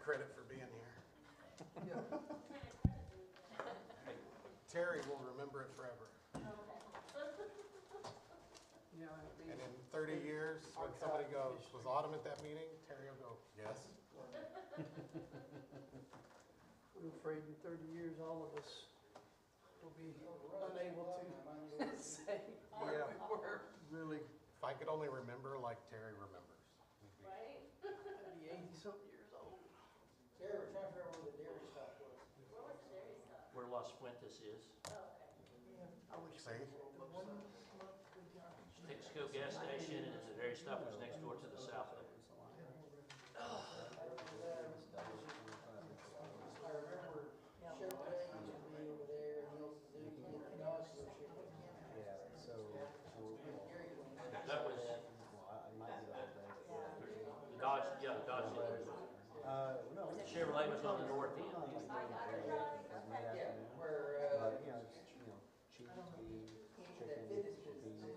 credit for being here. Yeah. Terry will remember it forever. Yeah, And in 30 years, when somebody goes, was Autumn at that meeting? Terry will go, yes. I'm afraid in 30 years, all of us will be unable to say where we were. Really, if I could only remember like Terry remembers. Right? I'd be 80-something years old. Terry, we're trying to figure out where the dairy stop was. Where was the dairy stuff? Where Las Fuentes is. Oh, okay. I wish. See? Texaco gas station and the dairy stop was next door to the south of it. I remember Chevrolet used to be over there, and Neil Suzuki, and Dodge dealership. Yeah, so, That was I might be the whole day. the Dodge, yeah, the Dodge dealer. No. Chevrolet was on the north end. Not like during the day, like mid-afternoon. Where, But, cheese, beef, chicken, beef,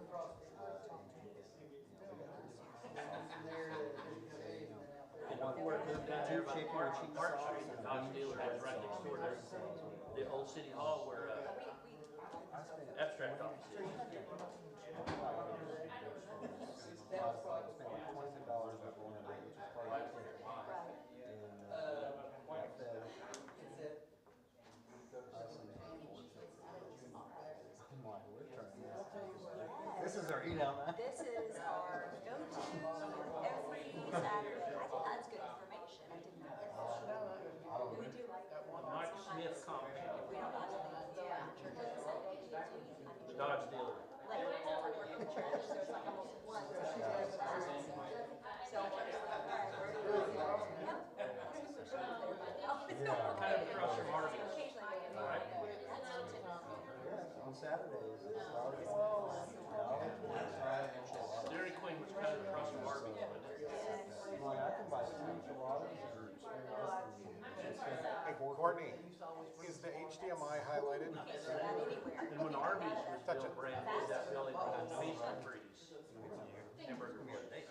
across the and from there to Chevrolet, and then out there. And before it moved down there by chicken or Park cheese Park sauce Street, the and Dodge beef dealer was right next door there. The old city hall where abstract office is. I spent $20 on going to which is part of the ticket. And, got fed It's that, us and I'm like, we're turning this. This is our eat out night. This is our go-to every Saturday. I think that's good information. I didn't know. We do like that one. Mike Smith Comic Shop, We don't actually do it in churches. the Dodge dealer. Like, it's like working in church, so it's like almost one. So it's like, all right, where do you go? Yep. Kind of across from Arby's. Occasionally. Right. Yeah, on Saturdays, it's already Dairy Queen was kind of across from Arby's, wasn't it? like, I can buy 2 enchiladas or Hey, Courtney, is the HDMI highlighted? And when Arby's was built brand new, that building was pastry freeze. Hamburger place.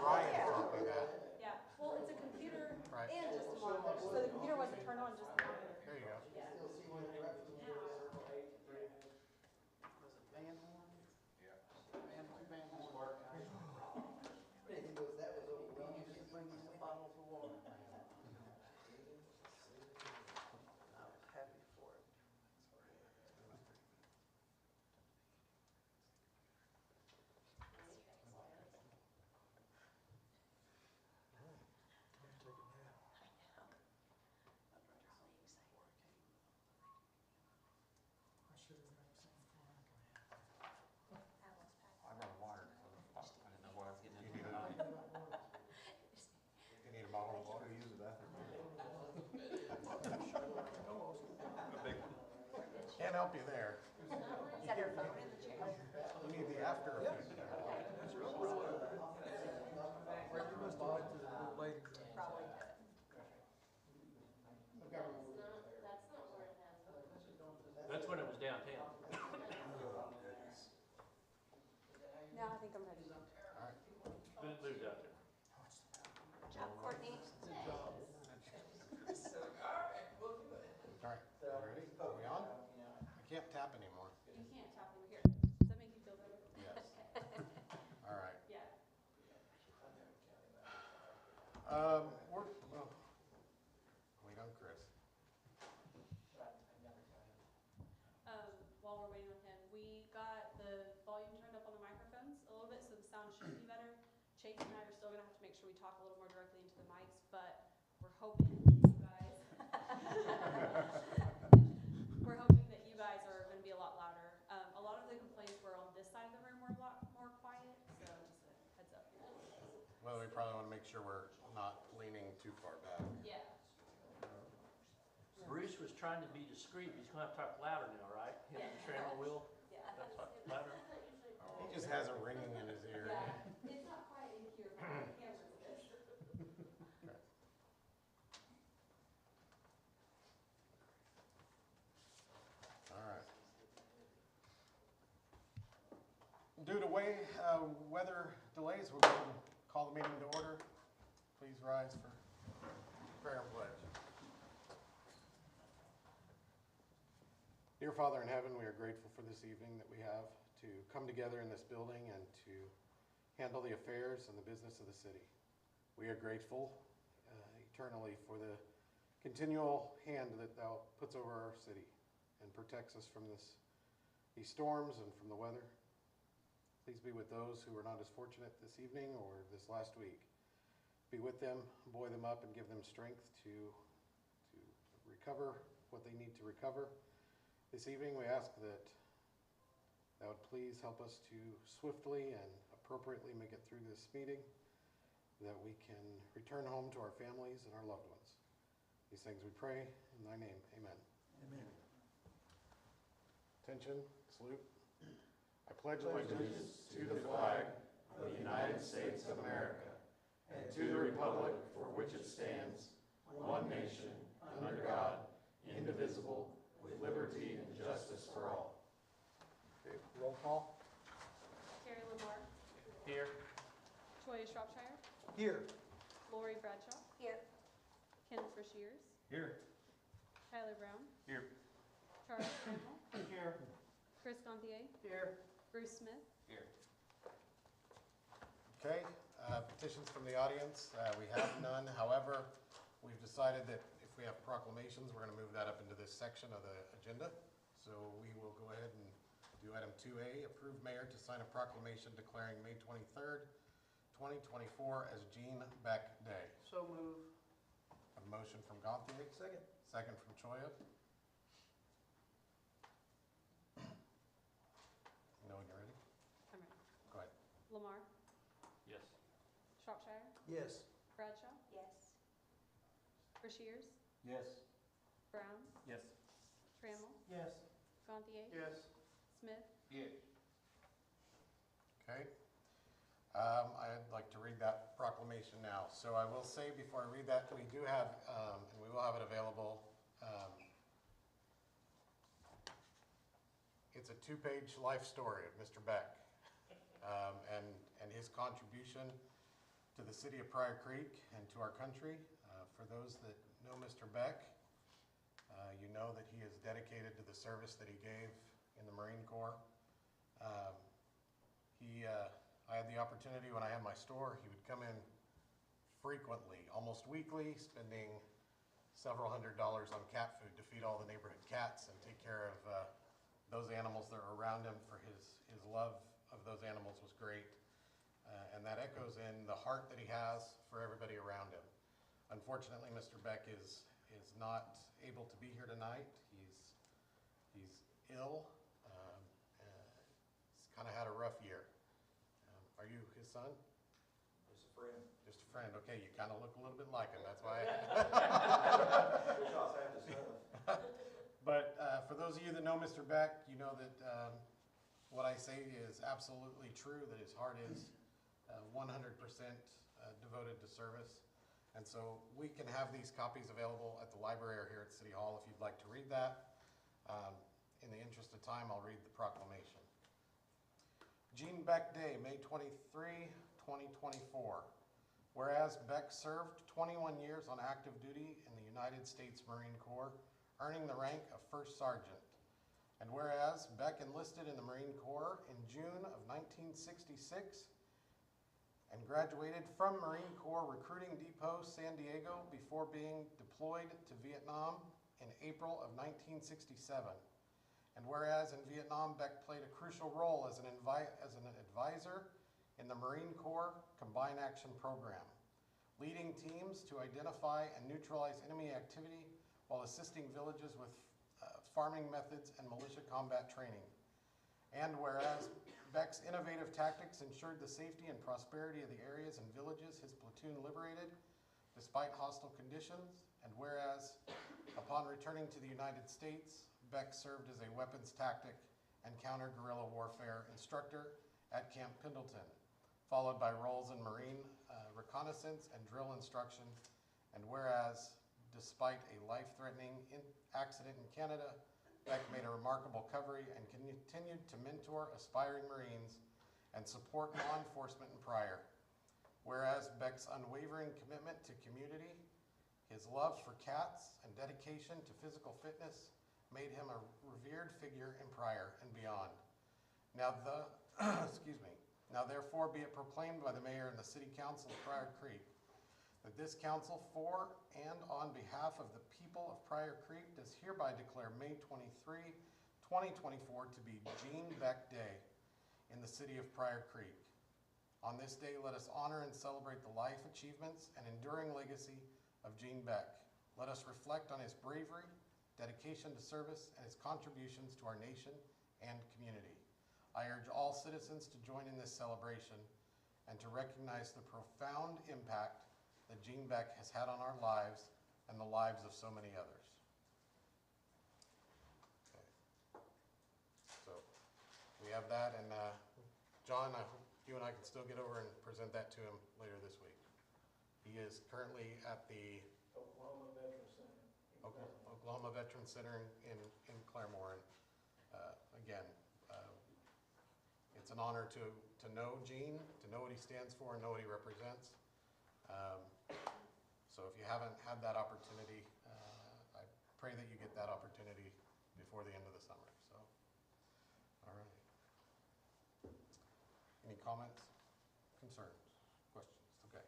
Ryan taught me that. Yeah, well, it's a computer Right. and just a monitor, so the computer wasn't turned on, just the monitor. There you go. still see one right from the Was it Van Horn? Yeah. Van Horn. He goes, that was over. He used to bring us a bottle of water. I was happy for it. I brought water. I didn't know what I was getting into. You need a bottle of water? Use the bathroom. Can't help you there. Is that her phone in the chair? You need the after effect. You must have went to the little lady. Probably did. That's not where it has. That's when it was downtown. No, I think I'm ready. But it moved out there. Good job, Courtney. All right, ready? Are we on? I can't tap anymore. You can't tap over here. Does that make you feel better? Yes. All right. Yeah. Well, we done, Chris? While we're waiting on him, we got the volume turned up on the microphones a little bit, so the sound should be better. Chase and I are still gonna have to make sure we talk a little more directly into the mics, but we're hoping that you guys, we're hoping that you guys are gonna be a lot louder. A lot of the complaints were on this side of the room were a lot more quiet, so just a heads up. Well, we probably want to make sure we're not leaning too far back. Yeah. Bruce was trying to be discreet, he's gonna have to talk louder now, right? Hit the trailer wheel, Yeah. talk louder. He just has a ringing in his ear. Yeah, it's not quiet in here, but the cameras is. Okay. All right. Due to weather delays, we're going to call the meeting to order. Please rise for Prayer and pledge. Dear Father in heaven, we are grateful for this evening that we have to come together in this building and to handle the affairs and the business of the city. We are grateful eternally for the continual hand that Thou puts over our city and protects us from these storms and from the weather. Please be with those who are not as fortunate this evening or this last week. Be with them, buoy them up, and give them strength to recover what they need to recover. This evening we ask that Thou would please help us to swiftly and appropriately make it through this meeting, that we can return home to our families and our loved ones. These things we pray in Thy name. Amen. Amen. Attention, salute. I pledge allegiance to the flag of the United States of America and to the republic for which it stands, one nation, under God, indivisible, with liberty and justice for all. Okay, roll call. Terry Lamar, Here. Toya Shropshire, Here. Lori Bradshaw, Here. Kenneth Rushiers, Here. Tyler Brown, Here. Charles Trammell, Here. Chris Gantier, Here. Bruce Smith. Here. Okay, petitions from the audience. We have none. However, we've decided that if we have proclamations, we're going to move that up into this section of the agenda. So we will go ahead and do item 2A, approve mayor to sign a proclamation declaring May 23rd, 2024 as Jean Beck Day. So move. A motion from Gantier, Second. second from Choya. You know when you're ready? I'm ready. Go ahead. Lamar, Yes. Shropshire, Yes. Bradshaw, Yes. Rushiers, Yes. Brown, Yes. Trammell, Yes. Gantier, Yes. Smith. Yes. Okay. I'd like to read that proclamation now. So I will say before I read that, we do have, and we will have it available. It's a 2-page life story of Mr. Beck and his contribution to the city of Pryor Creek and to our country. For those that know Mr. Beck, you know that he is dedicated to the service that he gave in the Marine Corps. I had the opportunity when I had my store, he would come in frequently, almost weekly, spending several $100s on cat food to feed all the neighborhood cats and take care of those animals that are around him. For his love of those animals was great. And that echoes in the heart that he has for everybody around him. Unfortunately, Mr. Beck is not able to be here tonight. He's ill. He's kind of had a rough year. Are you his son? Just a friend. Just a friend. Okay, you kind of look a little bit like him. That's why. Wish I was half his stuff. But for those of you that know Mr. Beck, you know that what I say is absolutely true, that his heart is 100% devoted to service. And so we can have these copies available at the library or here at City Hall if you'd like to read that. In the interest of time, I'll read the proclamation. Jean Beck Day, May 23, 2024. Whereas Beck served 21 years on active duty in the United States Marine Corps, earning the rank of First Sergeant. And whereas Beck enlisted in the Marine Corps in June of 1966 and graduated from Marine Corps Recruiting Depot, San Diego, before being deployed to Vietnam in April of 1967. And whereas in Vietnam, Beck played a crucial role as an advisor in the Marine Corps Combined Action Program, leading teams to identify and neutralize enemy activity while assisting villages with farming methods and militia combat training. And whereas Beck's innovative tactics ensured the safety and prosperity of the areas and villages his platoon liberated despite hostile conditions, and whereas upon returning to the United States, Beck served as a weapons tactic and counter-guerrilla warfare instructor at Camp Pendleton, followed by roles in Marine reconnaissance and drill instruction. And whereas, despite a life-threatening accident in Canada, Beck made a remarkable recovery and continued to mentor aspiring Marines and support law enforcement in Pryor. Whereas Beck's unwavering commitment to community, His love for cats and dedication to physical fitness made him a revered figure in Pryor and beyond. Now excuse me. Now therefore be it proclaimed by the mayor and the city council of Pryor Creek that this council for and on behalf of the people of Pryor Creek does hereby declare May 23, 2024 to be Gene Beck Day in the city of Pryor Creek. On this day, let us honor and celebrate the life, achievements, and enduring legacy of Gene Beck. Let us reflect on his bravery, dedication to service, and his contributions to our nation and community. I urge all citizens to join in this celebration and to recognize the profound impact that Gene Beck has had on our lives and the lives of so many others. Okay. So we have that, and John, I hope you and I can still get over and present that to him later this week. He is currently at the Oklahoma Veterans Center. Oklahoma Veterans Center in Claremore. And again, it's an honor to know Gene, to know what he stands for and know what he represents. So if you haven't had that opportunity, I pray that you get that opportunity before the end of the summer. So, all right. Any comments, concerns, questions? Okay.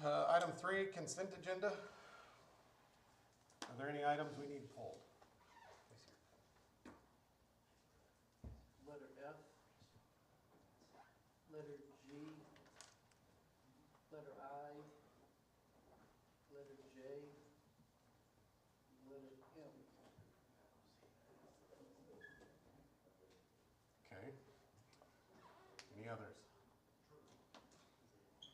Item 3, consent agenda. Are there any items we need pulled? Letter F, letter G, letter I, letter J, letter M. Okay. Any others?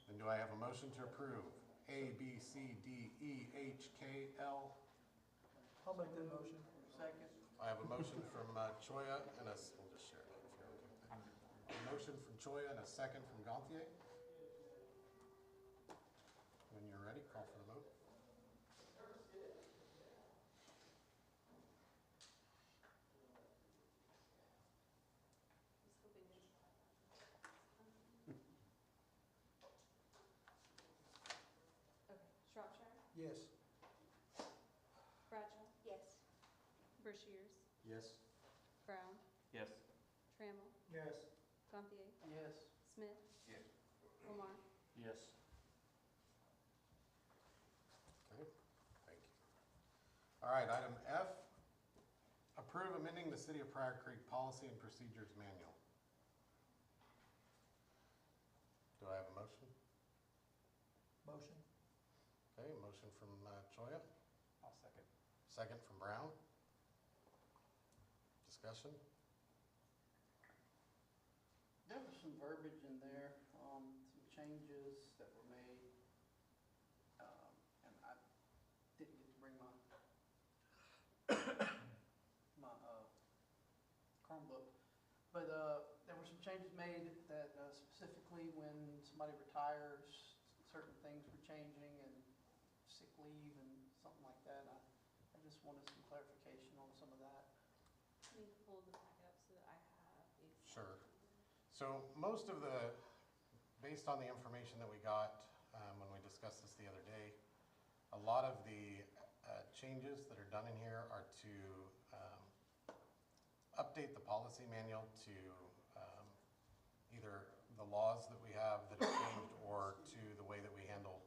Then do I have a motion to approve A, B, C, D, E, H, K, L? I'll make that motion. Second. I have a motion from Choya and we'll just share that if you're okay with that. A motion from Choya and a second from Gantier. When you're ready, call for the vote. Okay, Shropshire, Yes. Bradshaw, Yes. Rushiers, Yes. Brown, Yes. Trammell, Yes. Gantier, Yes. Smith, Yes. Omar. Yes. Okay, thank you. All right, item F, approve amending the City of Pryor Creek Policy and Procedures Manual. Do I have a motion? Motion. Okay, a motion from Choya, I'll second. second from Brown. Discussion? There was some verbiage in there, some changes that were made. And I didn't get to bring my, my, Chromebook. But, there were some changes made that specifically when somebody retires, certain things were changing and sick leave and something like that. I just wanted some clarification on some of that. Let me pull the packet up so that I have a. Sure. So most of the, based on the information that we got when we discussed this the other day, a lot of the changes that are done in here are to update the policy manual to either the laws that we have that have changed or to the way that we handle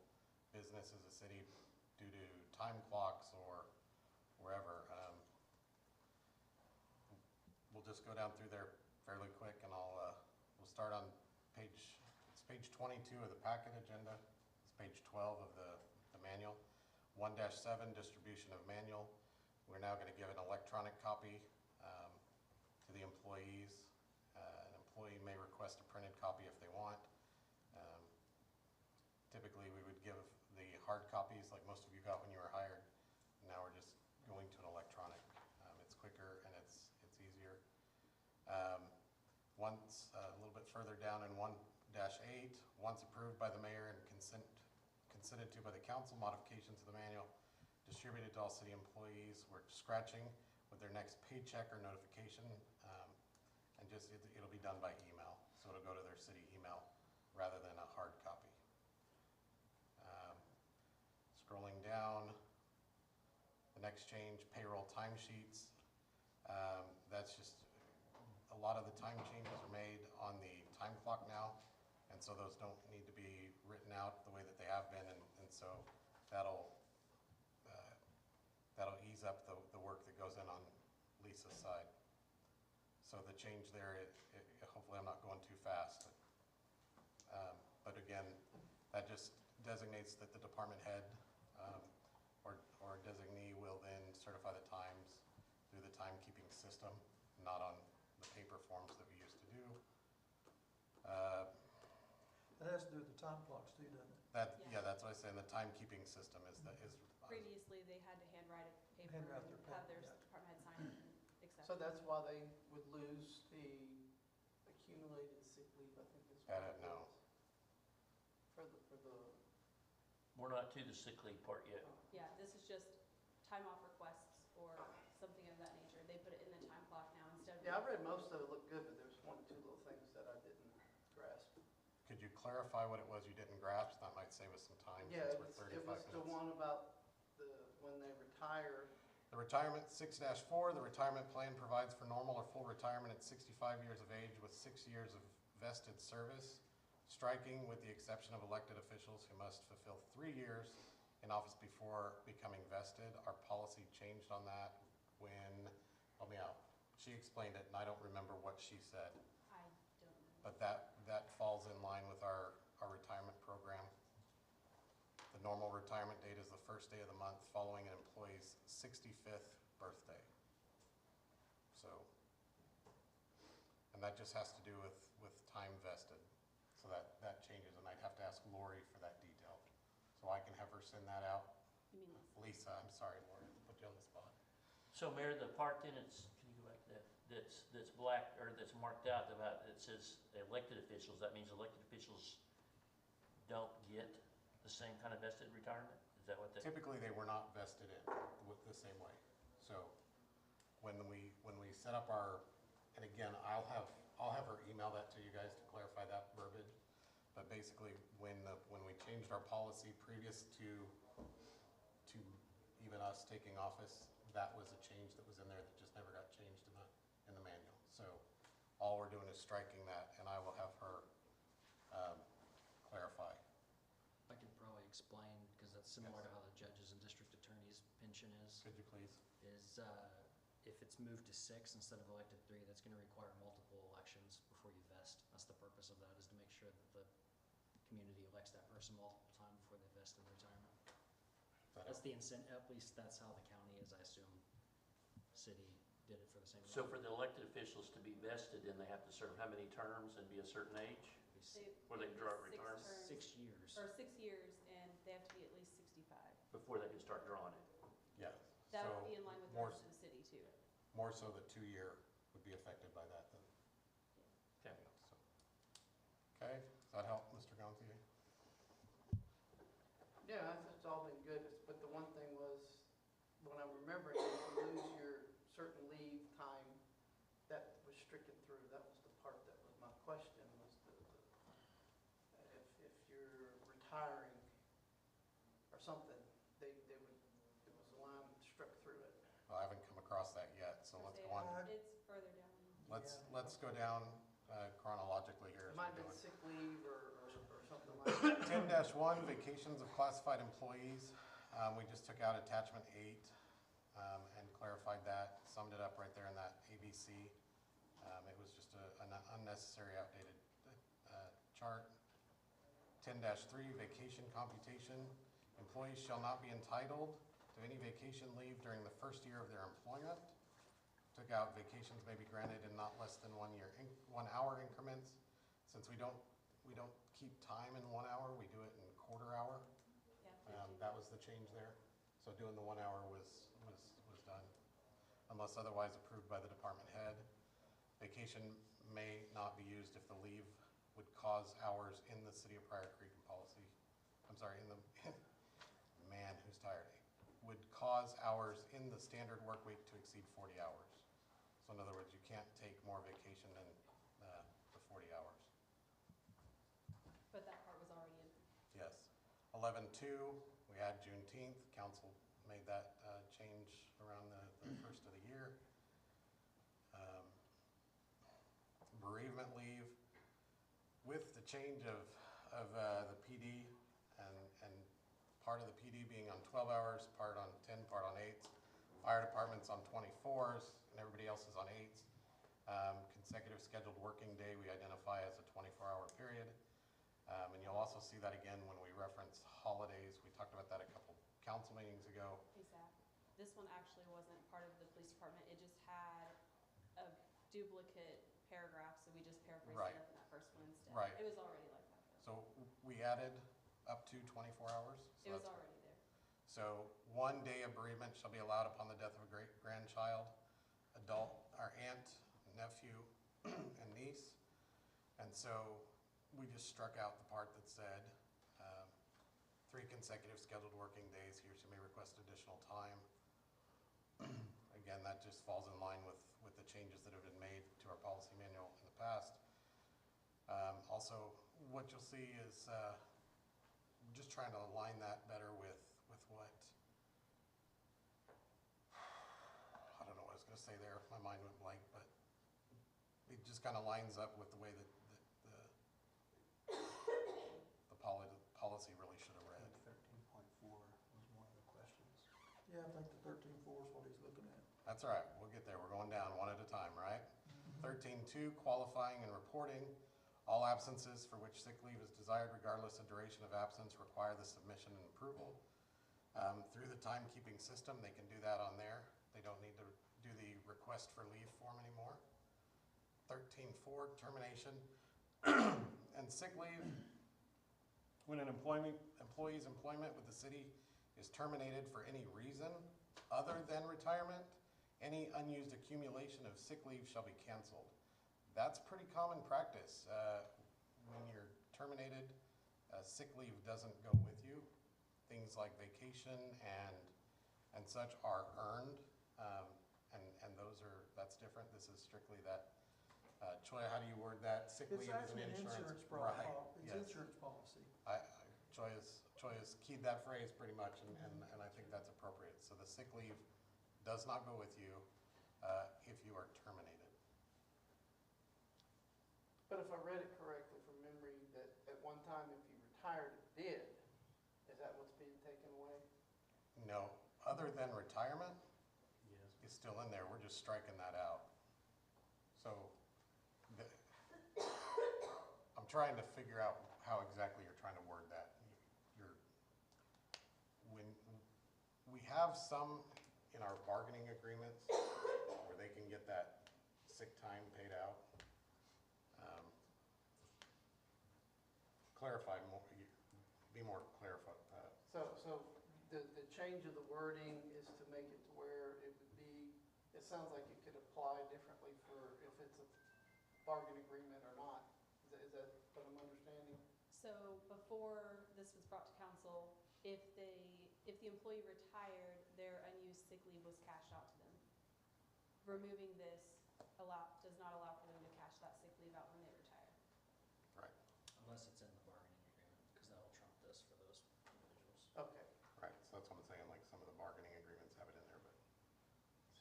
business as a city due to time clocks or wherever. We'll just go down through there fairly quick, and we'll start on page 22 of the packet agenda. It's page 12 of the manual. 1-7, distribution of manual. We're now going to give an electronic copy to the employees. An employee may request a printed copy if they want. Typically, we would give the hard copies like most of you got when you were hired. Now we're just going to an electronic. It's quicker and it's easier. Once a little bit further down in 1-8, once approved by the mayor and consented to by the council, modifications of the manual distributed to all city employees. We're scratching with their next paycheck or notification, and just it'll be done by email, so it'll go to their city email rather than a hard copy. Scrolling down, the next change, payroll timesheets. That's just, a lot of the time changes are made on the time clock now, and so those don't need to be written out the way that they have been, and so that'll ease up the work that goes in on Lisa's side. So the change there, hopefully I'm not going too fast. But again, that just designates that the department head or designee will then certify the times through the timekeeping system, not on the paper forms that we used to do. That has to do with the time clocks too, doesn't it? Yeah, that's what I say, the timekeeping system is. Previously, they had to handwrite a paper and Handwrite their have their paper, yeah. department head sign it and accept So it. that's why they would lose the accumulated sick leave, I think is I what don't it know. is. For the, We're not to the sick leave part yet. Yeah, this is just time off requests or something of that nature. They put it in the time clock now instead of. yeah, I read most of it, looked good, but there's one or two little things that I didn't grasp. Could you clarify what it was you didn't grasp? That might save us some time Yeah, since we're it 35 was the minutes. one about when they retire. The retirement, 6-4, the retirement plan provides for normal or full retirement at 65 years of age with 6 years of vested service, striking with the exception of elected officials who must fulfill 3 years in office before becoming vested. Our policy changed on that when, help me out, she explained it and I don't remember what she said, I don't know. but that falls in line with our retirement program. The normal retirement date is the first day of the month following an employee's 65th birthday. So, and that just has to do with time vested. So that changes, and I'd have to ask Lori for that detail. So I can have her send that out. You mean Lisa, I'm sorry, Lori, to put you on the spot. So Mayor, the part then it's, can you go back to that, that's black, or that's marked out about, it says elected officials, that means elected officials don't get the same kind of vested retirement? Is that what they? Typically, they were not vested in with the same way. So when we set up our, and again, I'll have her email that to you guys to clarify that verbiage. But basically, when we changed our policy previous to even us taking office, that was a change that was in there that just never got changed in the manual. So all we're doing is striking that, and I will have her clarify. I could probably explain, because that's similar to how the judges and district attorneys' pension is, Could you please? if it's moved to 6 instead of elected 3, that's gonna require multiple elections before you vest. That's the purpose of that, is to make sure that the community elects that person multiple times before they vest in retirement. That's the incentive, at least that's how the county is, I assume. City did it for the same So reason. for the elected officials to be vested, then they have to serve how many terms and be a certain age? Where they can draw six retirement? terms, 6 years. Or 6 years, and they have to be at least 65. Before they can start drawing it? Yeah. That So would be in line with the more, rest of the city too. more so the 2-year would be affected by that then. Okay. So, okay, does that help, Mr. Gontier? Yeah, it's all been good, but the one thing was, when I'm remembering, if you lose your certain leave time, that was stricken through. That was the part that was my question, was if you're retiring or something, it was a line struck through it. Well, I haven't come across that yet, so let's go on. It's further down. Let's go down chronologically here. It as might we're have been doing. sick leave or something like that. 10-1, vacations of classified employees. We just took out attachment 8 and clarified that, summed it up right there in that ABC. It was just an unnecessary outdated chart. 10-3, vacation computation. Employees shall not be entitled to any vacation leave during the first year of their employment. Took out vacations may be granted in not less than 1 hour increments. Since we don't keep time in 1 hour, we do it in quarter hour. Yeah. That was the change there. So doing the 1 hour was done, unless otherwise approved by the department head. Vacation may not be used if the leave would cause hours in the City of Pryor Creek policy. I'm sorry, in the, man, who's tired? Would cause hours in the standard work week to exceed 40 hours. So in other words, you can't take more vacation than the 40 hours. But that part was already in. Yes. 11-2, we We had Juneteenth, council made that change around the first of the year. Bereavement leave, with the change of the PD and part of the PD being on 12 hours, part on 10, part on 8s, fire department's on 24s, and everybody else is on 8s. Consecutive scheduled working day we identify as a 24-hour period. And you'll also see that again when we reference holidays. We talked about that a couple council meetings ago. Exactly. This one actually wasn't part of the police department. It just had a duplicate paragraph, so we just paraphrased Right. it up in that first one instead. Right. It was already like that though. So we added up to 24 hours. So It was that's- already there. So 1 day of bereavement shall be allowed upon the death of a great grandchild, adult, our aunt, nephew, and niece. And so we just struck out the part that said, 3 consecutive scheduled working days, he or she may request additional time. Again, that just falls in line with the changes that have been made to our policy manual in the past. Also, what you'll see is just trying to align that better with what, I don't know what I was gonna say there, my mind went blank, but it just kind of lines up with the way that the policy really should have read. 13.4 was one of the questions. Yeah, I think the 13.4 is what he's looking at. That's all right, we'll get there, we're going down one at a time, right? 13.2, qualifying and reporting. All absences for which sick leave is desired regardless of duration of absence require the submission and approval. Through the timekeeping system, they can do that on there. They don't need to do the request for leave form anymore. 13.4, termination and sick leave. When an employee's employment with the city is terminated for any reason other than retirement, any unused accumulation of sick leave shall be canceled. That's pretty common practice. When you're terminated, sick leave doesn't go with you. Things like vacation and such are earned, and that's different. This is strictly that. Choi, how do you word that? Sick It's leave is an actually an insurance. insurance Right, policy. It's yes. insurance policy. Choi has keyed that phrase pretty much, and I think that's appropriate. So the sick leave does not go with you if you are terminated. But if I read it correctly from memory, that at one time, if you retired, it did. Is that what's being taken away? No, other than retirement Yes. is still in there. We're just striking that out. So I'm trying to figure out how exactly you're trying to word that. When we have some in our bargaining agreements where they can get that sick time paid out. Clarify more, be more clarified. So the change of the wording is to make it to where it would be, it sounds like it could apply differently for if it's a bargain agreement or not. Is that what I'm understanding? So before this was brought to council, if the employee retired, their unused sick leave was cashed out to them. Removing this does not allow for them to cash that sick leave out when they retire. Right, Unless it's in the bargaining agreement, because that'll trump this for those individuals. Okay, right. So that's what I'm saying, like some of the bargaining agreements have it in there, but.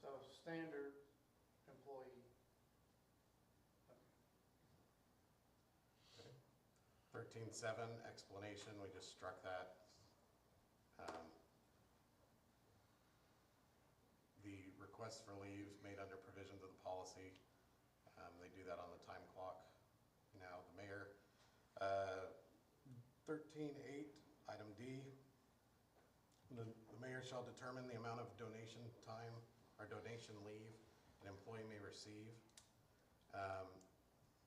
so standard employee. 13.7, explanation, we just struck that. The requests for leave made under provisions of the policy, they do that on the time clock. Now, the mayor, 13.8, item D, the mayor shall determine the amount of donation time or donation leave an employee may receive.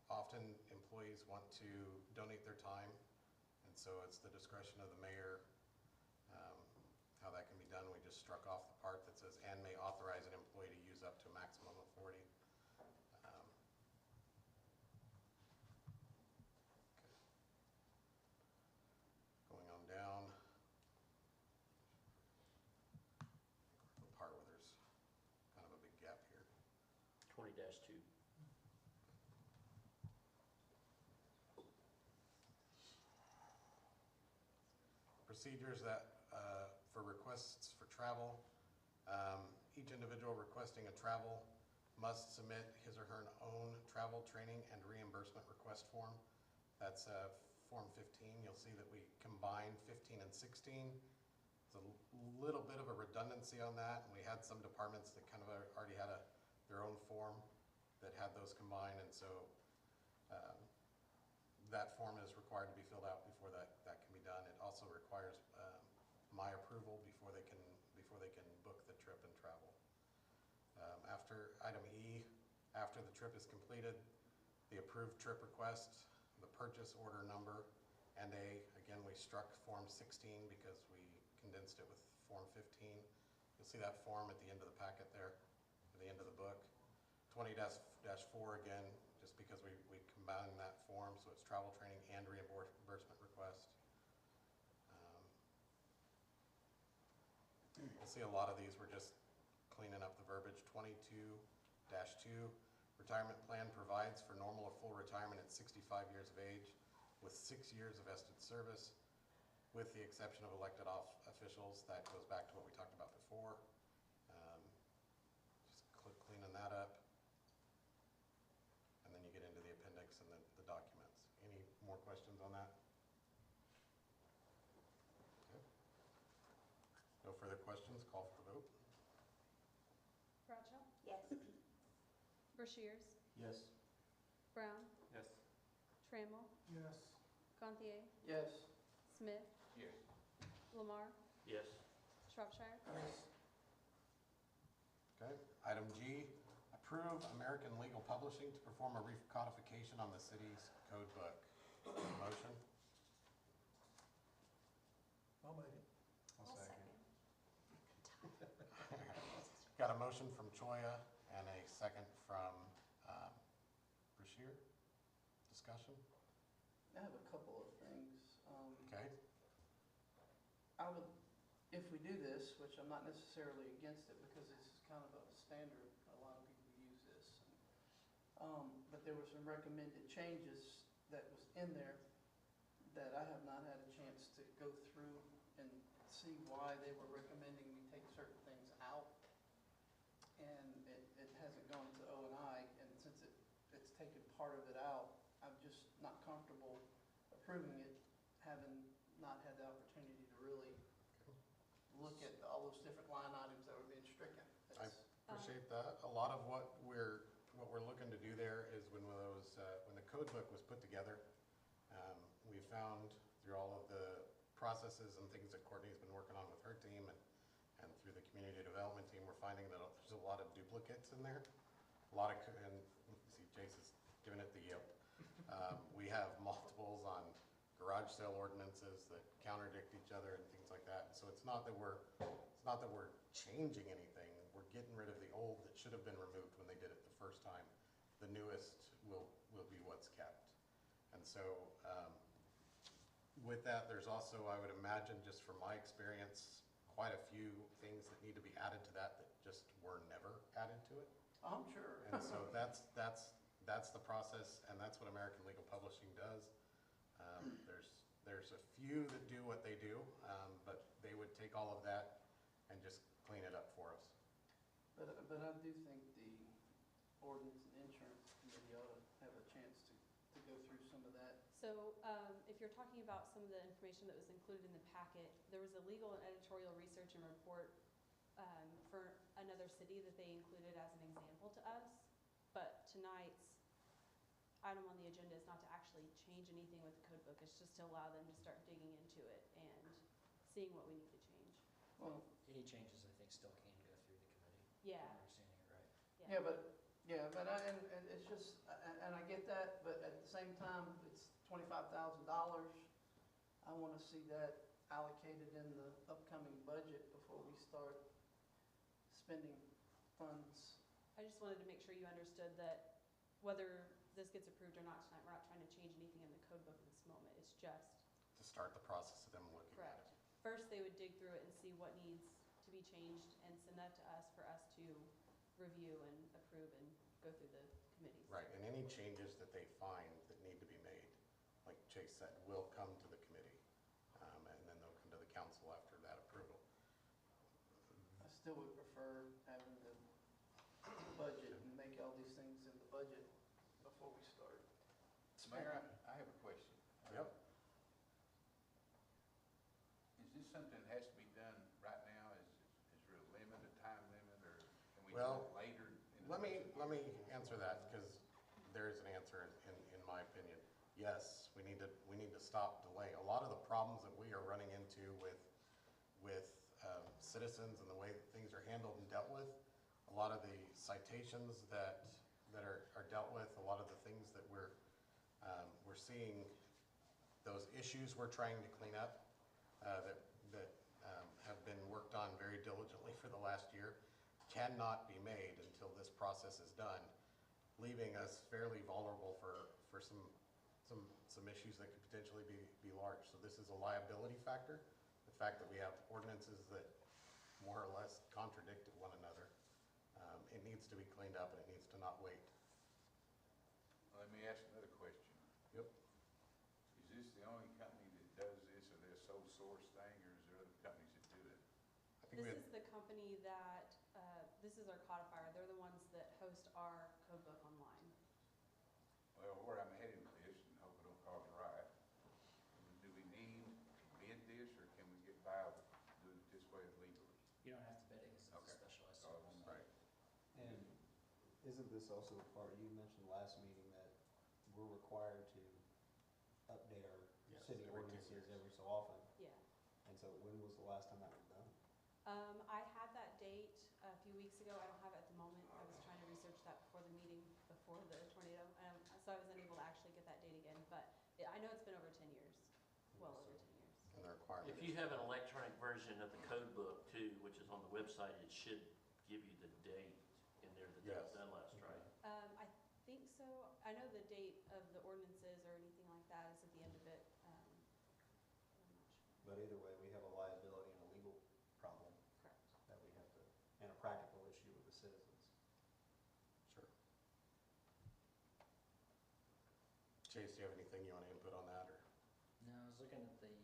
Often employees want to donate their time, and so it's the discretion of the mayor how that can be done. We just struck off the part that says, and may authorize an employee to use up to a maximum of 40. Going on down. The part where there's kind of a big gap here. 20-2. Procedures that requests for travel. Each individual requesting a travel must submit his or her own travel training and reimbursement request form. That's Form 15. You'll see that we combined 15 and 16. It's a little bit of a redundancy on that, and we had some departments that kind of already had their own form that had those combined, and so that form is required to be filled out before that can be done. It also requires my approval before they can book the trip and travel. After item E, after the trip is completed, the approved trip request, the purchase order number, and again, we struck Form 16 because we condensed it with Form 15. You'll see that form at the end of the packet there, at the end of the book. 20-4 again, just because we combined that form, so it's travel training and reimbursement request. You'll see a lot of these, we're just cleaning up the verbiage. 22-2, retirement plan provides for normal or full retirement at 65 years of age with 6 years of vested service, with the exception of elected officials. That goes back to what we talked about before. Just cleaning that up. And then you get into the appendix and the documents. Any more questions on that? Okay. No further questions, call for the vote. Bradshaw, Yes. Rushiers, Yes. Brown, Yes. Trammell, Yes. Gantier, Yes. Smith, Yes. Lamar, Yes. Shropshire. Yes. Okay. Item G, approve American Legal Publishing to perform a recodification on the city's code book. Motion? I'll make it. I'll second. Got a motion from Choya and a second from Brashear. Discussion? I have a couple of things. Okay. I would, if we do this, which I'm not necessarily against it because this is kind of a standard, a lot of people use this. But there were some recommended changes that was in there that I have not had a chance to go through and see why they were recommending we take certain things out. And it hasn't gone to O&I, and since it's taken part of it out, I'm just not comfortable approving it, having not had the opportunity to really look at all those different line items that were being stricken. I appreciate that. A lot of what we're looking to do there is when the code book was put together, we found through all of the processes and things that Courtney's been working on with her team and through the community development team, we're finding that there's a lot of duplicates in there. And you see Jace is giving it the yip. We have multiples on garage sale ordinances that contradict each other and things like that. So it's not that we're changing anything. We're getting rid of the old that should have been removed when they did it the first time. The newest will be what's kept. And so with that, there's also, I would imagine, just from my experience, quite a few things that need to be added to that just were never added to it. I'm sure. And so that's the process, and that's what American Legal Publishing does. There's a few that do what they do, but they would take all of that and just clean it up for us. But I do think the ordinance and insurance committee ought to have a chance to go through some of that. So if you're talking about some of the information that was included in the packet, there was a legal and editorial research and report for another city that they included as an example to us. But tonight's item on the agenda is not to actually change anything with the code book. It's just to allow them to start digging into it and seeing what we need to change. Well, Any changes, I think, still can go through the committee. Yeah. If I'm understanding it right. but and it's just, and I get that, but at the same time, it's $25,000. I want to see that allocated in the upcoming budget before we start spending funds. I just wanted to make sure you understood that whether this gets approved or not tonight, we're not trying to change anything in the code book at this moment. It's just To start the process of them looking at correct. it. First, they would dig through it and see what needs to be changed and send that to us for us to review and approve and go through the committees. Right, and any changes that they find that need to be made, like Chase said, will come to the committee. And then they'll come to the council after that approval. still would prefer having the budget and make all these things in the budget before we start. Mayor, I have a question. Yep. Is this something that has to be done right now? Is there a limit, a time limit, or can we do Well, it later? in the Let me budget? answer that, because there is an answer in my opinion. Yes, we need to stop delaying. A lot of the problems that we are running into with citizens and the way that things are handled and dealt with, a lot of the citations that are dealt with, a lot of the things that we're seeing, those issues we're trying to clean up, that have been worked on very diligently for the last year, cannot be made until this process is done, leaving us fairly vulnerable for some issues that could potentially be large. So this is a liability factor, the fact that we have ordinances that more or less contradict one another. It needs to be cleaned up and it needs to not wait. Let me ask another question. Yep. Is this the only company that does this, or they're a sole source thing, or is there other companies that do it? I think we This had, is the company that, this is our codifier. They're the ones that host our code book online. Well, where I'm headed with this, and hope I don't call it right, do we need to bid this, or can we get by with doing it this way legally? You don't have to bid it because it's a Okay. specialized So I service. won't- right. And isn't this also the part you mentioned last meeting that we're required to update our Yes, city every 10 ordinances years. every so often? Yeah. And so when was the last time that was done? I had that date a few weeks ago. I don't have it at the moment. I was trying to research that before the meeting, before the tornado. So I was unable to actually get that date again, but I know it's been over 10 years, well over 10 years. And the requirement. If you have an electronic version of the code book too, which is on the website, it should give you the date in there that that was Yes. done last, right? I think so. I know the date of the ordinances or anything like that is at the end of it. I'm not sure. But either way, we have a liability and a legal problem Correct. that we have to, and a practical issue with the citizens. Sure. Chase, do you have anything you want to input on that, or? No, I was looking at the date.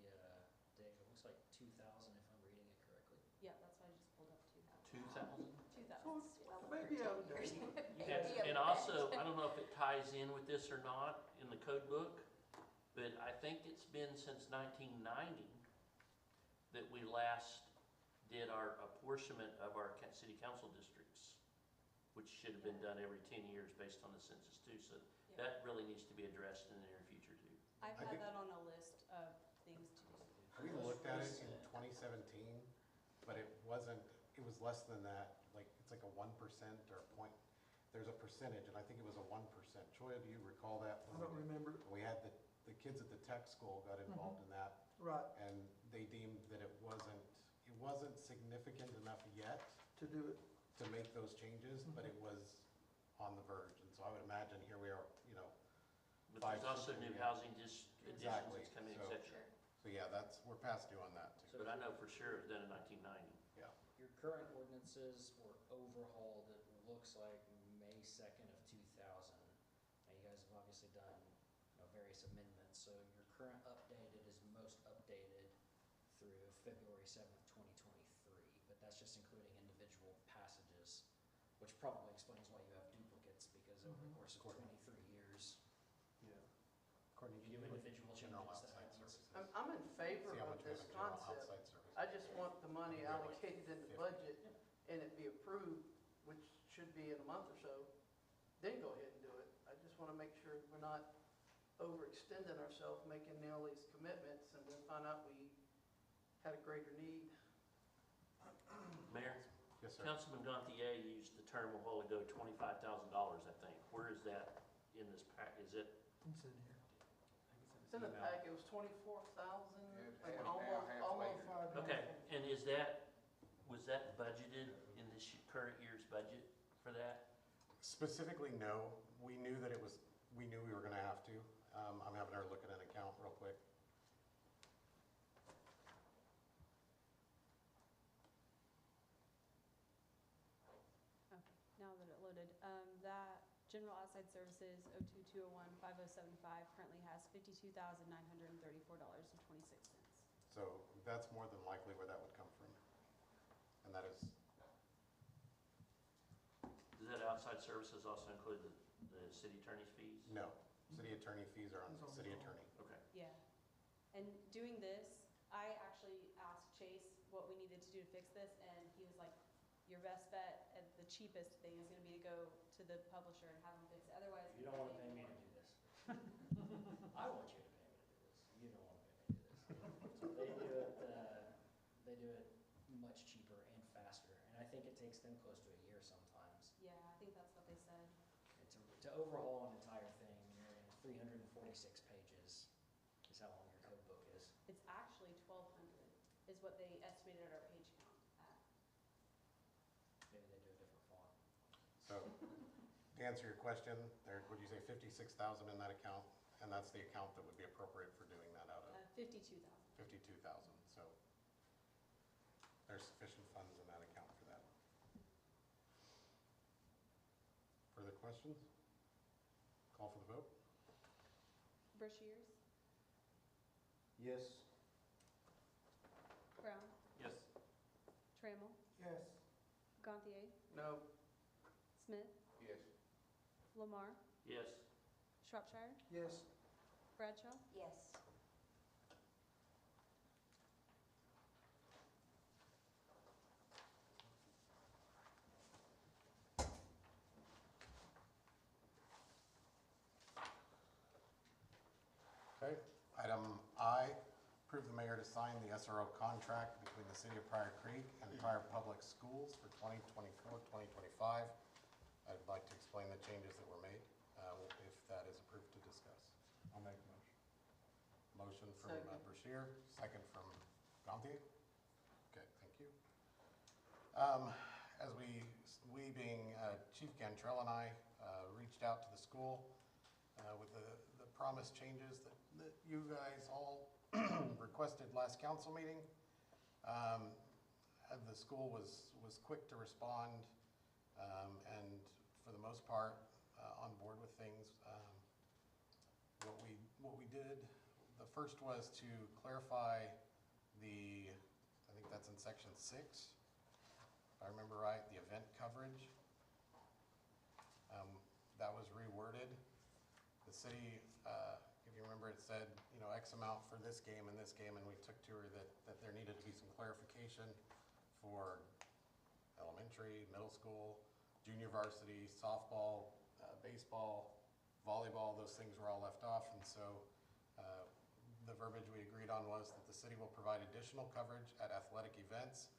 It looks like 2000 if I'm reading it correctly. Yeah, that's why I just pulled up 2000. 2,000? 2000. Well, maybe out of date. And also, I don't know if it ties in with this or not in the code book, but I think it's been since 1990 that we last did our apportionment of our city council districts, which should have been done every 10 years based on the census too. So Yeah. that really needs to be addressed in the near future too. I've I had think- that on a list of things to do. We looked at it in 2017, but it was less than that, like, it's like a 1% or a point, there's a percentage, and I think it was a 1%. Choya, do you recall that? I don't remember. We had the kids at the tech school got involved in that, Right, and they deemed that it wasn't significant enough yet to do it. to make those changes, but it was on the verge, and so I would imagine here we are, But Five there's also something, new yeah. housing additions Exactly, that's coming, so- et cetera. so yeah, we're past due on that too. But I know for sure it was done in 1990. Your current ordinances were overhauled, it looks like May 2nd of 2000. Now, you guys have obviously done, various amendments, so your current updated is most updated through February 7th, 2023, but that's just including individual passages, which probably explains why you have duplicates, because over the course of 23 years, Yeah. Courtney, you do individual general changes that outside happen. services. I'm in favor See how of much we have this in general concept. outside services. I just want the money allocated in the budget and it be approved, which should be in a month or so, then go ahead and do it. I just want to make sure we're not overextending ourselves, making all these commitments, and then find out we had a greater need. Mayor? Yes, sir. Councilman Gantier used the term a while ago, $25,000, I think. Where is that in this pack? Is it? It's in here. It's in the pack, it was 24,000, Yeah, it's like half now, half almost later. 5. Okay, and was that budgeted in this current year's budget for that? Specifically, no. We knew we were gonna have to. I'm having her look at an account real quick. Okay, now that it loaded, that general outside services 02201-5075 currently has $52,934.26. So that's more than likely where that would come from. And that is outside services also include the city attorney's fees? No, city attorney fees are on the city attorney. Okay. Yeah. And doing this, I actually asked Chase what we needed to do to fix this, and he was like, your best bet and the cheapest thing is gonna be to go to the publisher and have them fix it, otherwise. You don't wanna pay me to do this. I want you to pay me to do this. You don't wanna pay me to do this. They do it much cheaper and faster, and I think it takes them close to a year sometimes. Yeah, I think that's what they said. To overhaul an entire thing, you're in 346 pages is how long your code book is. It's actually 1,200 is what they estimated our page count at. Maybe they do a different font. So, to answer your question, there, would you say 56,000 in that account? And that's the account that would be appropriate for doing that out of? 52,000. 52,000, so there's sufficient funds in that account for that. Further questions? Call for the vote? Brashears, Yes. Brown, Yes. Trammell, Yes. Gantier, No. Smith, Yes. Lamar, Yes. Shropshire, Yes. Bradshaw, Yes. Okay, item I, approve the mayor to sign the SRO contract between the city of Pryor Creek and Pryor Public Schools for 2024-2025. I'd like to explain the changes that were made, if that is approved to discuss. I'll make a motion. Motion from Second. Brashear, second from Gantier. Okay, thank you. As we being Chief Cantrell and I reached out to the school with the promised changes that you guys all requested last council meeting. The school was quick to respond and for the most part on board with things. What we did, the first was to clarify I think that's in section 6, if I remember right, the event coverage. That was reworded. The city, if you remember, it said, X amount for this game and this game, and we took to her that there needed to be some clarification for elementary, middle school, junior varsity, softball, baseball, volleyball, those things were all left off, and so the verbiage we agreed on was that the city will provide additional coverage at athletic events.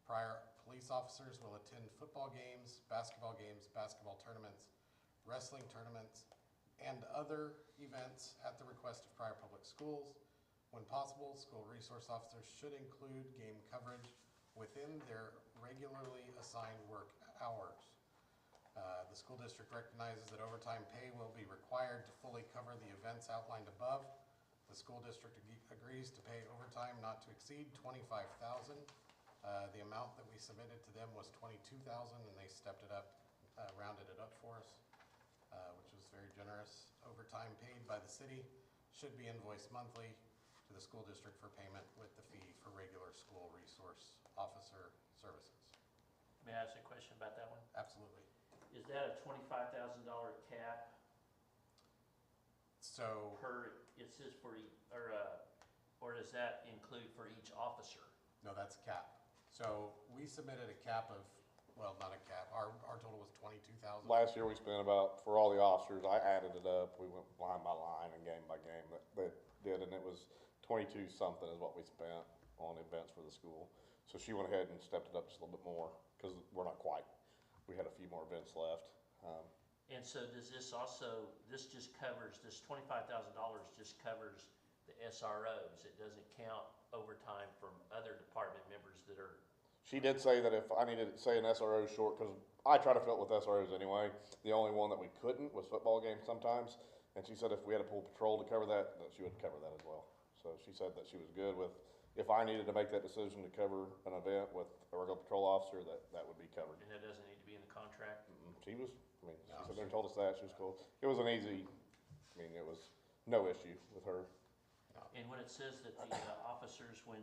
Pryor police officers will attend football games, basketball tournaments, wrestling tournaments, and other events at the request of Pryor Public Schools. When possible, school resource officers should include game coverage within their regularly assigned work hours. The school district recognizes that overtime pay will be required to fully cover the events outlined above. The school district agrees to pay overtime not to exceed $25,000. The amount that we submitted to them was $22,000, and they stepped it up, rounded it up for us, which was very generous. Overtime paid by the city should be invoiced monthly to the school district for payment with the fee for regular school resource officer services. May I ask a question about that one? Absolutely. Is that a $25,000 cap So, it says or does that include for each officer? no, that's a cap. So we submitted a cap of, well, not a cap, our total was 22,000. Last year we spent about, for all the officers, I added it up, we went line by line and game by game that did, and it was 22 something is what we spent on events for the school. So she went ahead and stepped it up just a little bit more, because we're not quite, we had a few more events left. And so does this also, this $25,000 just covers the SROs? It doesn't count overtime from other department members that are, She did say that if I needed, say, an SRO short, because I try to fill it with SROs anyway, the only one that we couldn't was football games sometimes, and she said if we had to pull patrol to cover that she would cover that as well. So she said that she was good with, if I needed to make that decision to cover an event with a regular patrol officer, that would be covered. and that doesn't need to be in the contract? She was, she sat there and told us that, she was cool. It was an easy, it was no issue with her. And when it says that the officers, when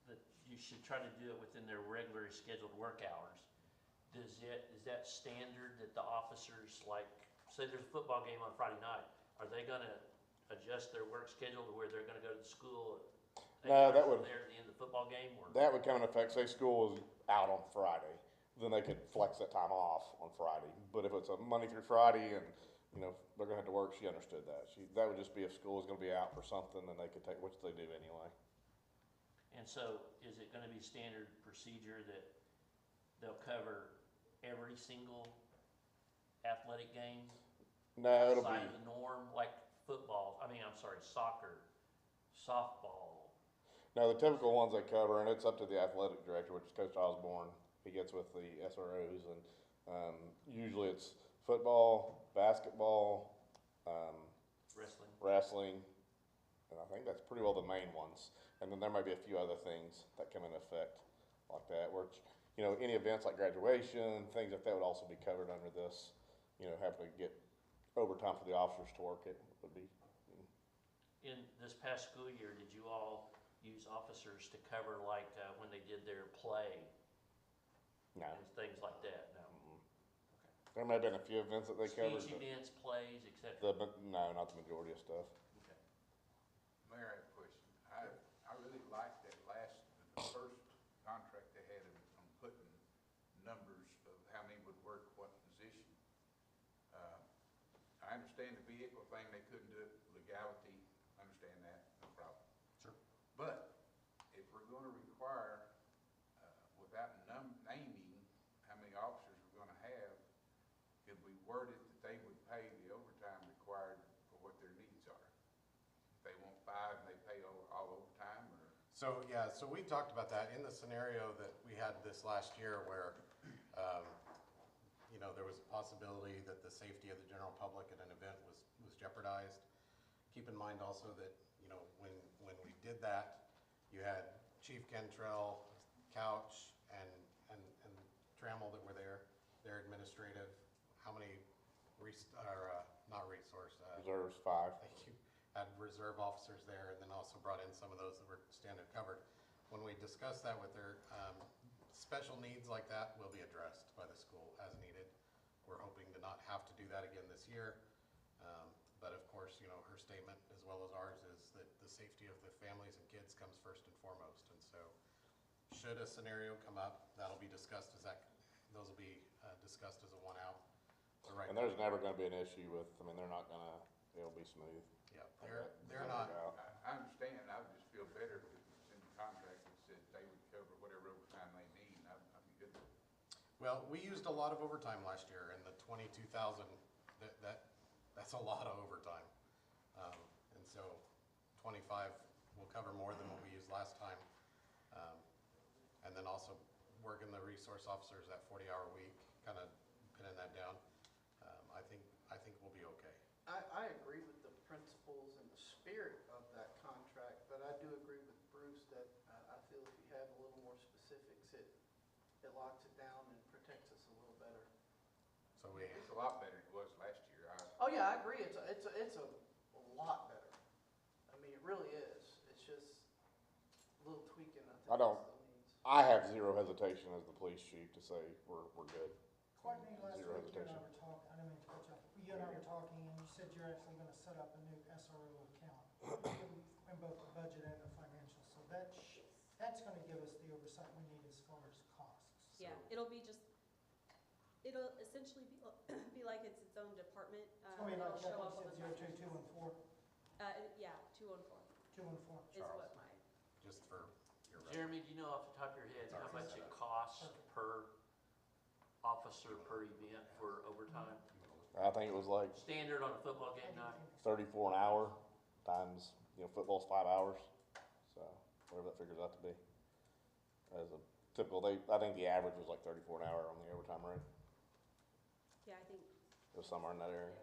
that you should try to do it within their regularly scheduled work hours, is that standard that the officers, like, say there's a football game on Friday night, are they gonna adjust their work schedule to where they're gonna go to school? No, that would- There at the end of the football game, or? That would come into effect, say school is out on Friday, then they could flex that time off on Friday. But if it's a Monday through Friday and, you know, they're gonna have to work, she understood that. That would just be if school is gonna be out for something, then they could take, which they do anyway. And so, is it gonna be standard procedure that they'll cover every single athletic game? No, it'll Outside be, of the norm, like football, I'm sorry, soccer, softball? no, the typical ones they cover, and it's up to the athletic director, which is Coach Osborne. He gets with the SROs, and usually it's football, basketball, Wrestling? wrestling, and I think that's pretty well the main ones. And then there might be a few other things that come into effect like that, which, you know, any events like graduation, things like that would also be covered under this. You know, having to get overtime for the officers to work it would be. In this past school year, did you all use officers to cover like when they did their play No. and things like that? No. There may have been a few events that they covered, Speech but events, plays, etc. no, not the majority of stuff. Okay. Mayor, I have a question. I really liked that the first contract they had on putting numbers of how many would work what position. I understand the vehicle thing, they couldn't do it legality, understand that, no problem. Sure. But if we're gonna require, without naming how many officers we're gonna have, could we word it that they would pay the overtime required for what their needs are? If they want 5 and they pay all overtime, or? So, yeah, so we talked about that in the scenario that we had this last year where, you know, there was a possibility that the safety of the general public at an event was jeopardized. Keep in mind also that, you know, when we did that, you had Chief Cantrell, Couch, and Trammell that were there, their administrative, how many, not resource, Reserves 5. thank you, had reserve officers there, and then also brought in some of those that were standard covered. When we discussed that with their, special needs like that will be addressed by the school as needed. We're hoping to not have to do that again this year. But of course, you know, her statement as well as ours is that the safety of the families and kids comes first and foremost. And so should a scenario come up, that'll be discussed those will be discussed as a one out. And there's never gonna be an issue with, they're not gonna, it'll be smooth. Yeah, they're not. I understand, I would just feel better if it was in the contract that said they would cover whatever overtime they need, and I'd be good with it. Well, we used a lot of overtime last year, and the 22,000, that's a lot of overtime. And so 25 will cover more than what we used last time. And then also working the resource officers that 40-hour week, kind of pinning that down. I think we'll be okay. I agree with the principles and the spirit of that contract, but I do agree with Bruce that I feel if you have a little more specifics, it locks it down and protects us a little better. So It's a lot better than it was last year. Oh, yeah, I agree. It's a lot better. I mean, it really is. It's just a little tweaking, I think. I don't- still needs. I have zero hesitation as the police chief to say we're good. Courtney, last Zero week you and I hesitation. were talking, I didn't mean to cut you off. You and I were talking, and you said you're actually gonna set up a new SRO account in both the budget and the financial. So that's gonna give us the oversight we need as far as costs. Yeah, it'll essentially be like it's its own department. It's gonna be like, It'll show up on you the said 02, 214, Yeah, 214 214. is what my, just for your reference. Jeremy, do you know off the top of your head how Sorry. much it costs per officer per event for overtime? I think it was like Standard on a football game night? 34 an hour times, football's 5 hours. So whatever that figures out to be. As a typical, I think the average was like 34 an hour on the overtime rate. yeah, I think, It was somewhere in that area.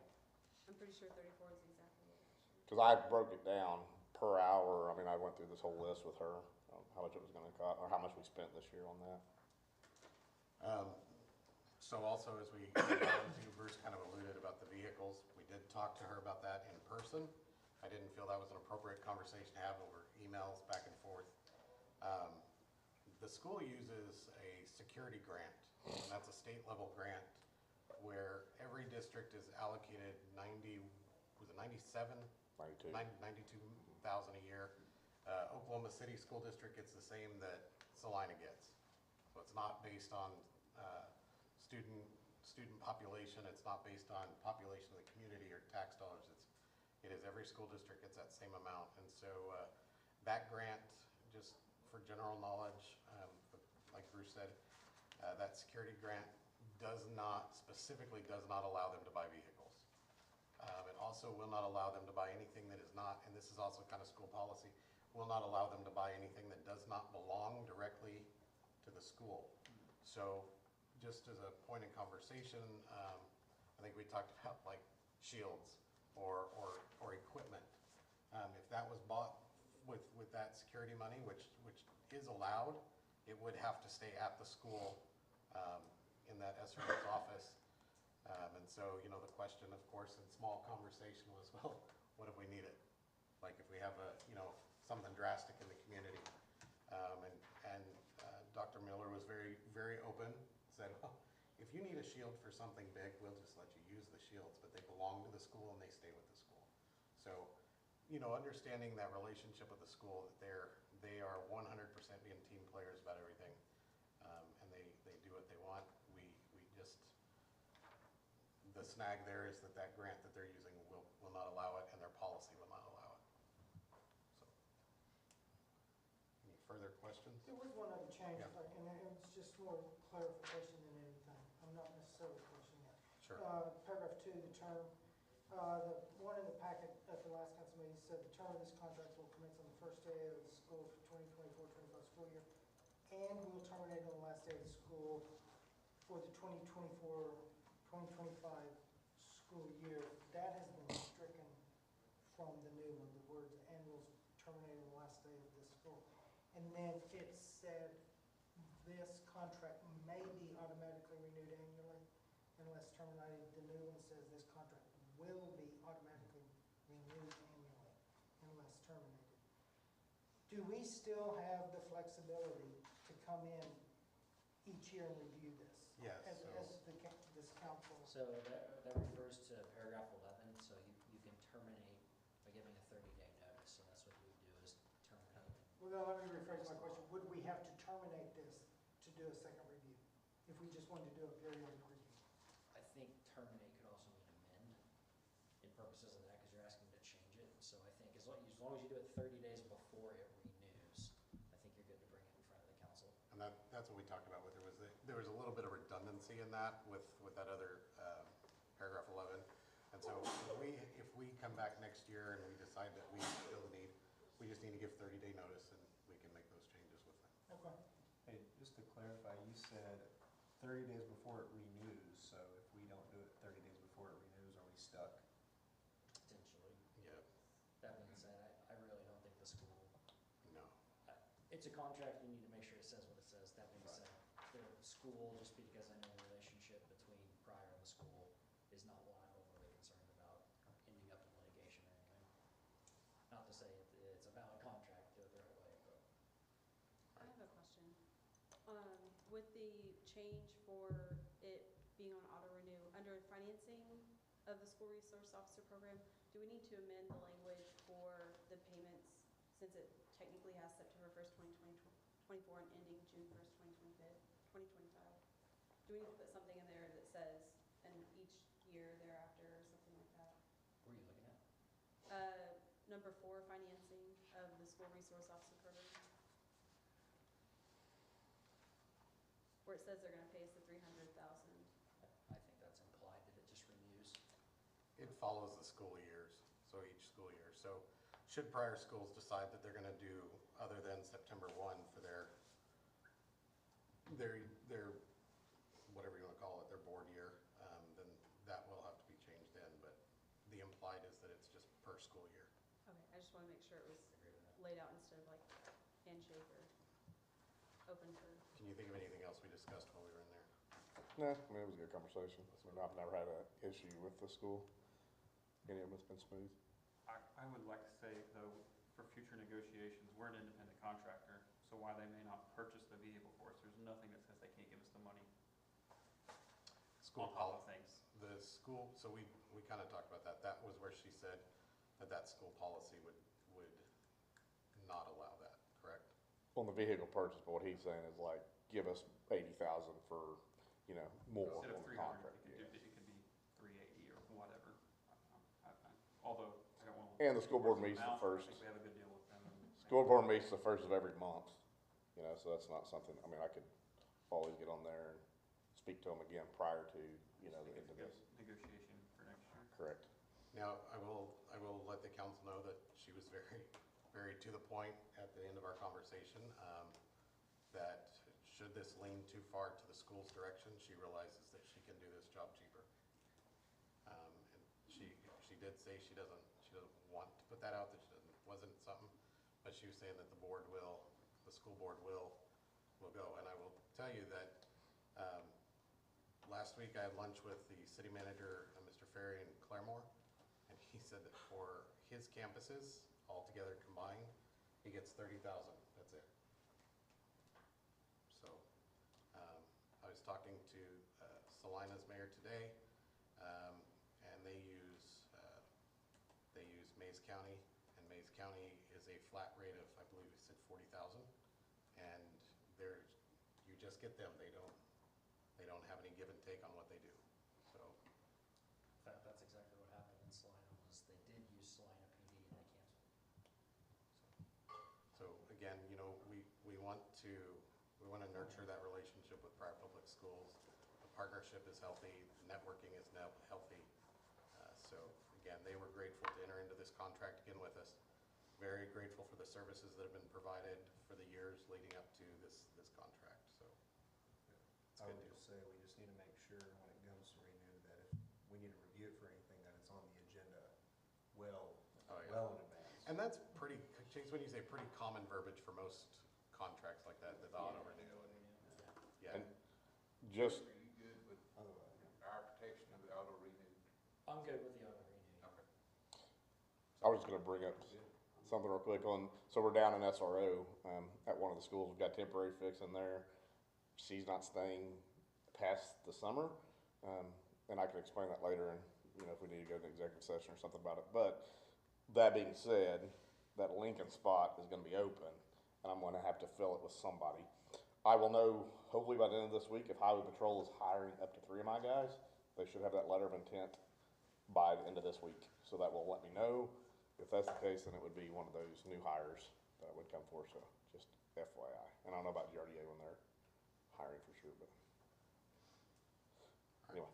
I'm pretty sure 34 is exactly what it is. Because I broke it down per hour. I went through this whole list with her, how much it was gonna cost, or how much we spent this year on that. So also, as we got into, Bruce kind of alluded about the vehicles. We did talk to her about that in person. I didn't feel that was an appropriate conversation to have over emails back and forth. The school uses a security grant, and that's a state level grant where every district is allocated 90, was it 97? 92. 92,000 a year. Oklahoma City School District gets the same that Salina gets. So it's not based on student population, it's not based on population of the community or tax dollars. It is every school district gets that same amount. And so that grant, just for general knowledge, like Bruce said, that security grant specifically does not allow them to buy vehicles. It also will not allow them to buy anything that is not, and this is also kind of school policy, will not allow them to buy anything that does not belong directly to the school. So just as a point of conversation, I think we talked about like shields or equipment. If that was bought with that security money, which is allowed, it would have to stay at the school in that SRO's office. And so, you know, the question, of course, in small conversation was, well, what if we need it? Like if we have something drastic in the community. And Dr. Miller was very, very open, said, well, if you need a shield for something big, we'll just let you use the shields, but they belong to the school and they stay with the school. So, you know, understanding that relationship with the school, that they are 100% being team players about everything, and they do what they want. We just, the snag there is that grant that they're using will not allow it, and their policy will not allow it. So, any further questions? There was one other change, Yeah. and it was just more clarification than anything. I'm not necessarily questioning it. Sure. Paragraph 2, the term, the one in the packet at the last council meeting said the term of this contract will commence on the first day of the school for 2024-25 school year and will terminate on the last day of the school for the 2024-2025 school year. That has been stricken from the new one, the words "and will terminate on the last day of this school." And then it said this contract may be automatically renewed annually unless terminated. The new one says this contract will be automatically renewed annually unless terminated. Do we still have the flexibility to come in each year and review this? Yes, As so- this council? So that refers to paragraph 11, so you can terminate by giving a 30-day notice, so that's what we would do is terminate. Well, then let me rephrase my question. Would we have to terminate this to do a second review? If we just wanted to do a periodic review? I think terminate could also mean amend in purposes of that, because you're asking to change it. So I think as long as you do it 30 days before it renews, I think you're good to bring it in front of the council. And that's what we talked about with, there was a little bit of redundancy in that with that other paragraph 11. And so if we come back next year and we decide that we still need, we just need to give 30-day notice and we can make those changes with them. Okay. Hey, just to clarify, you said 30 days before it renews, so if we don't do it 30 days before it renews, are we stuck? Potentially. Yeah, That being said, I really don't think the school, no. it's a contract, you need to make sure it says what it says. That being Right. said, the school, just because I know the relationship between Pryor and the school is not one I'm overly concerned about ending up in litigation or anything. Not to say it's a valid contract, do it the right way, but. I have a question. With the change for it being on auto renew, under financing of the school resource officer program, do we need to amend the language for the payments since it technically has September 1st, 2024 and ending June 1st, 2025? Do we need to put something in there that says, and each year thereafter or something like that? What are you looking at? Number 4, financing of the school resource officer program. Where it says they're gonna pay us the $300,000. I think that's implied that it just renews. It follows the school years, so each school year. So should Pryor schools decide that they're gonna do other than September 1 for their whatever you wanna call it, their board year, then that will have to be changed in, but the implied is that it's just per school year. Okay, I just wanna make sure it was Agree with that. laid out instead of like handshake or open for. Can you think of anything else we discussed while we were in there? No, I mean, it was a good conversation. I mean, I've never had an issue with the school. Any of it's been smooth. I would like to say, though, for future negotiations, we're an independent contractor, so while they may not purchase the vehicle for us, there's nothing that says they can't give us the money school on top of policy. things. The school, so we kind of talked about that. That was where she said that school policy would not allow that, correct? On the vehicle purchase, but what he's saying is like, give us 80,000 for, more Instead on of the 300, contract. it could be 380 or whatever. Although, I don't want to. And the school board meets the I first. think we have a good deal with them. School board meets the first of every month, so that's not something, I could always get on there and speak to them again prior to, the end of this. Negotiation for next year. Correct. Now, I will let the council know that she was very, very to the point at the end of our conversation, that should this lean too far to the school's direction, she realizes that she can do this job cheaper. And she did say she doesn't want to put that out, that wasn't something, but she was saying that the school board will go. And I will tell you that, last week I had lunch with the city manager, Mr. Ferry in Claremore, and he said that for his campuses, altogether combined, he gets 30,000, that's it. So, I was talking to Salina's mayor today, and they use Mays County, and Mays County is a flat rate of, I believe he said 40,000, and you just get them, they don't have any give and take on what they do, so. In fact, that's exactly what happened in Salina, was they did use Salina PD and they canceled. So again, we want to nurture that relationship with Pryor Public Schools. The partnership is healthy, the networking is now healthy. So again, they were grateful to enter into this contract again with us. Very grateful for the services that have been provided for the years leading up to this contract, so. It's I good would news. just say, we just need to make sure when it comes to renew that if we need to review it for anything, that it's on the agenda well Oh, yeah. in advance. And that's pretty, Chase, when you say pretty common verbiage for most contracts like that, the auto renew and, yeah. And just, Are you good with Otherwise, our protection of the auto renew? I'm good with the auto renew. Okay. I was just gonna bring up something real quick so we're down in SRO, at one of the schools, we've got temporary fix in there. She's not staying past the summer, and I can explain that later, and, if we need to go to executive session or something about it. But that being said, that Lincoln spot is gonna be open, and I'm gonna have to fill it with somebody. I will know, hopefully by the end of this week, if Highway Patrol is hiring up to 3 of my guys. They should have that letter of intent by the end of this week, so that will let me know. If that's the case, then it would be one of those new hires that would come for, so just FYI. And I don't know about GRDA when they're hiring for sure, but anyway.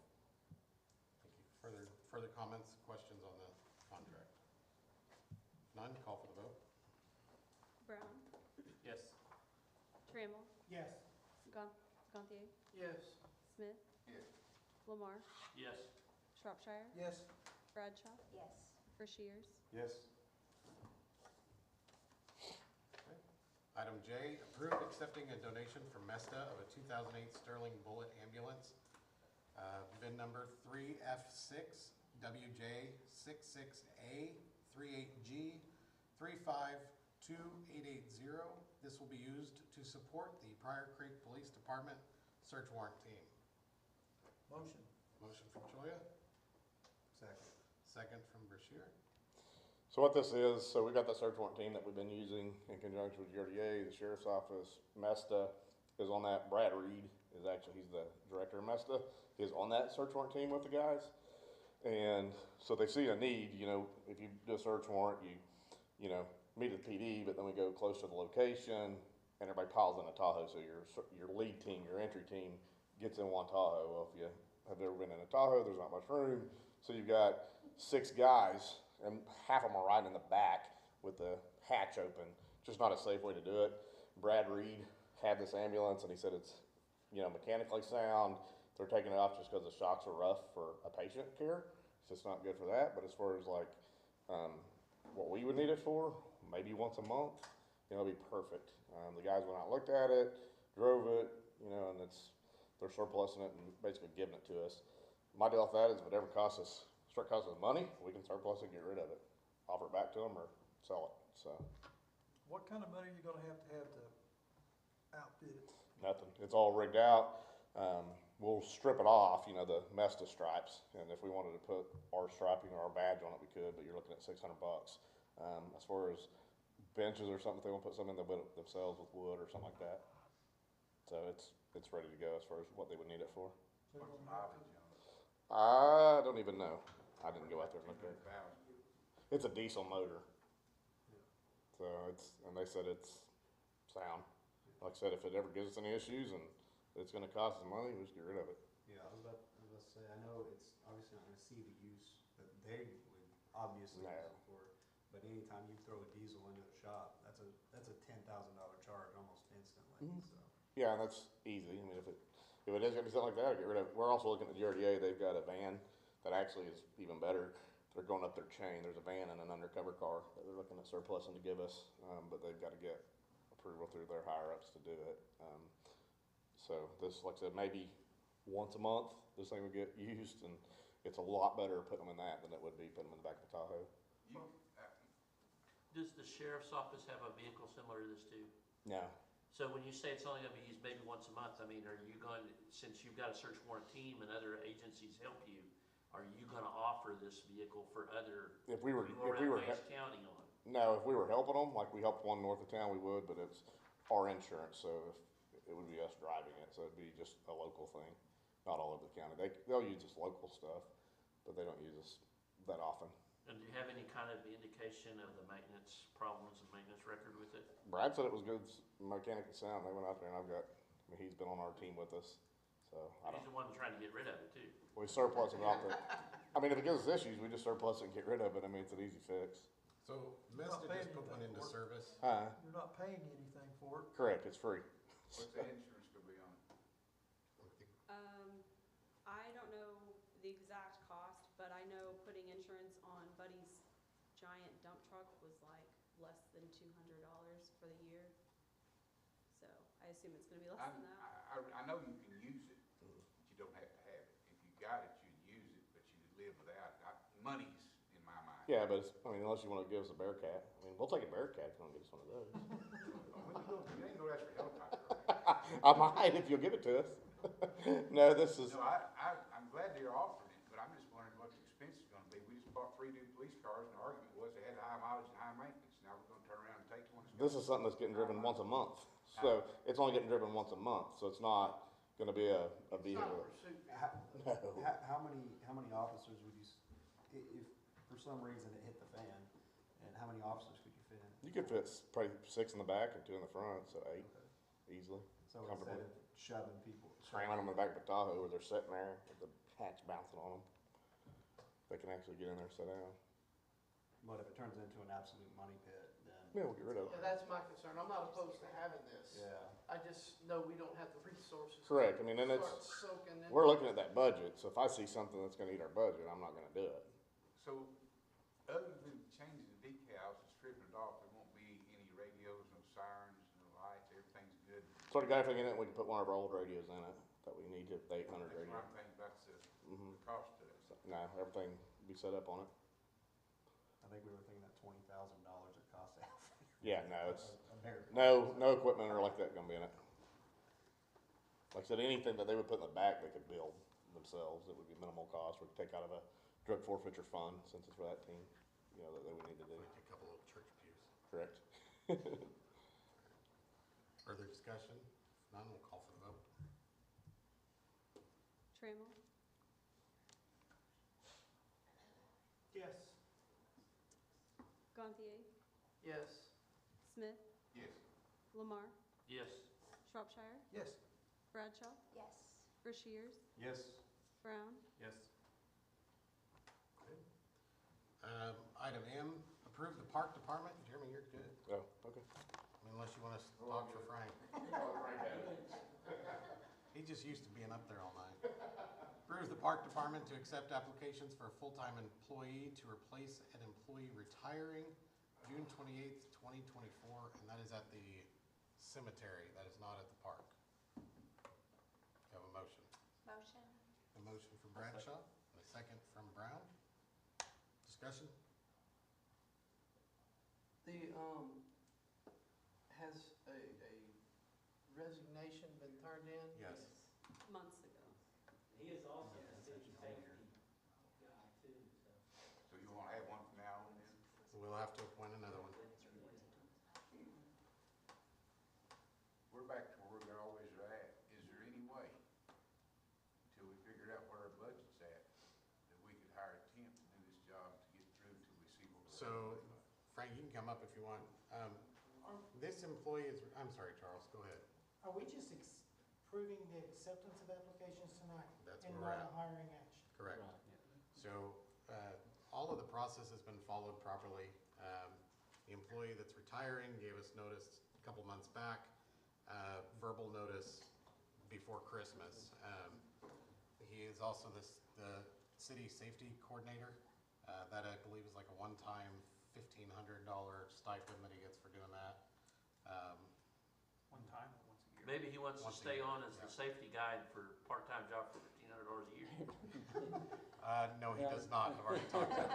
Thank you. Further comments, questions on the contract? None, call for the vote. Brown, Yes. Trammell, Yes. Gantier, Yes. Smith, Yes. Lamar, Yes. Shropshire, Yes. Bradshaw, Yes. Rushiers. Yes. Item J, approve accepting a donation from Mesta of a 2008 Sterling Bullet ambulance, VIN number 3F6WJ66A38G 352880. This will be used to support the Pryor Creek Police Department search warrant team. Motion. Motion from Choya, Second. second from Brashear. So what this is, so we've got the search warrant team that we've been using in conjunction with GRDA, the sheriff's office. Mesta is on that. Brad Reed is he's the director of Mesta, is on that search warrant team with the guys. And so they see a need, if you do a search warrant, you meet at the PD, but then we go close to the location and everybody piles in a Tahoe. So your lead team, your entry team gets in one Tahoe. Well, if you have ever been in a Tahoe, there's not much room. So you've got 6 guys, and half of them are right in the back with the hatch open. Just not a safe way to do it. Brad Reed had this ambulance, and he said it's, mechanically sound. They're taking it off just because the shocks are rough for a patient care. So it's not good for that. But as far as what we would need it for, maybe once a month, it'll be perfect. The guys went out and looked at it, drove it, and they're surplusing it and basically giving it to us. My deal with that is if it ever costs us money, we can surplus it, get rid of it, offer it back to them or sell it, so. What kind of money are you gonna have to outfit it? Nothing, it's all rigged out. we'll strip it off, you know, the Mesta stripes, and if we wanted to put our striping or our badge on it, we could, but you're looking at $600. As far as benches or something, if they want to put something in, they'll build it themselves with wood or something like that. So it's ready to go as far as what they would need it for. What's the mileage on it? I don't even know. I didn't go out there and look at it. It's a diesel motor. So and they said it's sound. Like I said, if it ever gives us any issues and it's gonna cost us money, we just get rid of it. Yeah, I was about to say, I know it's obviously not gonna see the use that they would obviously use it for, but anytime you throw a diesel into the shop, that's a $10,000 charge almost instantly, so. Yeah, and that's easy. I mean, if it is gonna be something like that, I'll get rid of it. We're also looking at the RDA, they've got a van that actually is even better. They're going up their chain. There's a van and an undercover car that they're looking at surplusing to give us, but they've got to get approval through their higher ups to do it. So this, like I said, maybe once a month, this thing would get used, and it's a lot better putting them in that than it would be putting them in the back of the Tahoe. Does the sheriff's office have a vehicle similar to this too? No. So when you say it's only gonna be used maybe once a month, I mean, are you going, since you've got a search warrant team and other agencies help you, are you gonna offer this vehicle for other, If we were West County on? no, if we were helping them, like we helped one north of town, we would, but it's our insurance, so if, it would be us driving it, so it'd be just a local thing, not all over the county. They'll use this local stuff, but they don't use us that often. And do you have any kind of indication of the maintenance problems and maintenance record with it? Brad said it was good mechanically sound. They went out there and he's been on our team with us, so I He's don't. the one trying to get rid of it too. We surplus it out there. I mean, if it gives us issues, we just surplus it and get rid of it. I mean, it's an easy fix. So You're not Mesta paying just put one anything into for it. service. You're not paying anything for it. Correct, it's free. What's the insurance gonna be on it? I don't know the exact cost, but I know putting insurance on Buddy's giant dump truck was like less than $200 for the year. So I assume it's gonna be less than that. I know you can use it, but you don't have to have it. If you got it, you'd use it, but you could live without it. Money's in my mind. Yeah, but I mean, unless you want to give us a Bearcat. I mean, we'll take a Bearcat if you want to get us one of those. You ain't gonna ask for helicopter, right? I might if you'll give it to us. No, this is, No, I'm glad they're offering it, but I'm just wondering what the expense is gonna be. We just bought 3 new police cars, and the argument was they had high mileage and high maintenance. Now we're gonna turn around and take one. this is something that's getting driven once a month. So it's only getting driven once a month, so it's not gonna be a It's not a vehicle. pursuit. How many officers would you, if for some reason it hit the fan, and how many officers could you fit in? You could fit probably 6 in the back and 2 in the front, so 8 easily. So Comfortably. instead of shoving people. Cramming them in the back of the Tahoe where they're sitting there with the hatch bouncing on them. They can actually get in there and sit down. But if it turns into an absolute money pit, then. Yeah, we'll get rid of Yeah, it. that's my concern. I'm not opposed to having this. Yeah. I just know we don't have the resources. to Correct, I mean, and start soaking in. we're looking at that budget, so if I see something that's gonna eat our budget, I'm not gonna do it. So, other than changing the decals and stripping it off, there won't be any radios, no sirens, no lights, everything's good. So we got everything in it, we can put one of our old radios in it that we need to, the 800 That's radio. what I'm thinking about the Mhm. cost of it. So, no, everything be set up on it. I think we were thinking that $20,000 it costs to have. Yeah, no, it's, a Bearcat. no equipment or like that gonna be in it. Like I said, anything that they would put in the back, they could build themselves. It would be minimal cost. We could take out of a drug forfeiture fund, since it's for that team, you know, that they would need to do. Like a couple of church pews. Correct. Further discussion? If none, we'll call for the vote. Trammell, Yes. Gantier, Yes. Smith, Yes. Lamar, Yes. Shropshire, Yes. Bradshaw, Yes. Rushiers, Yes. Brown, Yes. Item M, approve the park department. Jeremy, you're good. Oh, okay. I mean, unless you want us to talk for Frank. He just used to being up there all night. Approve the park department to accept applications for a full-time employee to replace an employee retiring June 28th, 2024, and that is at the cemetery. That is not at the park. Do you have a motion? Motion. A motion from Bradshaw and a second from Brown. Discussion? Has a resignation been turned in? Yes. months ago. have to appoint another one. We're back to where we always are at. Is there any way, until we figure out where our budget's at, that we could hire a temp to do this job to get through till we see what we're So, Frank, you can come up if you want. This employee is, I'm sorry, Charles, go ahead. Are we just approving the acceptance of applications tonight? That's And where we're not at. a hiring action? Correct. So, all of the process has been followed properly. The employee that's retiring gave us notice a couple months back, verbal notice before Christmas. He is also the city safety coordinator. That I believe is like a one-time $1,500 stipend that he gets for doing that. One time or once a year? Maybe he wants to Once a stay year, on as yeah. the safety guy for part-time job for $1,500 a year. No, he does not. I've already talked to him.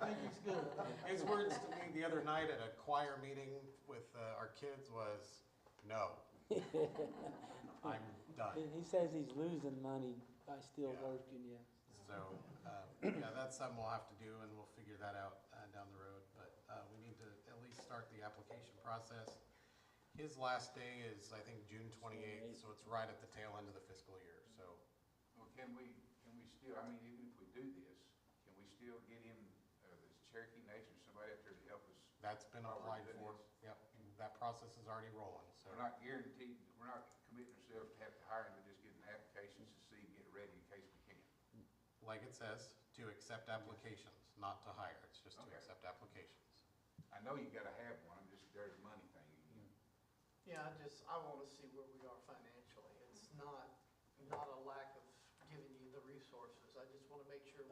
I think he's good. His words to me the other night at a choir meeting with our kids was, "No, I'm done." He says he's losing money by still Yeah. working, yeah. So, yeah, that's something we'll have to do, and we'll figure that out down the road. But we need to at least start the application process. His last day is, I think, June 28th, so it's right at the tail end of the fiscal year, so. Well, can we still, I mean, even if we do this, can we still get him, this Cherokee Nation, somebody up there to help us? That's been while we're applied doing for. this? Yep, that process is already rolling, so. We're not guaranteed, we're not committing ourselves to have to hire him, we're just getting applications to see, get ready in case we can. Like it says, to accept applications, not to hire. It's just to Okay. accept applications. I know you gotta have one, I'm just, there's a money thing again. Yeah, I want to see where we are financially. It's not a lack of giving you the resources. I just want to make sure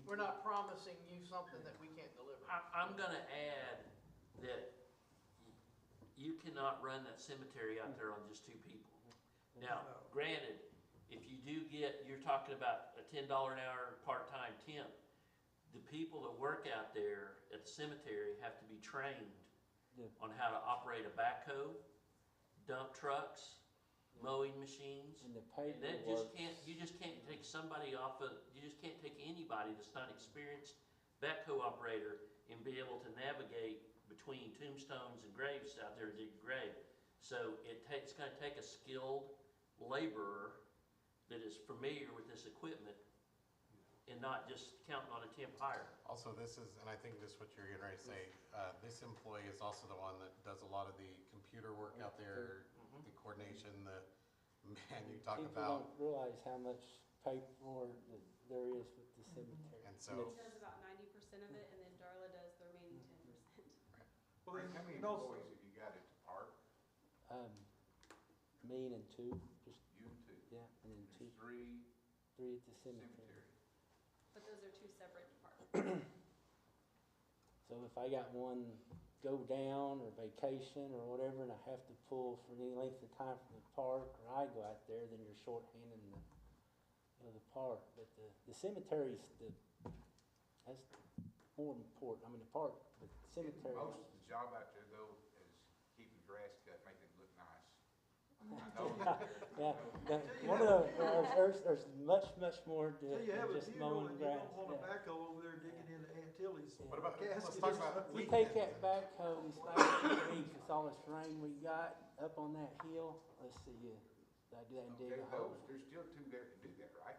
we're not promising you something that we can't deliver. I'm gonna add that you cannot run that cemetery out there on just two people. Now, granted, if you do get, you're talking about a $10 an hour part-time temp, the people that work out there at the cemetery have to be trained Yeah. on how to operate a backhoe, dump trucks, mowing machines. And the And that just paperwork. can't, you just can't take somebody off of, you just can't take anybody that's not experienced backhoe operator and be able to navigate between tombstones and graves out there to dig a grave. So it's gonna take a skilled laborer that is familiar with this equipment and not just counting on a temp hire. Also, this is, and I think this is what you're getting ready to say, this employee is also the one that does a lot of the computer work out there, Mhm. the coordination, man, you talk People about, don't realize how much paperwork that there is with the cemetery. and He so, does about 90% of it, and then Darla does the remaining 10%. Well, Frank, how many and also- employees have you got at the park? Me and two, just, You and two? yeah, and then There's three three at the cemetery. cemetery. But those are two separate departments. So if I got one go down or vacation or whatever, and I have to pull for any length of time from the park, or I go out there, then you're shorthanding the park. But the cemetery's that's more important. I mean, the park, but the cemetery. Most of the job out there though is keeping grass cut, making it look nice. I know that Yeah, one of there's much more to Till it you have than a just funeral mowing and you grass. don't want a yeah. backhoe over there digging into Aunt Tilly's what about, let's casket. talk about You weekends. take that backhoe these last 2 weeks, with all this rain we got up on that hill, let's see, I do that and dig Okay, a hole. there's still two there can do that, right?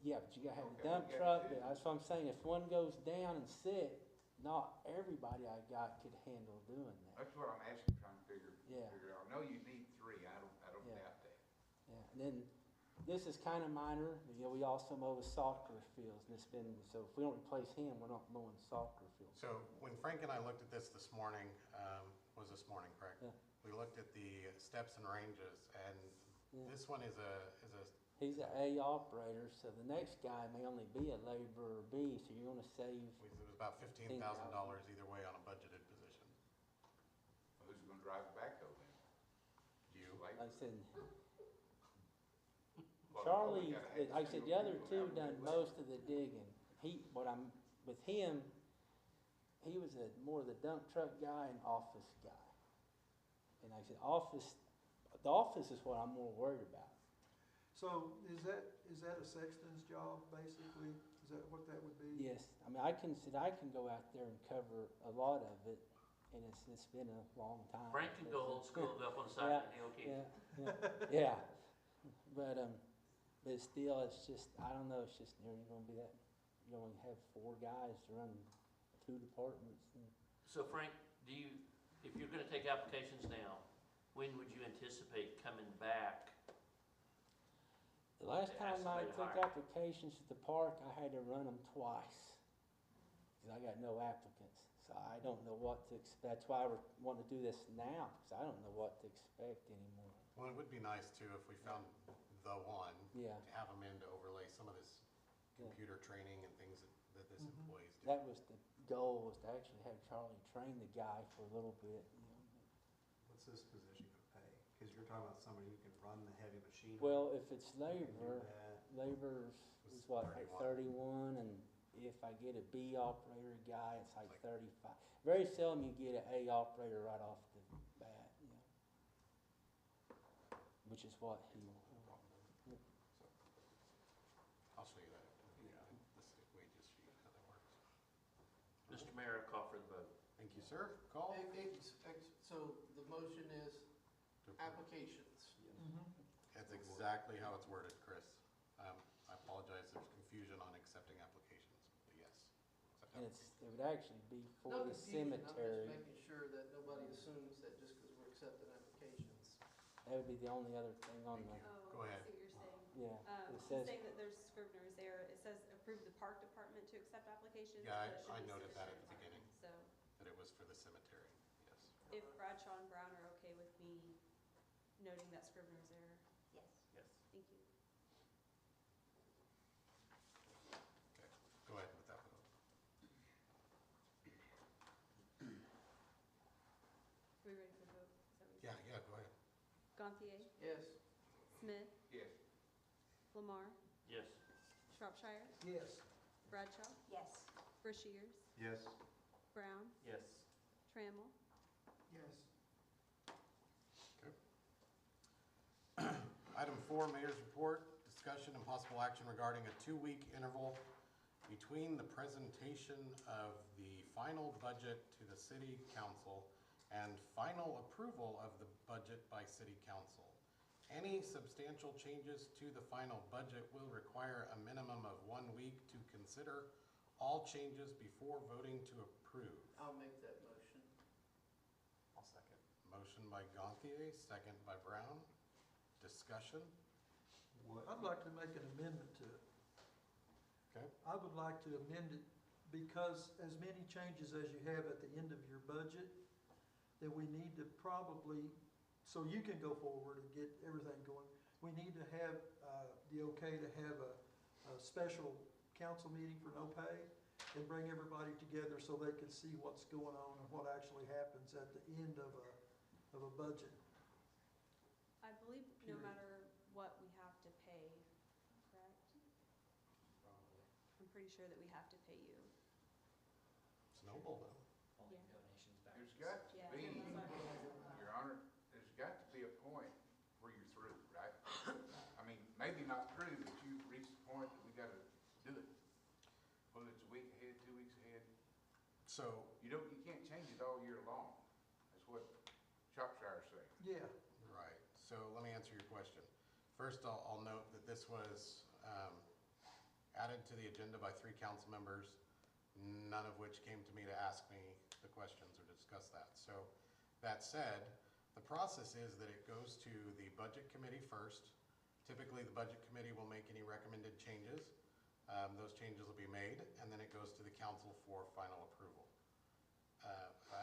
Yeah, but you gotta have a Okay, dump you truck, got but two. that's what I'm saying, if one goes down and sit, not everybody I got could handle doing that. That's what I'm asking, trying to figure Yeah. out. I know you need three, I don't Yeah. doubt that. Yeah, and then, this is kinda minor, but, we also mow the soccer fields, and it's been, so if we don't replace him, we're not mowing soccer fields. So when Frank and I looked at this morning, was this morning, correct? Yeah. We looked at the steps and ranges, and Yeah. this one is a He's an A operator, so the next guy may only be a laborer or B, so you're gonna save, it was about $15,000 either way on a budgeted position. Who's gonna drive the backhoe then? You, Like, like I said, well, Charlie, we gotta have like I said, the skilled other people two now to done do that. most of the digging. With him, he was more of the dump truck guy and office guy. And like I said, the office is what I'm more worried about. So is that a sexton's job, basically? Is that what that would be? Yes, I mean, I can go out there and cover a lot of it, and it's been a long time. Frank can go old school, go up on the side of the hill, Yeah, but still, it's just, I don't know, it's just, you're gonna be that, you're gonna have 4 guys to run 2 departments. And So Frank, if you're gonna take applications now, when would you anticipate coming back? The last to time ask I somebody to took hire? applications at the park, I had to run them twice, because I got no applicants. So I don't know what to expect. That's why we're wanting to do this now, because I don't know what to expect anymore. Well, it would be nice too if we found the one, Yeah. to have them in to overlay some of this Yeah. computer training and things that this employees do. That was the goal, was to actually have Charlie train the guy for a little bit, you know. What's this position gonna pay? Cause you're talking about somebody who can run the heavy machinery. Well, if it's who can do labor, that. labor's Was is what, like 31. 31, and if I get a B operator guy, it's like 35. Very seldom you get an A operator right off the bat, you know. Which is what he, I'll show you that, this wages sheet, how that works. Mr. Mayor, I call for the vote. Thank you, sir. Call. So the motion is To approve. applications. Mhm. That's exactly how it's worded, Chris. I apologize, there's confusion on accepting applications, but yes. accept and applications. it would actually be for No the confusion, I'm cemetery. just making sure that nobody assumes that just because we're accepting applications. That would be the only other thing on Thank the, you. Oh, Go I ahead. see what you're saying. yeah. It He's says, saying that there's scrivener's error. It says approve the park department to accept applications. Yeah, but it should I be noted that at the cemetery beginning. department. So That it was for the cemetery, yes. if Bradshaw and Brown are okay with me noting that scrivener's error, Yes. Yes. thank you. Okay, go ahead with that vote. Are we ready for the vote? Is that what you Yeah, said? yeah, go ahead. Gantier, Yes. Smith, Yes. Lamar, Yes. Shropshire, Yes. Bradshaw, Yes. Yes. Rushiers, Brown, Yes. Trammell, Yes. Item 4, Mayor's Report, discussion and possible action regarding a 2-week interval between the presentation of the final budget to the city council and final approval of the budget by city council. Any substantial changes to the final budget will require a minimum of 1 week to consider all changes before voting to approve. I'll make that motion. I'll second. Motion by Gantier, second by Brown. Discussion. I'd like to make an amendment to it. Okay. I would like to amend it because as many changes as you have at the end of your budget, then we need to probably, so you can go forward and get everything going, we need to have the okay to have a special council meeting for no pay and bring everybody together so they can see what's going on and what actually happens at the end of a budget. I believe no Period. matter what we have to pay, correct? I'm pretty sure that we have to pay you. Snowball though. Only Yeah. donations back. There's got to Yeah, be, that's what- Your Honor, there's got to be a point where you're through, right? I mean, maybe not through, but you've reached the point that we gotta do it. Whether it's a week ahead, 2 weeks ahead, So, you can't change it all year long. That's what Shropshire's saying. Yeah. right, so let me answer your question. First, I'll note that this was added to the agenda by 3 council members, none of which came to me to ask me the questions or discuss that. So, that said, the process is that it goes to the budget committee first. Typically, the budget committee will make any recommended changes. Those changes will be made, and then it goes to the council for final approval.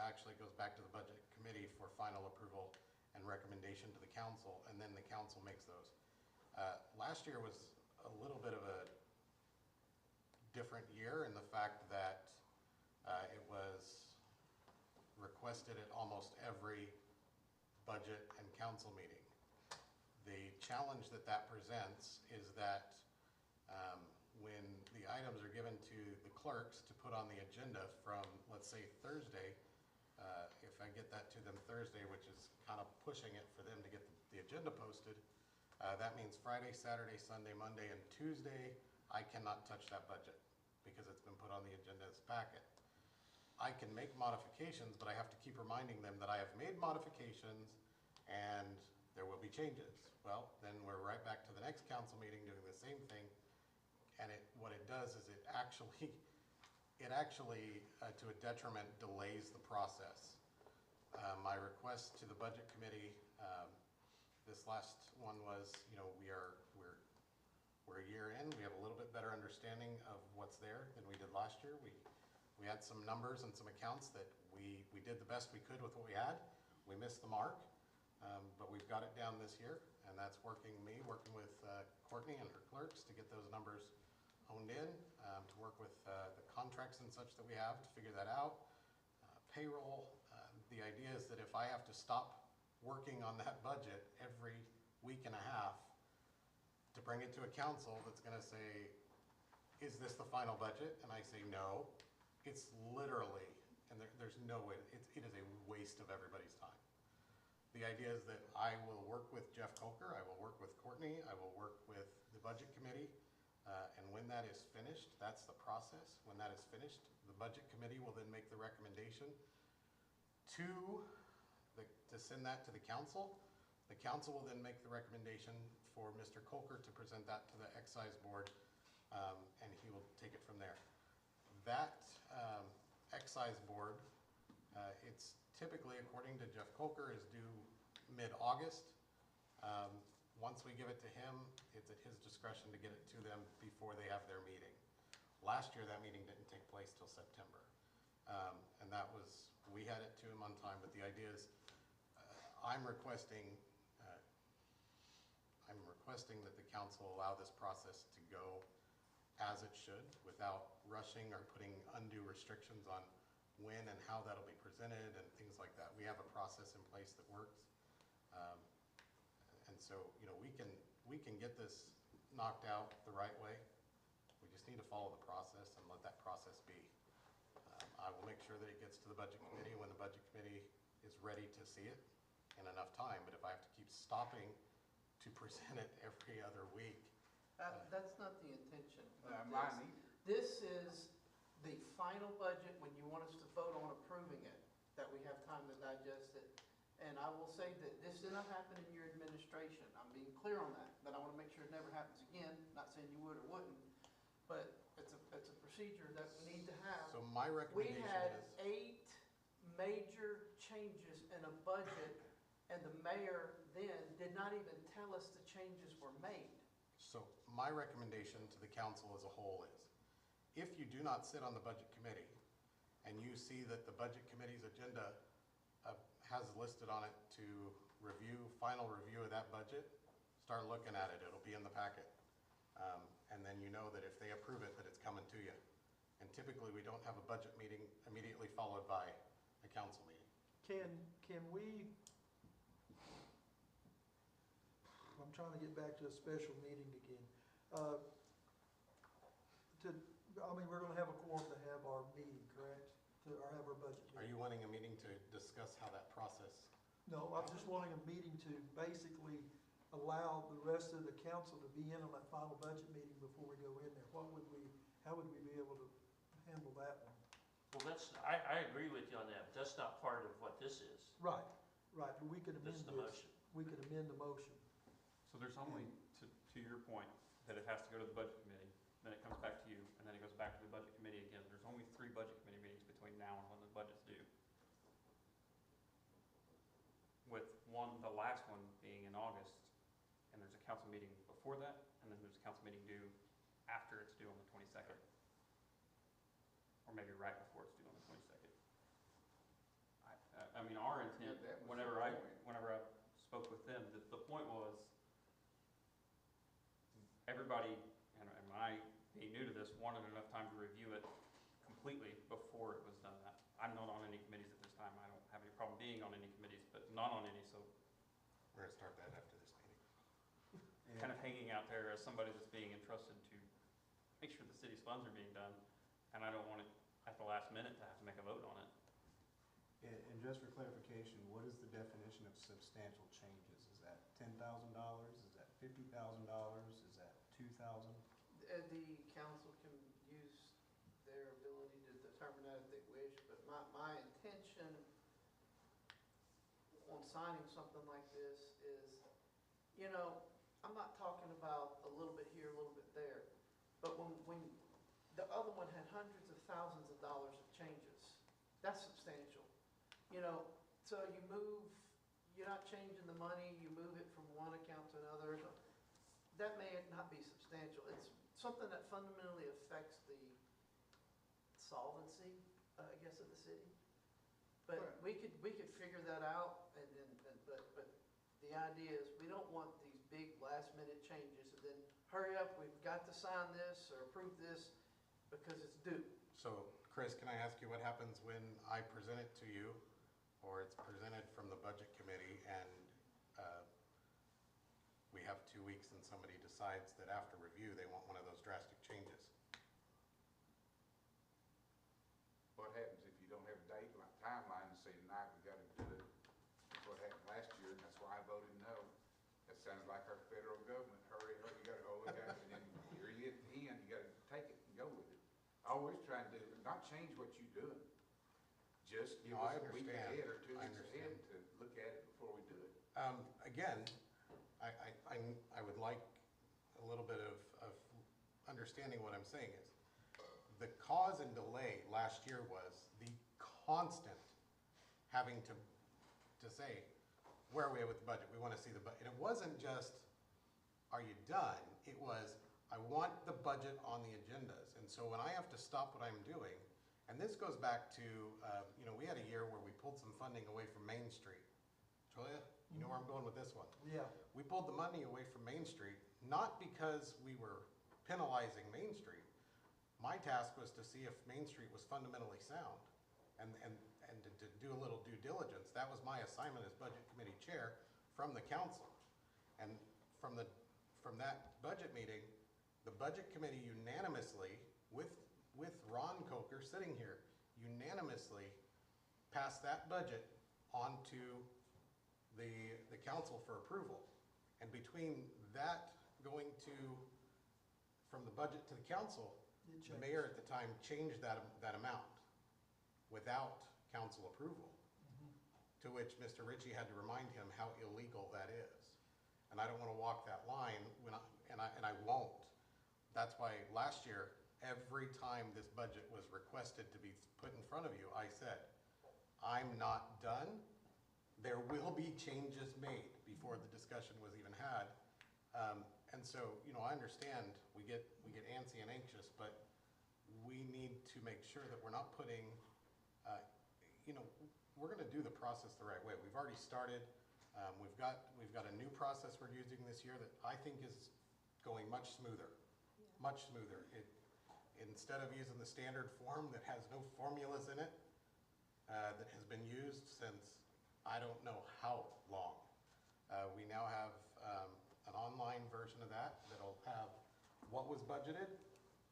Actually, it goes back to the budget committee for final approval and recommendation to the council, and then the council makes those. Last year was a little bit of a different year in the fact that it was requested at almost every budget and council meeting. The challenge that presents is that when the items are given to the clerks to put on the agenda from, let's say, Thursday, if I get that to them Thursday, which is kind of pushing it for them to get the agenda posted, that means Friday, Saturday, Sunday, Monday, and Tuesday, I cannot touch that budget. because it's been put on the agenda as packet. I can make modifications, but I have to keep reminding them that I have made modifications and there will be changes. Well, then we're right back to the next council meeting doing the same thing. And what it does is it actually, to a detriment, delays the process. My request to the budget committee, this last one was, we're a year in, we have a little bit better understanding of what's there than we did last year. We had some numbers and some accounts that we did the best we could with what we had. We missed the mark, but we've got it down this year, and that's working with Courtney and her clerks to get those numbers honed in, to work with the contracts and such that we have to figure that out. Payroll, the idea is that if I have to stop working on that budget every week and a half to bring it to a council that's gonna say, is this the final budget? And I say no. It's literally, and there's no way, it is a waste of everybody's time. The idea is that I will work with Jeff Coker, I will work with Courtney, I will work with the budget committee, and when that is finished, that's the process. When that is finished, the budget committee will then make the recommendation to send that to the council. The council will then make the recommendation for Mr. Coker to present that to the excise board, and he will take it from there. That excise board, it's typically, according to Jeff Coker, is due mid-August. Once we give it to him, it's at his discretion to get it to them before they have their meeting. Last year, that meeting didn't take place till September. And that was, we had it to him on time, but the idea is, I'm requesting that the council allow this process to go as it should, without rushing or putting undue restrictions on when and how that'll be presented and things like that. We have a process in place that works. And so, we can get this knocked out the right way. We just need to follow the process and let that process be. I will make sure that it gets to the budget committee when the budget committee is ready to see it in enough time. But if I have to keep stopping to present it every other week. That's not the intention. Mine either. This is the final budget when you want us to vote on approving it, that we have time to digest it. And I will say that this did not happen in your administration. I'm being clear on that, but I want to make sure it never happens again. Not saying you would or wouldn't, but it's a procedure that we need to have. So my recommendation We had is, 8 major changes in a budget, and the mayor then did not even tell us the changes were made. so my recommendation to the council as a whole is, if you do not sit on the budget committee and you see that the budget committee's agenda has listed on it to final review of that budget, start looking at it. It'll be in the packet. And then you know that if they approve it, that it's coming to you. And typically, we don't have a budget meeting immediately followed by a council meeting. Can we, I'm trying to get back to a special meeting again. We're gonna have a quorum to have our meeting, correct? Or have our budget meeting? Are you wanting a meeting to discuss how that process? No, I'm just wanting a meeting to basically allow the rest of the council to be in on that final budget meeting before we go in there. How would we be able to handle that one? Well, I agree with you on that, but that's not part of what this is. Right, but we could amend This is this. the motion. We could amend the motion. So there's only, to your point, that it has to go to the budget committee, then it comes back to you, and then it goes back to the budget committee again. There's only 3 budget committee meetings between now and when the budget's due. With the last one being in August, and there's a council meeting before that, and then there's a council meeting due after it's due on the 22nd. Or maybe right before it's due on the 22nd. Our intent, Yeah, that was whenever the I point. spoke with them, the point was, everybody, and I, being new to this, wanted enough time to review it completely before it was done. I'm not on any committees at this time. I don't have any problem being on any committees, but not on any, so We're gonna start that after this meeting. kind of hanging out there as somebody that's being entrusted to make sure the city's funds are being done, and I don't want it at the last minute to have to make a vote on it. And just for clarification, what is the definition of substantial changes? Is that $10,000? Is that $50,000? Is that $2,000? The council can use determine that if they wish, but my intention on signing something like this is, you know, I'm not talking about a little bit here, a little bit there, but when the other one had hundreds of thousands of dollars of changes, that's substantial. You know, so you move, you're not changing the money, you move it from one account to another, that may not be substantial. It's something that fundamentally affects the solvency, I guess, of the city. But we could figure that out, but the idea is, we don't want these big last-minute changes, and then, hurry up, we've got to sign this or approve this, because it's due. So, Chris, can I ask you what happens when I present it to you, or it's presented from the budget committee, and we have 2 weeks and somebody decides that after review, they want one of those drastic changes? What happens if you don't have a date, timeline, and say tonight we gotta do it? That's what happened last year, and that's why I voted no. That sounds like our federal government, hurry up, you gotta, and then you're at the end, you gotta take it and go with it. I always try and do, not change what you're doing, just give No, I us a week understand. ahead or 2 I weeks ahead understand. to look at it before we do it. Again, I would like a little bit of understanding what I'm saying is, the cause and delay last year was the constant having to say, where are we at with the budget? We want to see the budget. And it wasn't just, are you done? It was, I want the budget on the agendas. And so when I have to stop what I'm doing, and this goes back to, you know, we had a year where we pulled some funding away from Main Street. Julia, you know where I'm going with this one? Yeah. We pulled the money away from Main Street, not because we were penalizing Main Street. My task was to see if Main Street was fundamentally sound and to do a little due diligence. That was my assignment as Budget Committee Chair from the council. And from that budget meeting, the Budget Committee unanimously, with Ron Coker sitting here, unanimously passed that budget onto the council for approval. And between that going from the budget to the council, the mayor at the time changed that amount without council approval. To which Mr. Ritchie had to remind him how illegal that is. And I don't want to walk that line and I won't. That's why last year, every time this budget was requested to be put in front of you, I said, I'm not done. There will be changes made before the discussion was even had. And so, you know, I understand we get antsy and anxious, but we need to make sure that we're not putting, you know, we're going to do the process the right way. We've already started. We've got a new process we're using this year that I think is going much smoother, much smoother. Instead of using the standard form that has no formulas in it, that has been used since I don't know how long. We now have an online version of that'll have what was budgeted,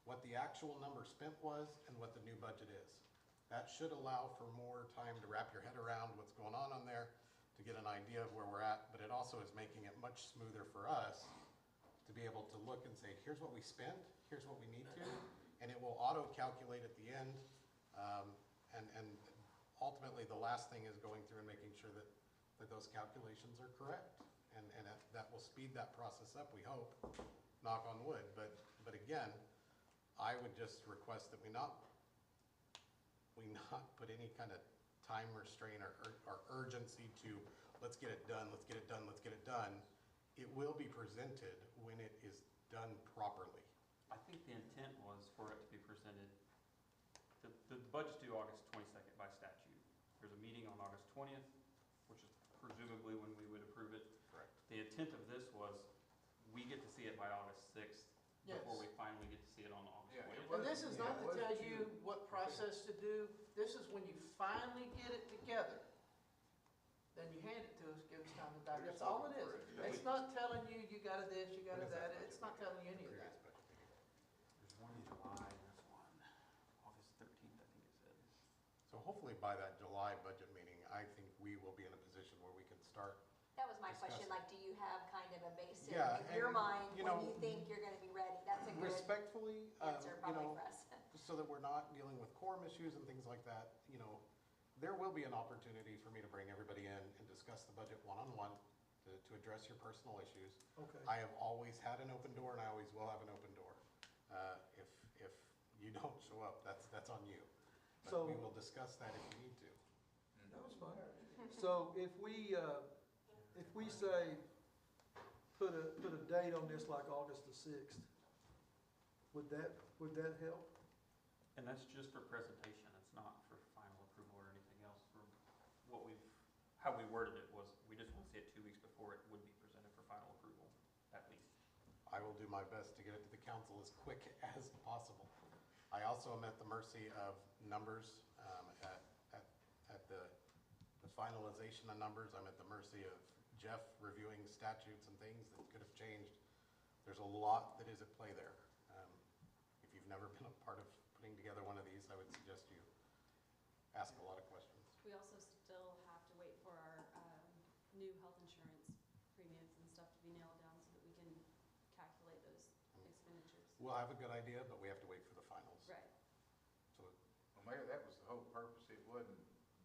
what the actual number spent was, and what the new budget is. That should allow for more time to wrap your head around what's going on there, to get an idea of where we're at, but it also is making it much smoother for us to be able to look and say, here's what we spent, here's what we need to, and it will auto-calculate at the end. And ultimately, the last thing is going through and making sure that those calculations are correct. And that will speed that process up, we hope, knock on wood. But again, I would just request that we not put any kind of time restraint or urgency to, let's get it done, let's get it done, let's get it done. It will be presented when it is done properly. I think the intent was for it to be presented, the budget's due August 22nd by statute. There's a meeting on August 20th, which is presumably when we would approve it. Correct. The intent of this was, we get to see it by August 6th, before we finally get to see it on August 20th. And this is not to tell you what process to do. This is when you finally get it together, then you hand it to us, give us time to digest. That's all it is. It's not telling you, you gotta this, you gotta that. It's not telling you any of that. There's one in July, and there's one August 13th, I think it said. So hopefully by that July budget meeting, I think we will be in a position where we can start. That was my question, discussing. like, do you have kind of a basic, Yeah, in your and, mind, you when know, you think you're gonna be ready? That's a good Respectfully, answer you probably know, for us. so that we're not dealing with quorum issues and things like that, there will be an opportunity for me to bring everybody in and discuss the budget one-on-one to address your personal issues. Okay. I have always had an open door, and I always will have an open door. If you don't show up, that's on you. But we So- will discuss that if we need to. That was fun. So if we say, put a date on this like August the 6th, would that help? And that's just for presentation, it's not for final approval or anything else. For how we worded it was, we just want to see it 2 weeks before it would be presented for final approval, at least. I will do my best to get it to the council as quick as possible. I also am at the mercy of numbers, at the finalization of numbers. I'm at the mercy of Jeff reviewing statutes and things that could have changed. There's a lot that is at play there. If you've never been a part of putting together one of these, I would suggest you ask a lot of questions. We also still have to wait for our new health insurance premiums and stuff to be nailed down so that we can calculate those expenditures. We'll have a good idea, but we have to wait for the finals. Right. So Well, Mayor, that was the whole purpose. It wasn't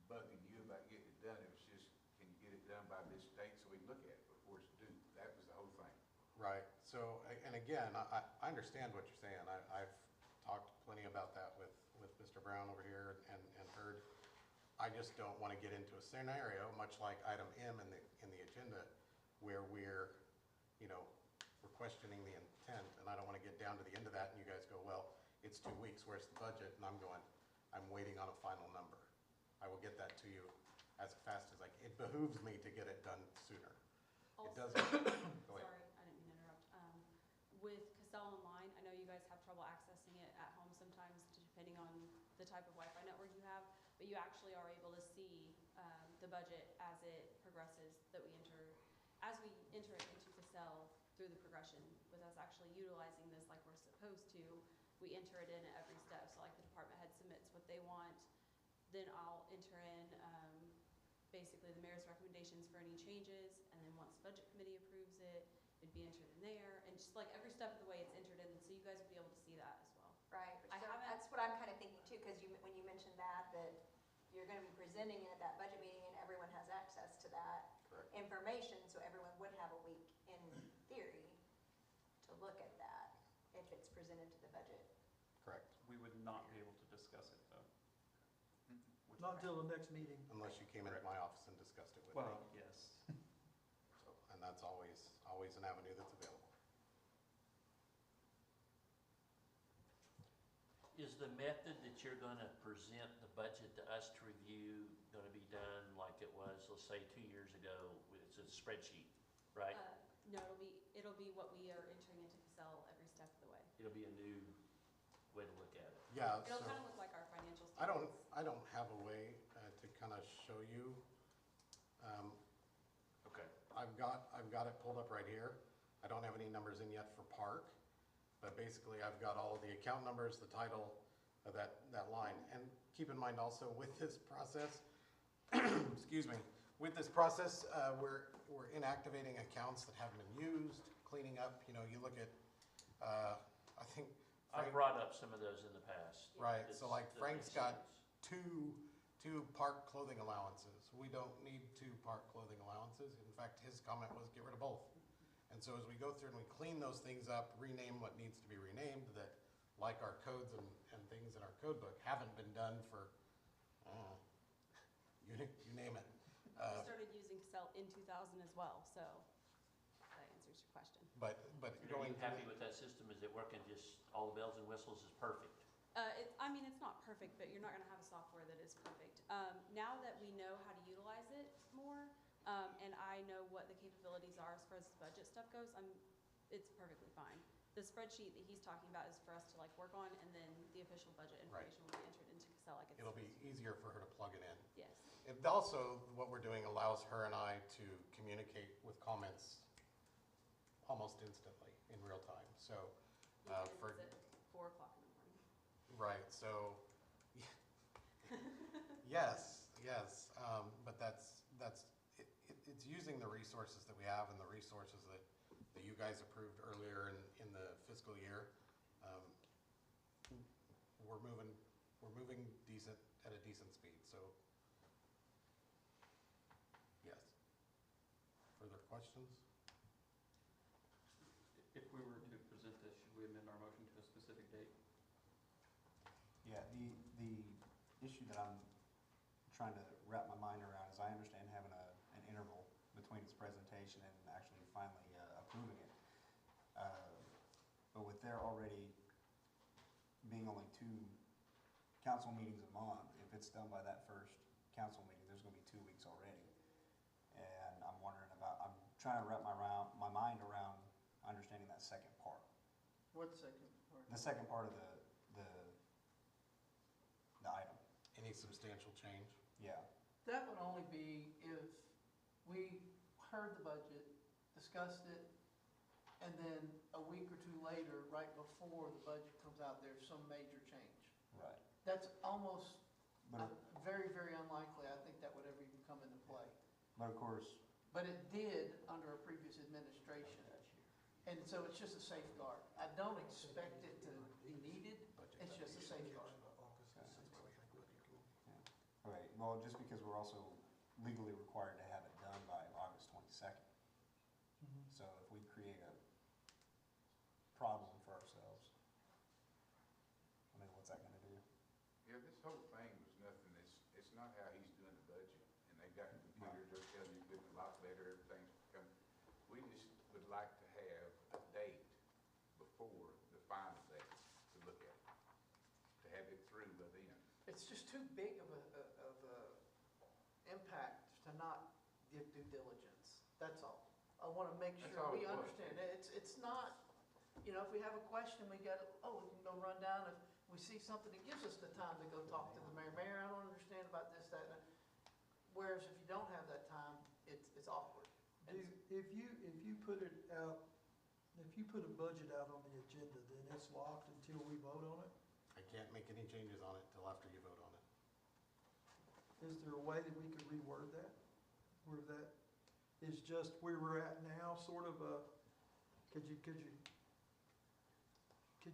bugging you about getting it done. It was just, can you get it done by this date so we can look at it before it's due? That was the whole thing. Right, so, and again, I understand what you're saying. I've talked plenty about that with Mr. Brown over here and heard. I just don't want to get into a scenario, much like item M in the agenda, where we're questioning the intent, and I don't want to get down to the end of that and you guys go, well, it's 2 weeks, where's the budget? And I'm going, I'm waiting on a final number. I will get that to you as fast as it behooves me to get it done sooner. It Also, doesn't, go ahead. sorry, I didn't mean to interrupt. With Cassell Online, I know you guys have trouble accessing it at home sometimes, depending on the type of Wi-Fi network you have, but you actually are able to see the budget as it progresses that we enter, as we enter it into Cassell through the progression, with us actually utilizing this like we're supposed to. We enter it in at every step, so like the department head submits what they want, then I'll enter in basically the mayor's recommendations for any changes, and then once budget committee approves it, it'd be entered in there, and just like every step of the way it's entered in, so you guys would be able to see that as well. Right, I so haven't- that's what I'm kind of thinking too, because when you mentioned that you're gonna be presenting it at that budget meeting and everyone has access to that Correct. information, so everyone would have a week in theory to look at that if it's presented to the budget. Correct. We would not be able to discuss it, though. Not until the next meeting. Unless you came into my office and discussed it with me. Well, yes. So, and that's always an avenue that's available. Is the method that you're gonna present the budget to us to review gonna be done like it was, let's say, 2 years ago? It's a spreadsheet, right? No, it'll be what we are entering into Cassell every step of the way. It'll be a new way to look at it. Yeah, It'll so kind of look like our financial I statements. don't have a way to kind of show you. Okay. I've got it pulled up right here. I don't have any numbers in yet for park, but basically I've got all of the account numbers, the title of that line. And keep in mind also with this process, excuse me, with this process, we're inactivating accounts that haven't been used, cleaning up, you look at, I think. I brought up some of those in the past. Right, It's- so like that Frank's makes got sense. two park clothing allowances. We don't need 2 park clothing allowances. In fact, his comment was get rid of both. And so as we go through and we clean those things up, rename what needs to be renamed, that like our codes and things in our code book haven't been done for, you name it. We started using Cassell in 2000 as well, so that answers your question. But Are going you happy with that system? Is it working just all the bells and whistles is perfect? It's not perfect, but you're not gonna have a software that is perfect. Now that we know how to utilize it more, and I know what the capabilities are as far as the budget stuff goes, it's perfectly fine. The spreadsheet that he's talking about is for us to like work on, and then the official budget Right. information will be entered into Excel like it's it'll be supposed to. easier for her to plug it in. Yes. It also, what we're doing allows her and I to communicate with comments almost instantly in real time. So, Yeah, for, it's at 4 o'clock in the morning. right, so, yes, but it's using the resources that we have and the resources that you guys approved earlier in the fiscal year. we're moving decent, at a decent speed, so. Yes. Further questions? If we were to present this, should we amend our motion to a specific date? Yeah, the issue that I'm trying to wrap my mind around is I understand having an interval between its presentation and actually finally approving it. But with there already being only 2 council meetings a month, if it's done by that first council meeting, there's gonna be 2 weeks already. And I'm wondering about, I'm trying to wrap my mind around understanding that second part. What second part? The second part of the item, Any substantial change? yeah. That would only be if we heard the budget, discussed it, and then a week or 2 later, right before the budget comes out, there's some major change. Right. That's almost But, very, very unlikely, I think that would ever even come into play. but of course, But it did under a previous administration. And so it's just a safeguard. I don't expect it to be needed, it's just a safeguard. okay, well, just because we're also legally required to have it done by August 22nd. So if we create a problem for ourselves, I mean, what's that gonna do? Yeah, this whole thing was nothing, it's not how he's doing the budget, and they've got computers, they'll tell you it's a lot better, everything's become, we just would like to have a date before the final date to look at it, to have it through by then. It's just too big of a impact to not give due diligence, that's all. I wanna make That's sure all we it was. understand, it's not, you know, if we have a question, we got, we can go run down, if we see something, it gives us the time to go talk to the mayor, mayor, I don't understand about this, that, and that. Whereas if you don't have that time, it's awkward. And If you put it out, if you put a budget out on the agenda, then it's locked until we vote on it? I can't make any changes on it till after you vote on it. Is there a way that we could reword that? Where that is just where we're at now, sort of a, could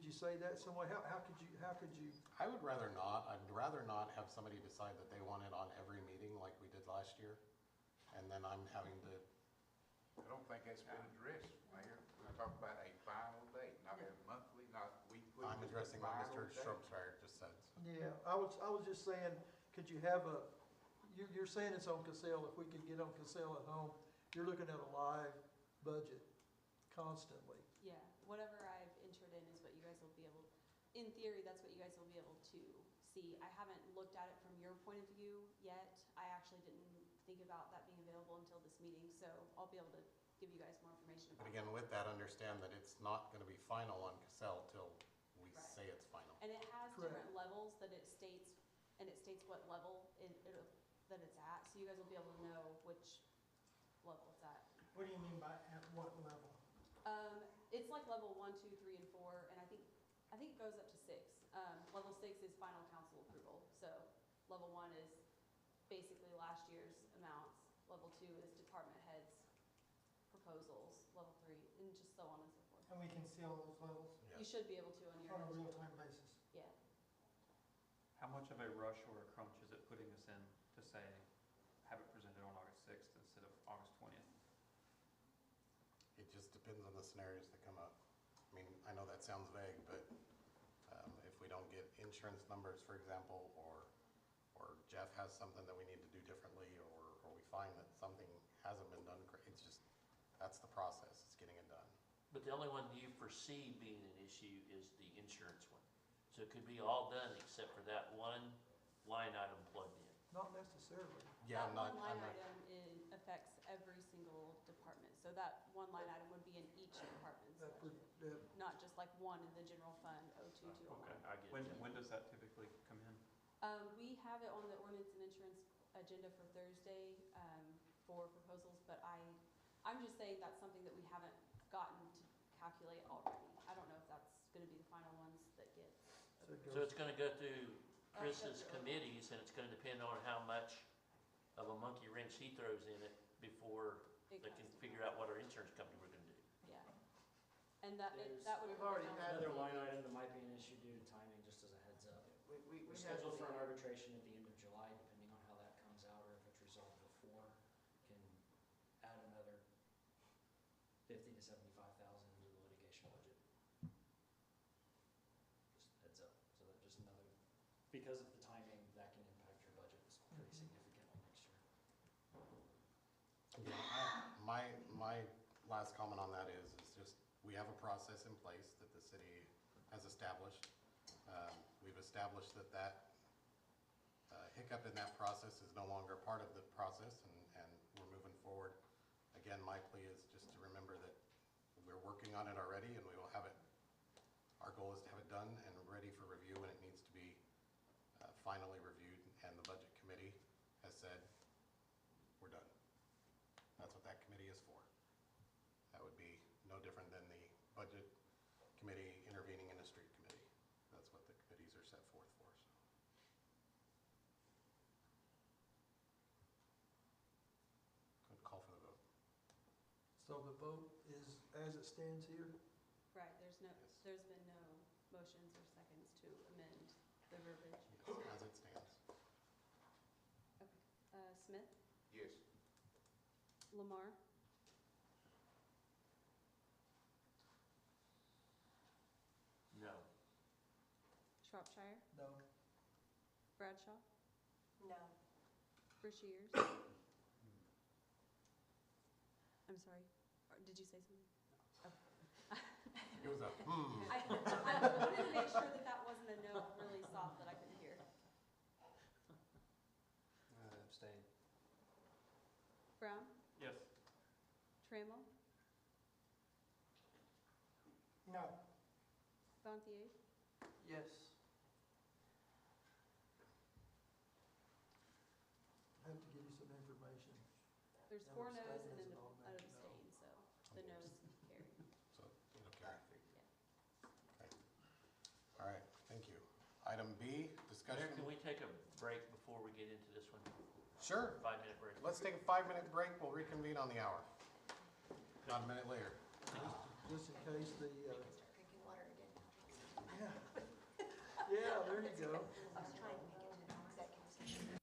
you say that some way? How could you? I would rather not. I'd rather not have somebody decide that they want it on every meeting like we did last year. And then I'm having to, I don't think that's been addressed, Mayor. We're talking about a final date, not a monthly, not weekly. I'm addressing what Mr. Final date. Shropshire just said. Yeah, I was just saying, could you have you're saying it's on Casell, if we could get on Casell at home, you're looking at a live budget constantly. Yeah, whatever I've entered in is what you guys will be able, in theory, that's what you guys will be able to see. I haven't looked at it from your point of view yet. I actually didn't think about that being available until this meeting, so I'll be able to give you guys more information But about again, that. with that, understand that it's not gonna be final on Cassell till we Right. say it's final. And it has Correct. different levels that it states, and it states what level that it's at, so you guys will be able to know which level it's at. What do you mean by at what level? It's like level 1, 2, 3, and 4, and I think it goes up to 6. Level 6 is final council approval, so level 1 is basically last year's amounts. Level 2 is department heads' proposals, level 3, and just so on and so forth. And we can see all those levels You should be able to on your on a end. real-time basis? Yeah. How much of a rush or a crunch is it putting us in to say, have it presented on August 6th instead of August 20th? It just depends on the scenarios that come up. I mean, I know that sounds vague, but if we don't get insurance numbers, for example, or Jeff has something that we need to do differently, or we find that something hasn't been done, it's just, that's the process, it's getting it done. But the only one you foresee being an issue is the insurance one. So it could be all done except for that one line item plugged in. Not necessarily. Yeah, That one line I'm not, item affects every single department, so that one line item would be in each department's That budget, not just like one in the general fund, 0221. Okay, I get When you. does that typically come in? We have it on the ordinance and insurance agenda for Thursday, for proposals, but I'm just saying that's something that we haven't gotten to calculate already. I don't know if that's gonna be the final ones that get. So it's gonna go through Chris's committees, and it's gonna depend on how much of a monkey wrench he throws in it before It they comes can to- figure out what our insurance company we're gonna do. Yeah. And that would. We've already had- Another line item that might be an issue due to timing, just as a heads up. scheduled for an arbitration at the end of July, depending on how that comes out, or if it's resolved before, can add another 50 to 75,000 into the litigation budget. Just heads up, so that just another, because of the timing, that can impact your budget pretty significantly next year. My last comment on that is just, we have a process in place that the city has established. We've established that hiccup in that process is no longer part of the process, and we're moving forward. Again, my plea is just to remember that we're working on it already, and we will have it, our goal is to have it done and ready for review when it needs to be finally reviewed, and the budget committee has said, we're done. That's what that committee is for. That would be no different than the budget committee intervening in a street committee. That's what the committees are set forth for, so. Good call for the vote. So the vote is as it stands here? Right, there's Yes. been no motions or seconds to amend the verbiage. Yes, as it stands. Okay. Smith, Yes. Lamar, No. Shropshire, No. Bradshaw, No. Rushiers. I'm sorry, did you say something? It was a, I wanted to make sure that that wasn't a no really soft that I couldn't hear. Abstain. Brown, Yes. Trammell, No. Gantier, Yes. I have to give you some information. there's And 4 abstain no's is and an an automatic no. abstain, so the no's carry. so it'll carry. Okay. All right, thank you. Item B, discussion. Mayor, can we take a break before we get into this one? Sure. 5-minute break. Let's take a 5-minute break. We'll reconvene on the hour. Not a minute later. Just in case the, We can start drinking water again. yeah, there you go. I was trying to make it to an executive session.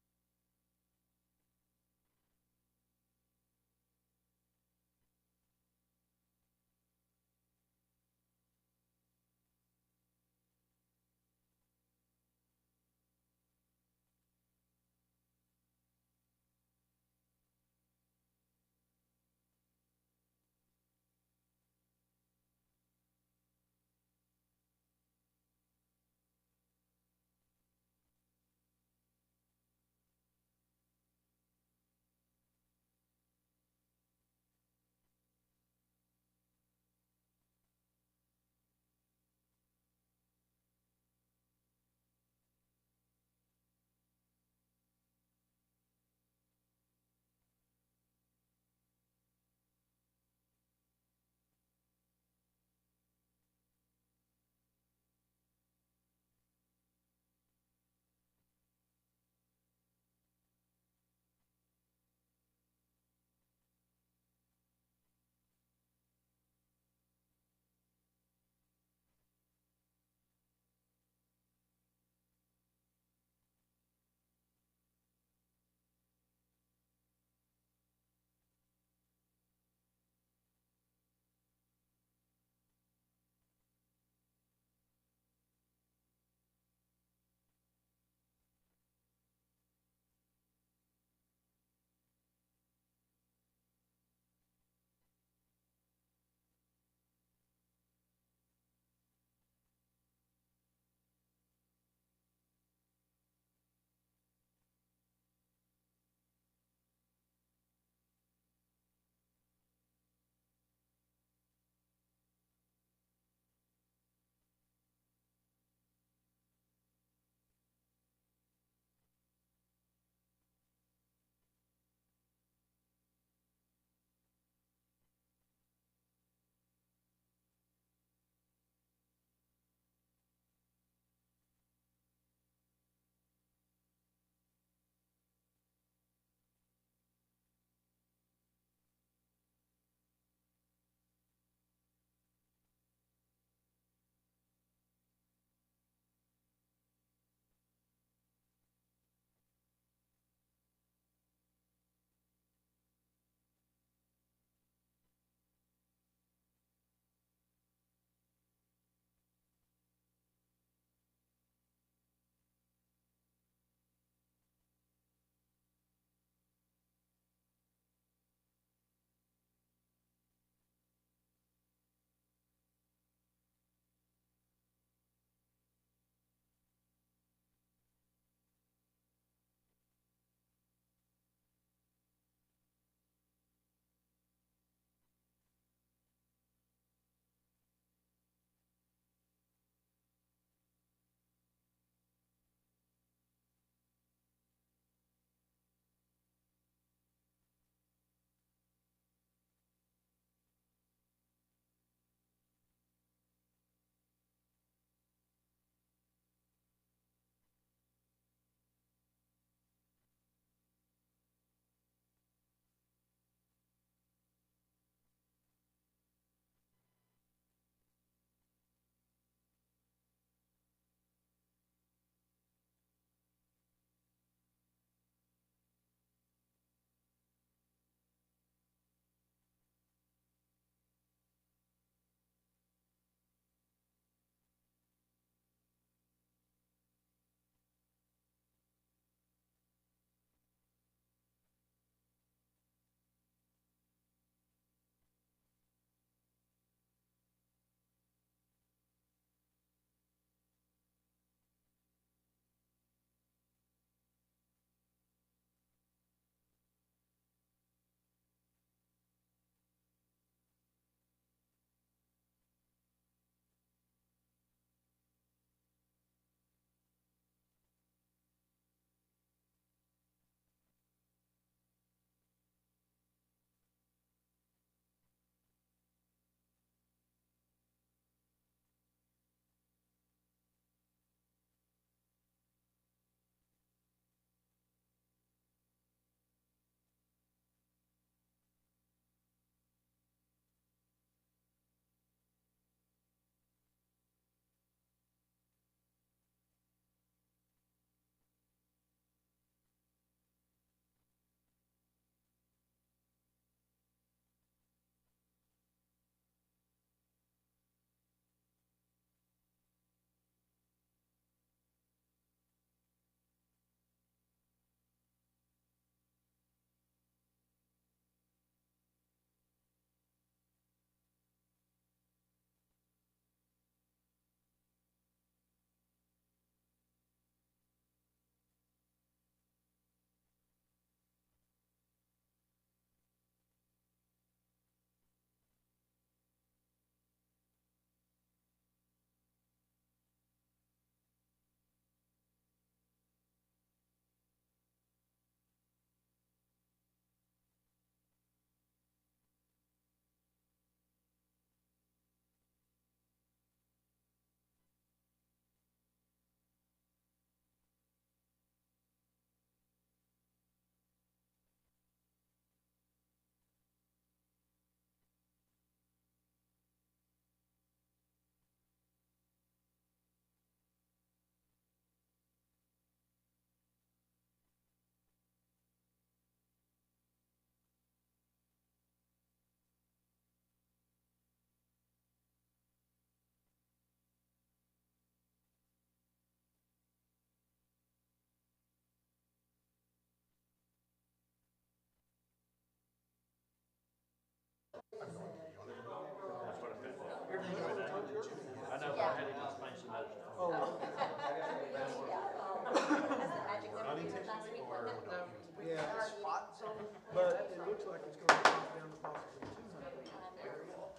like it's gonna drop down to possibly 200.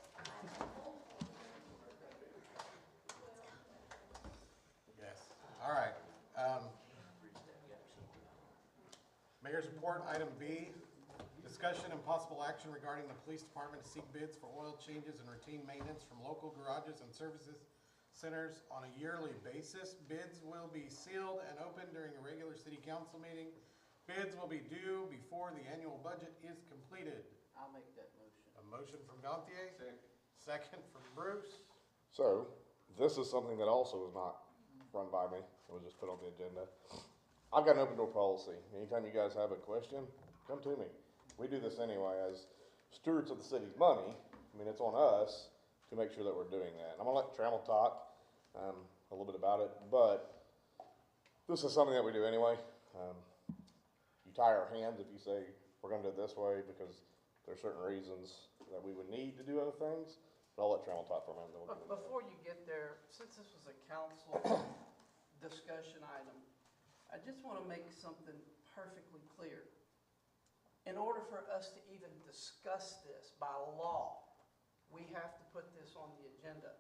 Yes, all right. Mayor's report, item B, discussion and possible action regarding the police department to seek bids for oil changes and routine maintenance from local garages and services centers on a yearly basis. Bids will be sealed and open during a regular city council meeting. Bids will be due before the annual budget is completed. I'll make that motion. A motion from Gantier, Second. second from Bruce. So, this is something that also was not run by me, it was just put on the agenda. I've got an open door policy. Anytime you guys have a question, come to me. We do this anyway as stewards of the city's money. I mean, it's on us to make sure that we're doing that. And I'm gonna let Trammell talk, a little bit about it, but this is something that we do anyway. You tie our hands if you say, we're gonna do it this way, because there's certain reasons that we would need to do other things. But I'll let Trammell talk for a minute. Then we'll But get into it. before you get there, since this was a council discussion item, I just want to make something perfectly clear. In order for us to even discuss this by law, we have to put this on the agenda.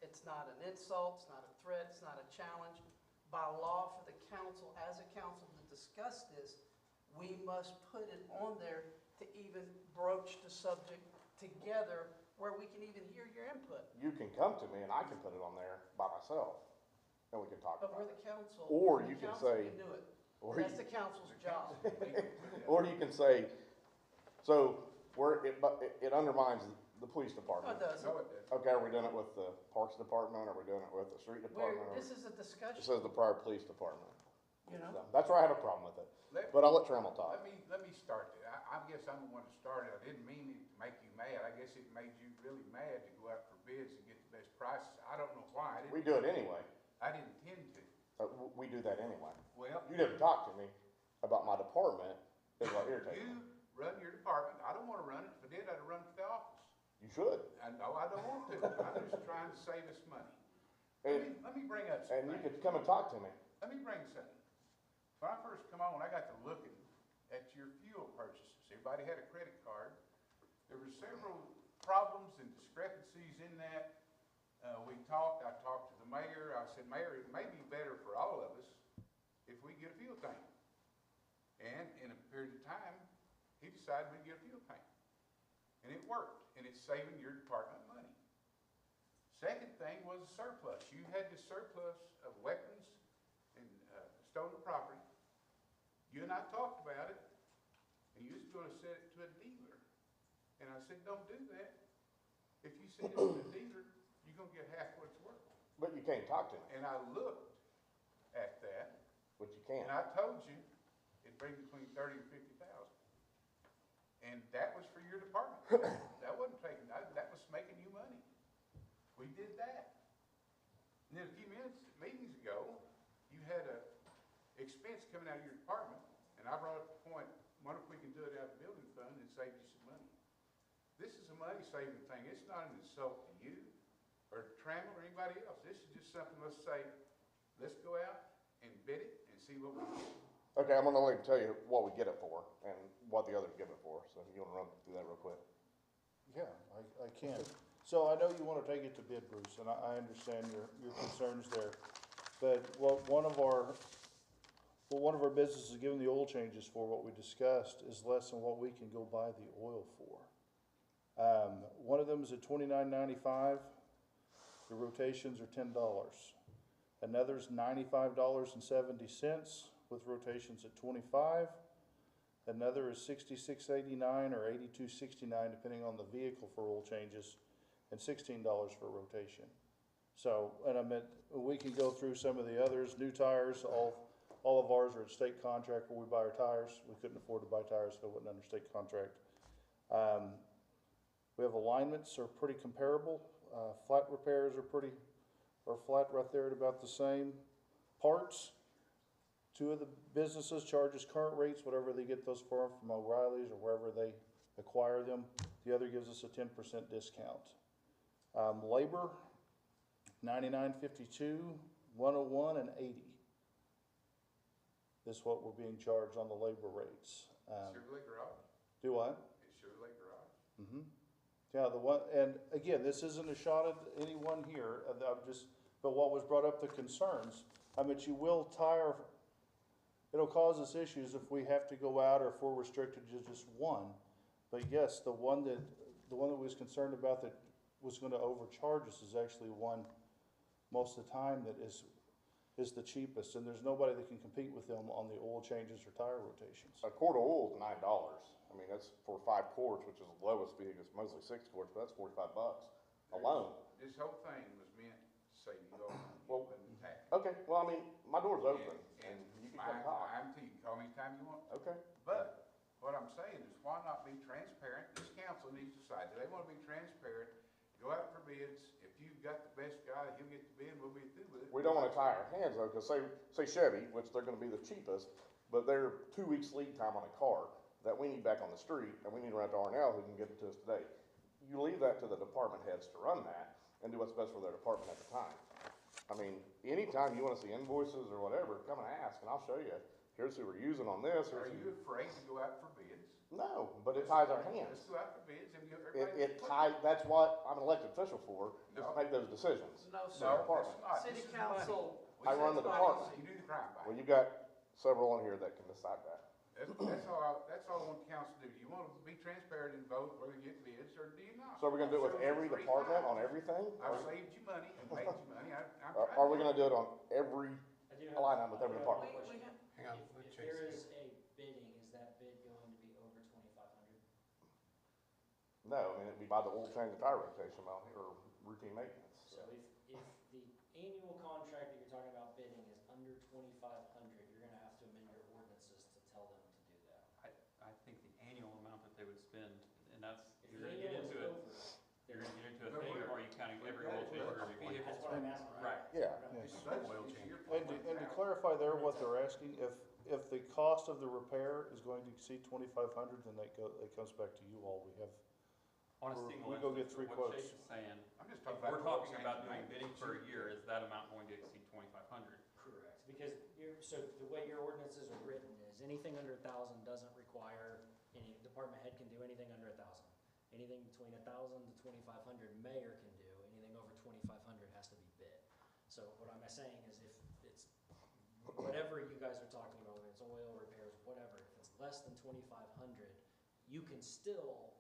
It's not an insult, it's not a threat, it's not a challenge. By law, for the council, as a council, to discuss this, we must put it on there to even broach the subject together where we can even hear your input. You can come to me and I can put it on there by myself, and we can talk But about we're it. the council. Or and you the can council say- can do it. Or That's you- the council's job. Or you can say, so it undermines the police No, department. it doesn't. No, it doesn't. Okay, are we doing it with the parks department? Are we doing it with the street department? Or- This is a It discussion, says the Pryor Police Department. you know? So that's where I have a problem with it. Let- But I'll let Trammell talk. Let me start it. I guess I'm the one that started. I didn't mean it to make you mad. I guess it made you really mad to go out for bids and get the best prices. I don't know why. We do it anyway. I didn't intend to. We do that anyway. Well, You didn't talk to me about my department, is what irritates me. you run your department. I don't wanna run it. If I did, I'd run it for the office. You should. And no, I don't want to. I'm just trying to save us money. Let me bring up And you something. could come and talk to me. Let me bring something. When I first come on, I got to looking at your fuel purchases. Everybody had a credit card. There were several problems and discrepancies in that. I talked to the mayor. I said, Mayor, it may be better for all of us if we get a fuel tank. And in a period of time, he decided we'd get a fuel tank. And it worked, and it's saving your department money. Second thing was a surplus. You had the surplus of weapons and stolen property. You and I talked about it, and you was gonna send it to a dealer. And I said, don't do that. If you send it to a dealer, you're gonna get half what it's worth. But you can't talk to me, And I looked at that, but you can't. and I told you it'd bring between 30 and 50,000. And that was for your department. That wasn't taking, that was making you money. We did that. And then a few meetings ago, you had a expense coming out of your department, and I brought up the point, what if we can do it out of the building fund and save you some money? This is a money-saving thing. It's not an insult to you or Trammell or anybody else. This is just something, let's say, let's go out and bid it and see what we get. Okay, I'm gonna let him tell you what we get it for and what the others give it for. So if you wanna run through that real quick. Yeah, I can. So I know you wanna take it to bid, Bruce, and I understand your concerns there. But what one of our businesses giving the oil changes for, what we discussed, is less than what we can go buy the oil for. One of them is at $29.95. The rotations are $10. Another's $95.70 with rotations at $25. Another is $66.89 or $82.69 depending on the vehicle for oil changes, and $16 for rotation. So, and I meant, we can go through some of the others. New tires, all of ours are at state contract where we buy our tires. We couldn't afford to buy tires, so it wasn't under state contract. We have alignments are pretty comparable. Flat repairs are flat right there at about the same. Parts, two of the businesses charges current rates, whatever they get those from O'Reilly's or wherever they acquire them. The other gives us a 10% discount. Labor, $99.52, $101, and $80 is what we're being charged on the labor rates. Chevrolet garage. Do what? It's sewer lake garage. Mm-hmm. Yeah, the one, and again, this isn't a shot at anyone here, I'm just, but what was brought up, the concerns, I mean, you will tire, it'll cause us issues if we have to go out or if we're restricted to just one. But yes, the one that was concerned about that was gonna overcharge us is actually one, most of the time, that is the cheapest, and there's nobody that can compete with them on the oil changes or tire rotations. A quart of oil is $9. I mean, that's for 5 quarts, which is the lowest vehicle, it's mostly 6 quarts, but that's $45 alone. This whole thing was meant to save you all money, it Well, wasn't tax. Okay, well, I mean, my door's open, And and you can come mine, talk. I'm to you, call me anytime you want. Okay. But what I'm saying is, why not be transparent? This council needs to decide, do they wanna be transparent? Go out for bids. If you've got the best guy, he'll get the bid, we'll be through with it. We don't wanna tie our hands though, cause say Chevy, which they're gonna be the cheapest, but they're 2 weeks lead time on a car that we need back on the street, and we need to run to R&L who can get it to us today. You leave that to the department heads to run that and do what's best for their department at the time. I mean, anytime you wanna see invoices or whatever, come and ask, and I'll show you. Here's who we're using on this. Are you afraid to go out for bids? No, but it ties our hands. Let's go out for bids and give It everybody. ties, that's what I'm an elected official for, is to No. make those decisions. No, for the sir. department. It's not. City This is council. money. We I run said the money, department. so you do the crime Well, fighting. you got several on here that can decide that. That's all I want council to do. Do you want to be transparent and vote whether you get bids, or do you not? So are we gonna do it with every department on everything? I've saved you money and made you money. I'm Or trying. are we gonna do it on every I do have- line item with every I do have department? a question. Hang on, let If Chase there speak. is a bidding, is that bid going to be over 2,500? No, I mean, it'd be by the oil change and tire rotation amount or routine maintenance. So if the annual contract that you're talking about bidding is under 2,500, you're gonna have to amend your ordinances to tell them to do that. I think the annual amount that they would spend, and that's, If you're the gonna get annual into is it, over, you're gonna get into a But thing, we're- or are you counting every we're- oil change for every that's vehicle? what I'm asking, right? Right. Yeah. Yes. That's Oil easy. change. You're And to pointing out. clarify there, what they're asking, if the cost of the repair is going to exceed 2,500, then it comes back to you all. We have, On a We're- single we go get instance, 3 what quotes. Chase is saying, I'm just if talking about. we're the oil talking change about and doing maintenance. bidding for a year, is that amount going to exceed 2,500? Correct, because so the way your ordinances are written is anything under 1,000 doesn't require, any department head can do anything under 1,000. Anything between 1,000 to 2,500, mayor can do, anything over 2,500 has to be bid. So what I'm saying is if it's, whatever you guys are talking about, whether it's oil repairs, whatever, if it's less than 2,500, you can still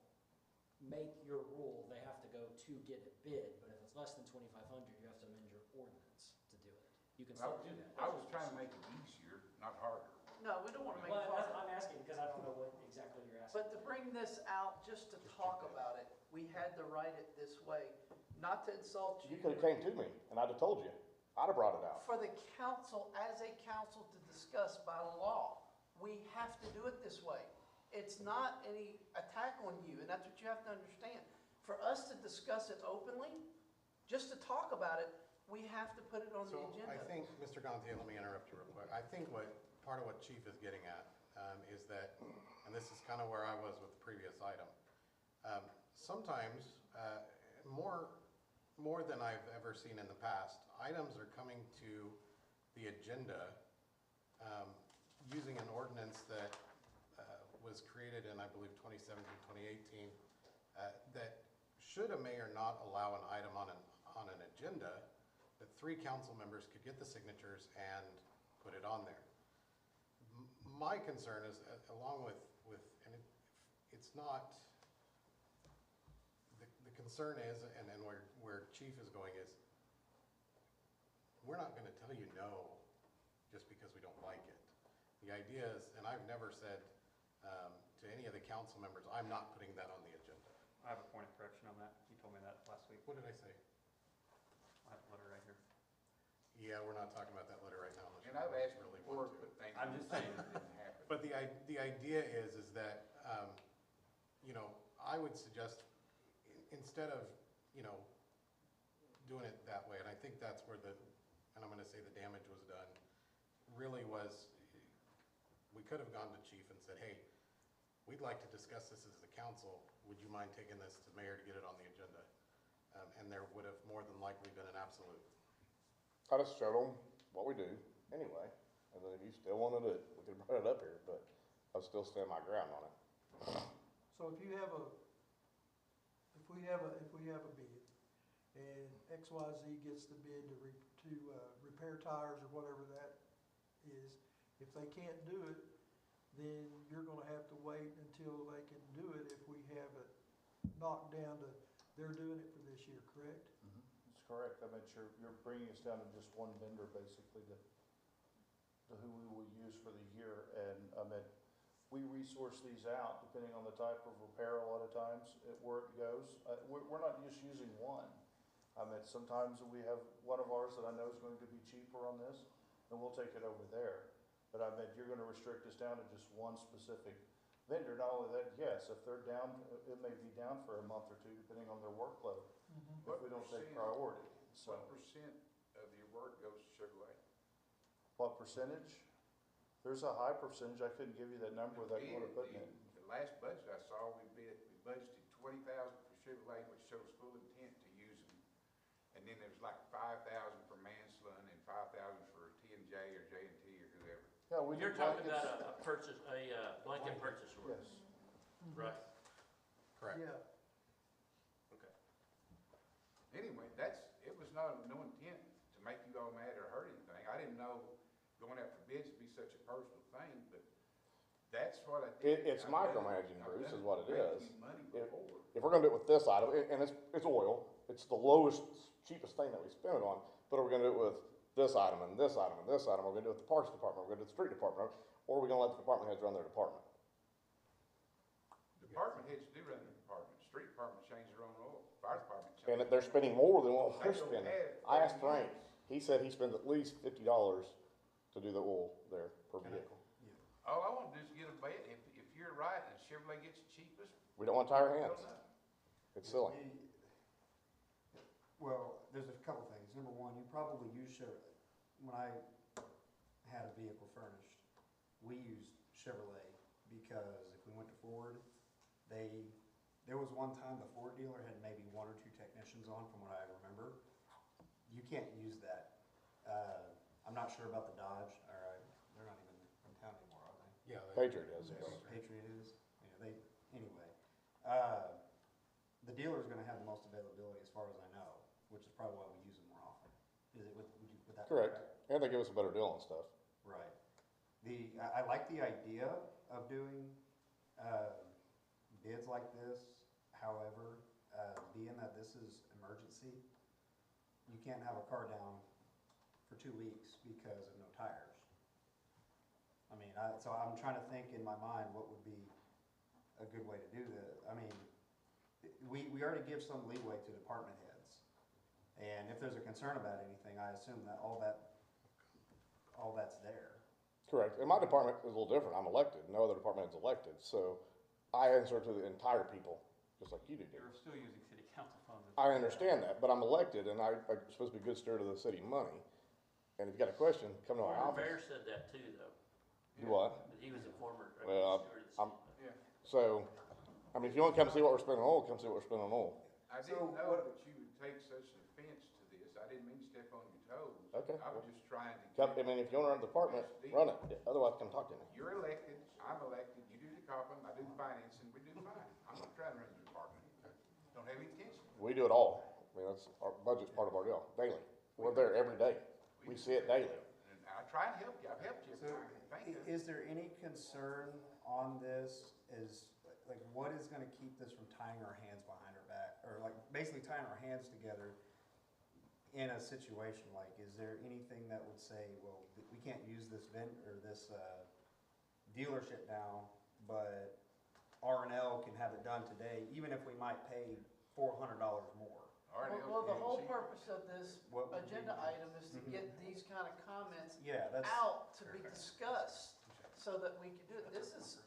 make your rule, they have to go to get a bid, but if it's less than 2,500, you have to amend your ordinance to do it. You can still do that. I was trying to make it easier, not harder. No, we don't want to make Well, fun. I'm asking because I don't know what exactly you're asking. But to bring this out, just to talk about it, we had to write it this way, not to insult You you. could've came to me, and I'd have told you. I'd have brought it out. For the council, as a council to discuss by law, we have to do it this way. It's not any attack on you, and that's what you have to understand. For us to discuss it openly, just to talk about it, we have to put it on the So agenda. I think, Mr. Gantier, let me interrupt you real quick. I think part of what Chief is getting at is that, and this is kind of where I was with the previous item. Sometimes, more than I've ever seen in the past, items are coming to the agenda using an ordinance that was created in, I believe, 2017, 2018, that should a mayor not allow an item on an agenda, that 3 council members could get the signatures and put it on there. My concern is, along with and it's not, the concern is, and where Chief is going is, we're not gonna tell you no just because we don't like it. The idea is, and I've never said to any of the council members, I'm not putting that on the agenda. I have a point of correction on that. You told me that last week. What did I say? I have a letter right here. Yeah, we're not talking about that letter right now unless And you I've asked really before, want to. but things. I'm just saying. Didn't happen. But the idea is that, I would suggest, instead of, doing it that way, and I think that's where and I'm gonna say the damage was done, really was, we could have gone to Chief and said, hey, we'd like to discuss this as the council, would you mind taking this to mayor to get it on the agenda? And there would have more than likely been an absolute. I just showed them what we do anyway, and then if you still wanted it, we could bring it up here, but I'll still stand my ground on it. So if you have a, if we have a bid, and XYZ gets the bid to repair tires or whatever that is, if they can't do it, then you're gonna have to wait until they can do it if we have it knocked down to, they're doing it for this year, correct? That's correct. I mean, you're bringing us down to just one vendor basically to who we will use for the year. And I mean, we resource these out depending on the type of repair a lot of times, where it goes. We're not just using one. I mean, sometimes we have one of ours that I know is going to be cheaper on this, and we'll take it over there. But I mean, you're gonna restrict us down to just one specific vendor. Not only that, yes, if they're down, it may be down for a month or two, depending on their workload, if we don't take priority. So, What percent of your work goes to Chevrolet? what percentage? There's a high percentage. I couldn't give you that number without going to putting it. The last budget I saw, we budgeted $20,000 for Chevrolet, which shows full intent to use them. And then there was like $5,000 for Mansland and $5,000 for T&J or J&T or whoever. Yeah, we You're do talking blankets. about a purchase, blanket purchase order, Yes. right? Correct. Yeah, Okay. Anyway, it was no intent to make you all mad or hurt anything. I didn't know going out for bids would be such a personal thing, but that's what I did. It's I've done micromanaging, I've Bruce, done is what it making is. you money If- before. If we're gonna do it with this item, and it's oil, it's the lowest, cheapest thing that we spend it on, but are we gonna do it with this item and this item and this item? Are we gonna do it with the parks department, we're gonna do it with the street department, or are we gonna let the department heads run their department? Department heads do run their department. Street department change their own oil. Fire department change. And they're spending more than what They we're don't spending. have I asked 30 Frank, he said he spends at least $50 to do the oil there per vehicle. All I want to do is get a bet. If you're right and Chevrolet gets the cheapest, We don't want to tie our I hands. don't know. It's silly. Well, there's a couple things. Number one, you probably use Chevrolet. When I had a vehicle furnished, we used Chevrolet because if we went to Ford, there was one time the Ford dealer had maybe one or two technicians on, from what I remember. You can't use that. I'm not sure about the Dodge, they're not even in town anymore, are they? Yeah. Patriot is. Patriot is, anyway. The dealer's gonna have the most availability as far as I know, which is probably why we use them more often. Is it, would that be Correct. And they give us a better deal on stuff. Right. I like the idea of doing, bids like this. However, being that this is emergency, you can't have a car down for 2 weeks because of no tires. I mean, so I'm trying to think in my mind what would be a good way to do this. I mean, we already give some leeway to department heads. And if there's a concern about anything, I assume that all that's there. Correct. And my department is a little different. I'm elected. No other department is elected. So I answer to the entire people, just like you do. You're still using city council funds. I understand that, but I'm elected and I'm supposed to be good steward of the city money. And if you got a question, come to my Former office. mayor said that too, though. Do what? That he was a former Well, steward of the I'm- city. Yeah. So, I mean, if you want to come see what we're spending on oil, come see what we're spending on oil. I didn't know that you would take such an offense to this. I didn't mean to step on your toes. Okay. I was just trying to. Come, I mean, if you want to run the department, run it. Otherwise, come talk to me. You're elected, I'm elected, you do the copping, I do the financing, we do fine. I'm not trying to run the department. Don't have any intention. We do it all. I mean, that's, our budget's part of our deal, daily. We're there every day. We see it daily. And I try and help you, I've helped you So, every time. Thank you. is there any concern on this, like, what is gonna keep this from tying our hands behind our back? Or like, basically tying our hands together in a situation like, is there anything that would say, well, we can't use this dealership now, but R&L can have it done today, even if we might pay $400 more? Well, the whole purpose of this What would agenda be- item is to get these kind of comments Yeah, that's. out to be discussed so that we can do it. This is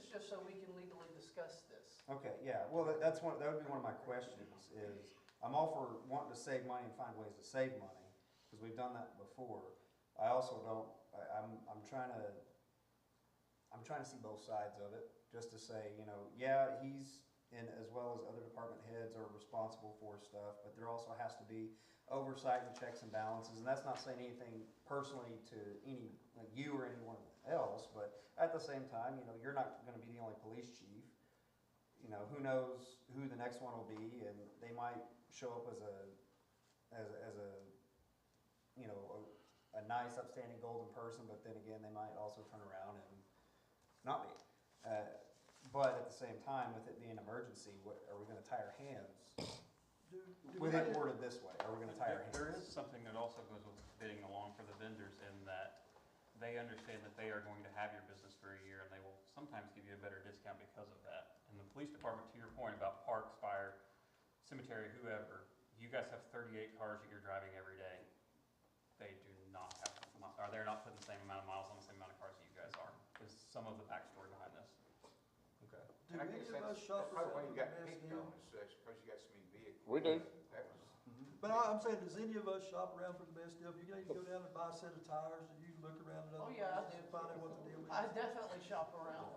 just so we can legally discuss this. Okay, yeah, well, that would be one of my questions, is, I'm all for wanting to save money and find ways to save money, because we've done that before. I also don't, I'm trying to see both sides of it, just to say, yeah, he's, and as well as other department heads are responsible for stuff, but there also has to be oversight and checks and balances, and that's not saying anything personally to like you or anyone else, but at the same time, you're not gonna be the only police chief. you know, who knows who the next one will be, and they might show up as a, you know, a nice upstanding golden person, but then again, they might also turn around and not be. But at the same time, with it being an emergency, are we gonna tie our hands? With it worded this way, are we gonna tie our hands? There is something that also goes with bidding along for the vendors in that they understand that they are going to have your business for a year and they will sometimes give you a better discount because of that. And the police department, to your point about parks, fire, cemetery, whoever, you guys have 38 cars that you're driving every day. They do not have, or they're not putting the same amount of miles on the same amount of cars that you guys are, is some of the backstory behind this. Okay. Do And I any guess of us that's shop probably why around you for got the best picked deal? on, is because you got so many vehicles. We do. That was, But I'm saying, does any of us shop around for the best deal? If you need to go down and buy a set of tires, and you look around at other Oh, yeah, I places do. and find out what the deal is? I definitely shop around.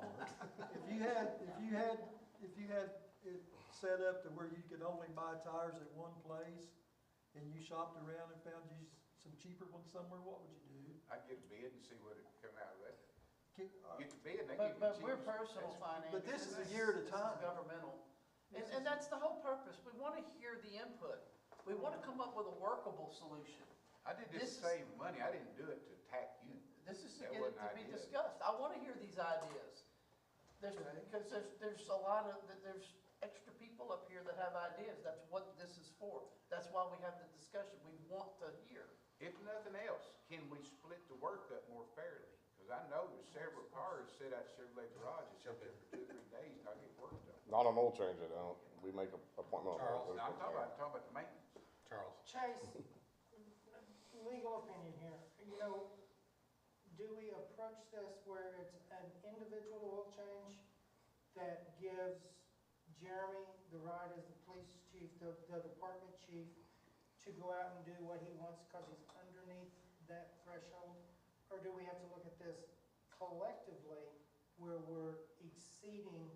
If you had it set up to where you could only buy tires at one place, and you shopped around and found you some cheaper ones somewhere, what would you do? I'd get a bid and see what it come out of that. Get- Get the bid, they give you But the we're cheapest. personal finance. But this is a year at a time. This is governmental. And that's the whole purpose. We want to hear the input. We want to come up with a workable solution. I did This this is- to save money, I didn't do it to attack you. This is to That get it wasn't to be idea. discussed. I want to hear these ideas. Because there's a lot of, there's extra people up here that have ideas. That's what this is for. That's why we have the discussion. We want to hear. If nothing else, can we split the work up more fairly? Because I know there's several cars sit out Chevrolet garage, and sit there for 2 or 3 days, till I get work done. Not on oil change, I don't. We make an appointment. Charles, Now, I'm talking about the maintenance. Charles. Chase, legal opinion here, you know, do we approach this where it's an individual oil change that gives Jeremy the right as the police chief, the department chief, to go out and do what he wants because he's underneath that threshold? Or do we have to look at this collectively where we're exceeding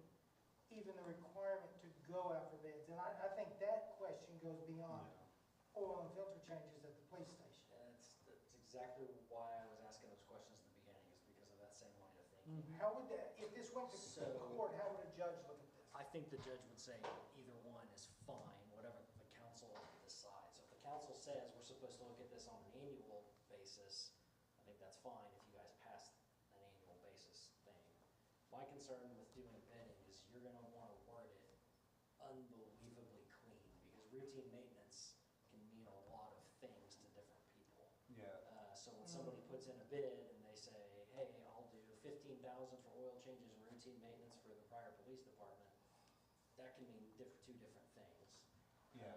even the requirement to go out for bids? And I think that question goes beyond oil and filter changes at the police station. That's exactly why I was asking those questions at the beginning, is because of that same line of thinking. How would that, if this went to So- court, how would a judge look at this? I think the judge would say either one is fine, whatever the council decides. So if the council says we're supposed to look at this on an annual basis, I think that's fine if you guys pass an annual basis thing. My concern with doing bidding is you're gonna wanna word it unbelievably clean, because routine maintenance can mean a lot of things to different people. Yeah. So when somebody puts in a bid and they say, hey, I'll do 15,000 for oil changes and routine maintenance for the Pryor Police Department, that can mean two different things. Yeah,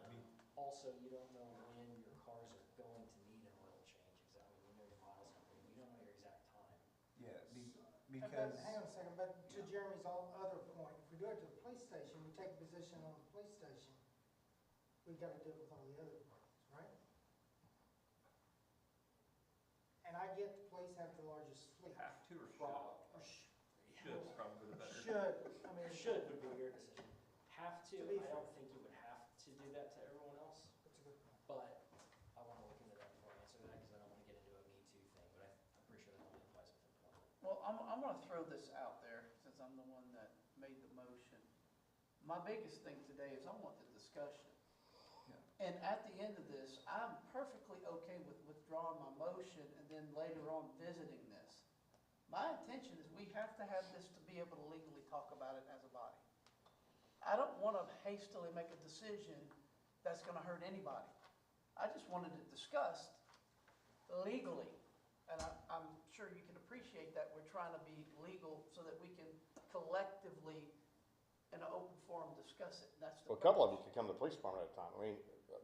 Also, you don't know when your cars are going to need an oil change exactly. You know your miles number, you don't know your exact time. yeah, But because, hang on a second, but to Jeremy's other point, if we do it to the police station, we take a position on the police station, we've got to deal with all the other departments, right? And I get the police have the largest fleet. Have to or should? Or Should is probably the better. should, I mean. Should would be your decision. Have to, To be I fair. don't think you would have to do that to everyone else, That's a good point. but I wanna look into that before I answer that, because I don't wanna get into a Me Too thing, but I'm pretty sure that only applies with employment. Well, I'm going to throw this out there since I'm the one that made the motion. My biggest thing today is I want the discussion. And at the end of this, I'm perfectly okay with withdrawing my motion and then later on visiting this. My intention is we have to have this to be able to legally talk about it as a body. I don't want to hastily make a decision that's going to hurt anybody. I just wanted it discussed legally. And I'm sure you can appreciate that we're trying to be legal so that we can collectively, in an open forum, discuss it. That's the Well, a couple of you purpose. could come to the police department at a time. I mean,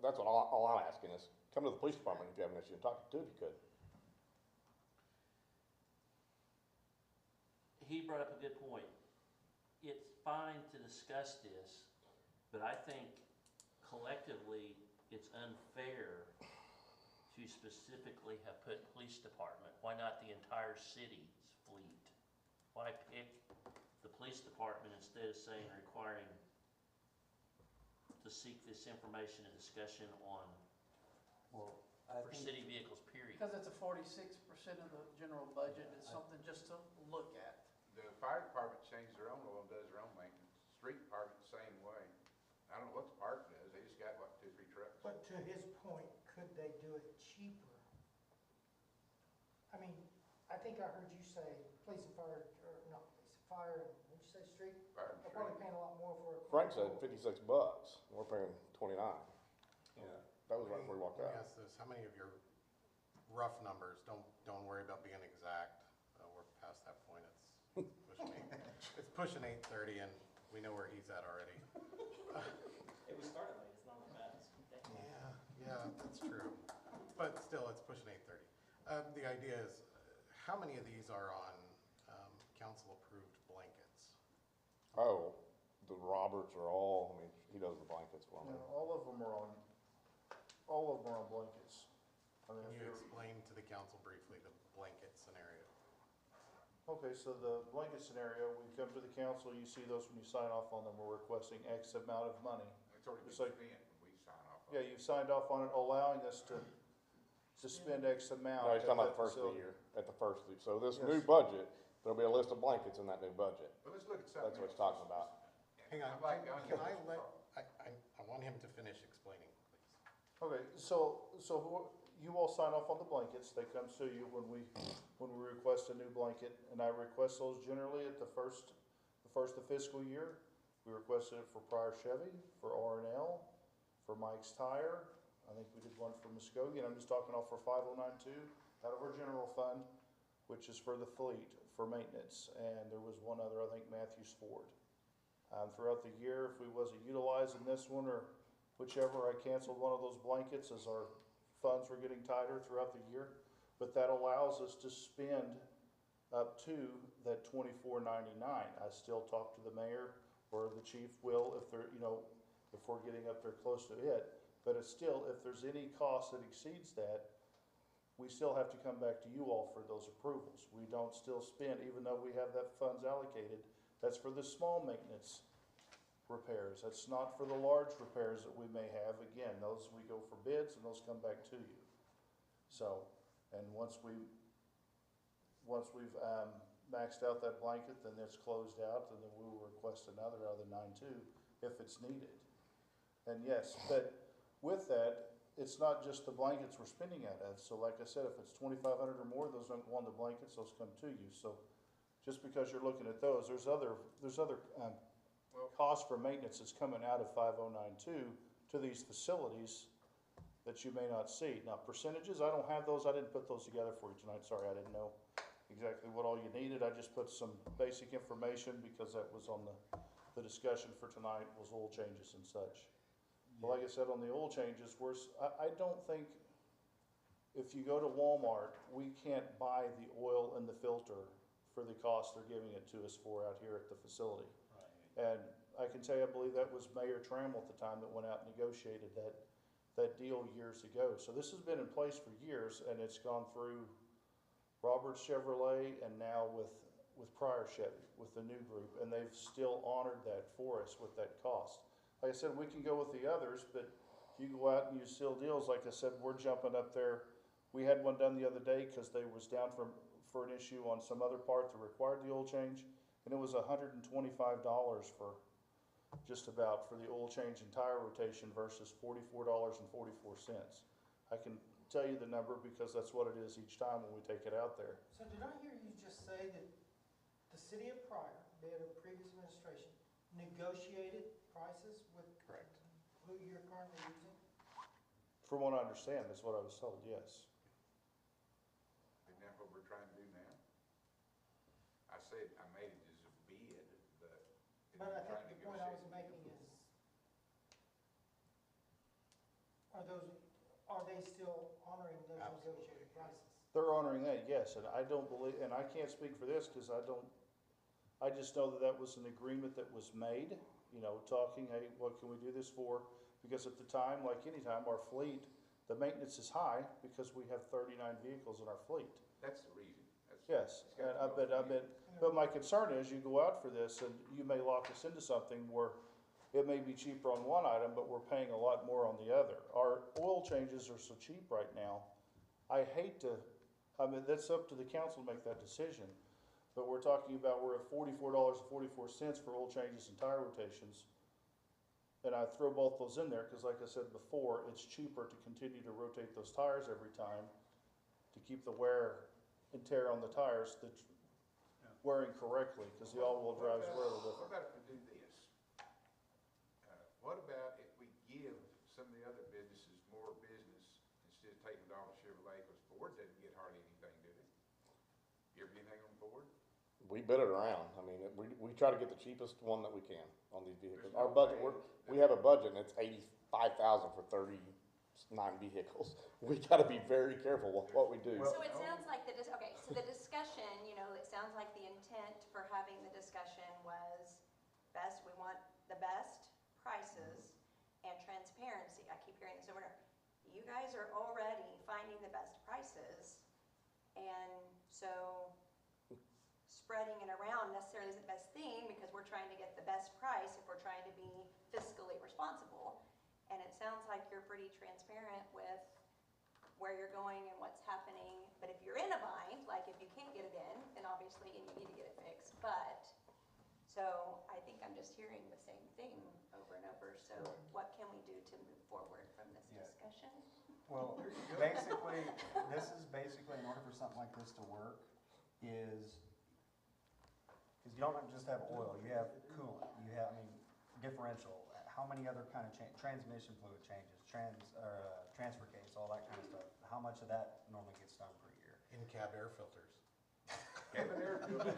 that's what all I'm asking is, come to the police department if you have an issue and talk to two if you could. He brought up a good point. It's fine to discuss this, but I think collectively, it's unfair to specifically have put police department. Why not the entire city's fleet? Why pick the police department instead of saying requiring to seek this information and discussion on, well, I for think, city vehicles, period? Because it's a 46% of the general budget, it's something just to look at. The fire department changes their own oil and does their own maintenance. Street department But to his point, could they do it cheaper? I mean, I think I heard you say police and fire, or not police, fire, and what'd you say, street? Fire and They're probably street. paying a lot more for it. Frank said $56, we're paying 29. Yeah. That was right before we walked Let me out. ask this, how many of your rough numbers, don't worry about being exact, we're past that point, it's pushing 8:30 and we know where he's at already. It was started late, it's not that bad. Yeah, that's true, but still, it's pushing 8:30. The idea is, how many of these are on, council-approved blankets? Oh, the Roberts are all, I mean, he does the blankets for me. No, all of them are on blankets. I mean, Can if you you're- explain to the council briefly the blanket scenario? Okay, so the blanket scenario, we come to the council, you see those when you sign off on them, we're requesting X amount of money. It's already been It's like- spent when we sign off on Yeah, it. you've signed off on it, allowing us to spend X amount. No, he's at talking about that the first of the facility. year, at the first of the, so this Yes. new budget, there'll be a list of blankets in that new budget. But let's look at something That's what else. he's talking about. Hang on, I'd like- can I let, I want him to finish explaining, please. Okay, so you all sign off on the blankets, they come to you when we request a new blanket, and I request those generally at the first of fiscal year. We requested it for Pryor Chevy, for R&L, for Mike's Tire, I think we did one for Muskogee, and I'm just talking off for 5092, out of our general fund, which is for the fleet, for maintenance, and there was one other, I think Matthews Ford. Throughout the year, if we wasn't utilizing this one, or whichever, I canceled one of those blankets as our funds were getting tighter throughout the year. But that allows us to spend up to that $24.99. I still talk to the mayor, or the chief will, if they're, if we're getting up there close to it. But it's still, if there's any cost that exceeds that, we still have to come back to you all for those approvals. We don't still spend, even though we have that funds allocated, that's for the small maintenance repairs. That's not for the large repairs that we may have. Again, those we go for bids and those come back to you. So, and once we've maxed out that blanket, then it's closed out, and then we will request another out of the 9-2 if it's needed. And yes, but with that, it's not just the blankets we're spending out of. So like I said, if it's 2,500 or more, those don't go on the blankets, those come to you. So just because you're looking at those, there's other costs for maintenance that's coming out of 5092 to these facilities that you may not see. Now, percentages, I don't have those, I didn't put those together for you tonight, sorry, I didn't know exactly what all you needed. I just put some basic information because that was on the discussion for tonight, was oil changes and such. But like I said, on the oil changes, I don't think, if you go to Walmart, we can't buy the oil and the filter for the cost they're giving it to us for out here at the facility. And I can tell you, I believe that was Mayor Trammell at the time that went out and negotiated that deal years ago. So this has been in place for years, and it's gone through Roberts Chevrolet and now with Pryor Chevy, with the new group, and they've still honored that for us with that cost. Like I said, we can go with the others, but you go out and you seal deals, like I said, we're jumping up there. We had one done the other day because they was down for an issue on some other part that required the oil change, and it was $125 for just about for the oil change and tire rotation versus $44.44. I can tell you the number because that's what it is each time when we take it out there. So did I hear you just say that the city of Pryor, they had a previous administration, negotiated prices with Correct. who you're currently using? From what I understand, is what I was told, yes. Isn't that what we're trying to do now? I said, I made it as a bid, but. if But I we're trying think to the point I was negotiate making deals- is, are they still honoring those Absolutely. negotiated prices? They're honoring that, yes, and I don't believe, and I can't speak for this because I just know that that was an agreement that was made, talking, hey, what can we do this for? Because at the time, like any time, our fleet, the maintenance is high because we have 39 vehicles in our fleet. That's the reason. That's- Yes, it's got and to go for but my concern is you go out for this and you may lock us into something where it may be cheaper on one item, but we're paying a lot more on the other. Our oil changes are so cheap right now. That's up to the council to make that decision. But we're talking about, we're at $44.44 for oil changes and tire rotations. And I throw both those in there, cause like I said before, it's cheaper to continue to rotate those tires every time to keep the wear and tear on the tires that's wearing correctly, cause the all-wheel drives wear a little What different. about if we do this? What about if we give some of the other businesses more business instead of taking it all to Chevrolet, because Ford doesn't get hardly anything, do they? You ever get anything on Ford? We bid it around. I mean, we try to get the cheapest one that we can on these vehicles. There's Our no budget, way we have a budget and it's 85,000 for 39 vehicles. We gotta be very careful what we do. So it sounds like okay, so the discussion, you know, it sounds like the intent for having the discussion was we want the best prices and transparency. I keep hearing this over and over. You guys are already finding the best prices, and so spreading it around necessarily isn't the best thing, because we're trying to get the best price if we're trying to be fiscally responsible. And it sounds like you're pretty transparent with where you're going and what's happening. But if you're in a bind, like if you can't get it in, then obviously you need to get it fixed. But, so I think I'm just hearing the same thing over and over. So what can we do to move forward from this Yeah. discussion? Well, basically, this is basically, in order for something like this to work, is, because you don't just have oil, you have coolant, you have, differential, how many other kind of transmission fluid changes, transfer case, all that kind of stuff. How much of that normally gets done per year? In-cab air filters. Cabin air filter.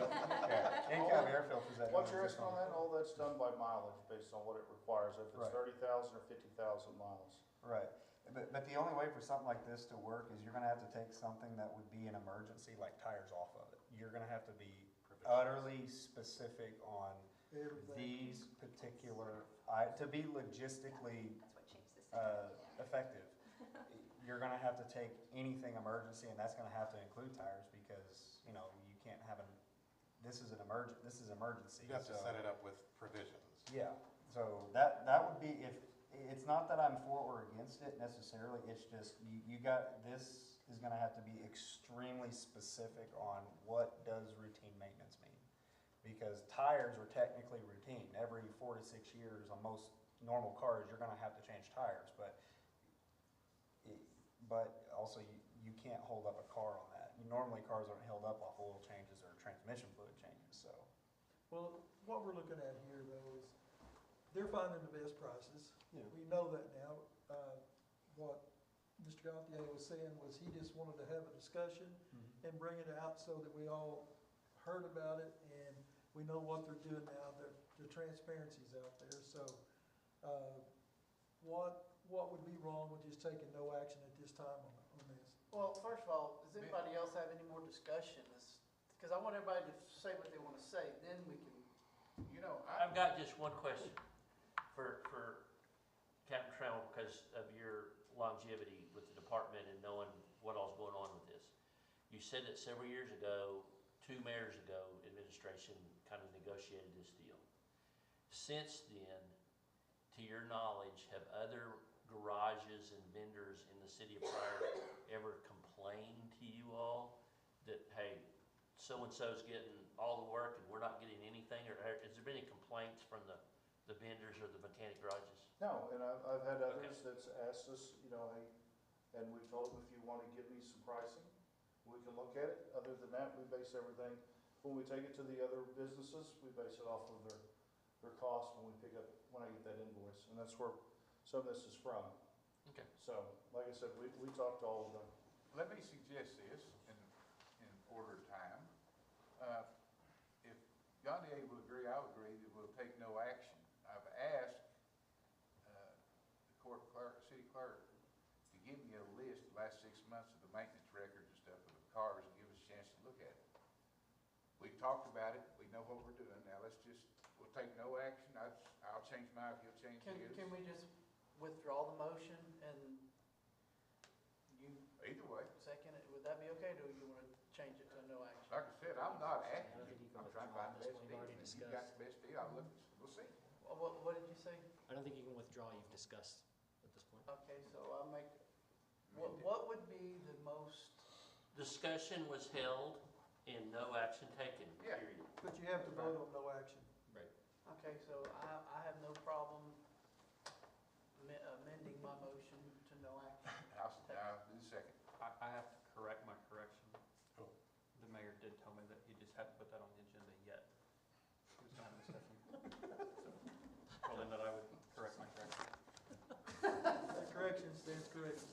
Yeah, in-cab air filters that. What's don't your exist estimate on that? All that's done by mileage based on what it requires, if it's Right. 30,000 or 50,000 miles. Right, but the only way for something like this to work is you're gonna have to take something that would be an emergency, like tires, off of it. You're gonna have to be utterly specific on Everything. these particular, to be logistically That's what changed this thing. effective. You're gonna have to take anything emergency, and that's gonna have to include tires, because, you can't have this is emergency. You have to so- set it up with provisions. Yeah, so that would be, if, it's not that I'm for or against it necessarily, it's just, this is gonna have to be extremely specific on what does routine maintenance mean. Because tires are technically routine, every 4 to 6 years on most normal cars, you're gonna have to change tires, but also you can't hold up a car on that. Normally, cars aren't held up off oil changes or transmission fluid changes, so. Well, what we're looking at here though is, they're finding the best prices. Yeah. We know that now. What Mr. Gauthier was saying was he just wanted to have a discussion and bring it out so that we all heard about it and we know what they're doing now. The transparency's out there, so, what would be wrong with just taking no action at this time on this? Well, first of all, does anybody else have any more discussion? Because I want everybody to say what they want to say, then we can, I've got just one question for Captain Trammell, because of your longevity with the department and knowing what all's going on with this. You said that several years ago, 2 mayors ago, administration kind of negotiated this deal. Since then, to your knowledge, have other garages and vendors in the city of Pryor ever complained to you all that, hey, so-and-so's getting all the work and we're not getting anything? Or has there been any complaints from the vendors or the mechanic garages? No, and I've had others that's asked us, hey, and we told them, if you wanna give me some pricing, we can look at it. Other than that, we base everything, when we take it to the other businesses, we base it off of their cost when I get that invoice, and that's where some of this is from. Okay. So, like I said, we talked to all of them. Let me suggest this in order of time. If Gauthier will agree, I'll agree that we'll take no action. I've asked the city clerk to give me a list the last 6 months of the maintenance records and stuff of the cars and give us a chance to look at it. We've talked about it, we know what we're doing, now we'll take no action. I'll change mine, if you'll change his. can we just withdraw the motion and you Either way, second it? Would that be okay, or do you want to change it to no action? like I said, I'm not asking think you, you can I'm trying to find the best withdraw deal. this If one you we've got already the best deal, I'll look, we'll see. What did you say? I don't think you can withdraw, you've discussed at this point. Okay, so I'll make, what would be the most, Discussion was held and no action taken, Yeah. period. But you have to vote on no action. okay, so I have no problem my motion to no action. I'll do the second. I have to correct my correction. Oh. The mayor did tell me that he just hadn't put that on the agenda yet. He was gonna have a discussion. Well, then that I would correct my correction. That correction stands corrected.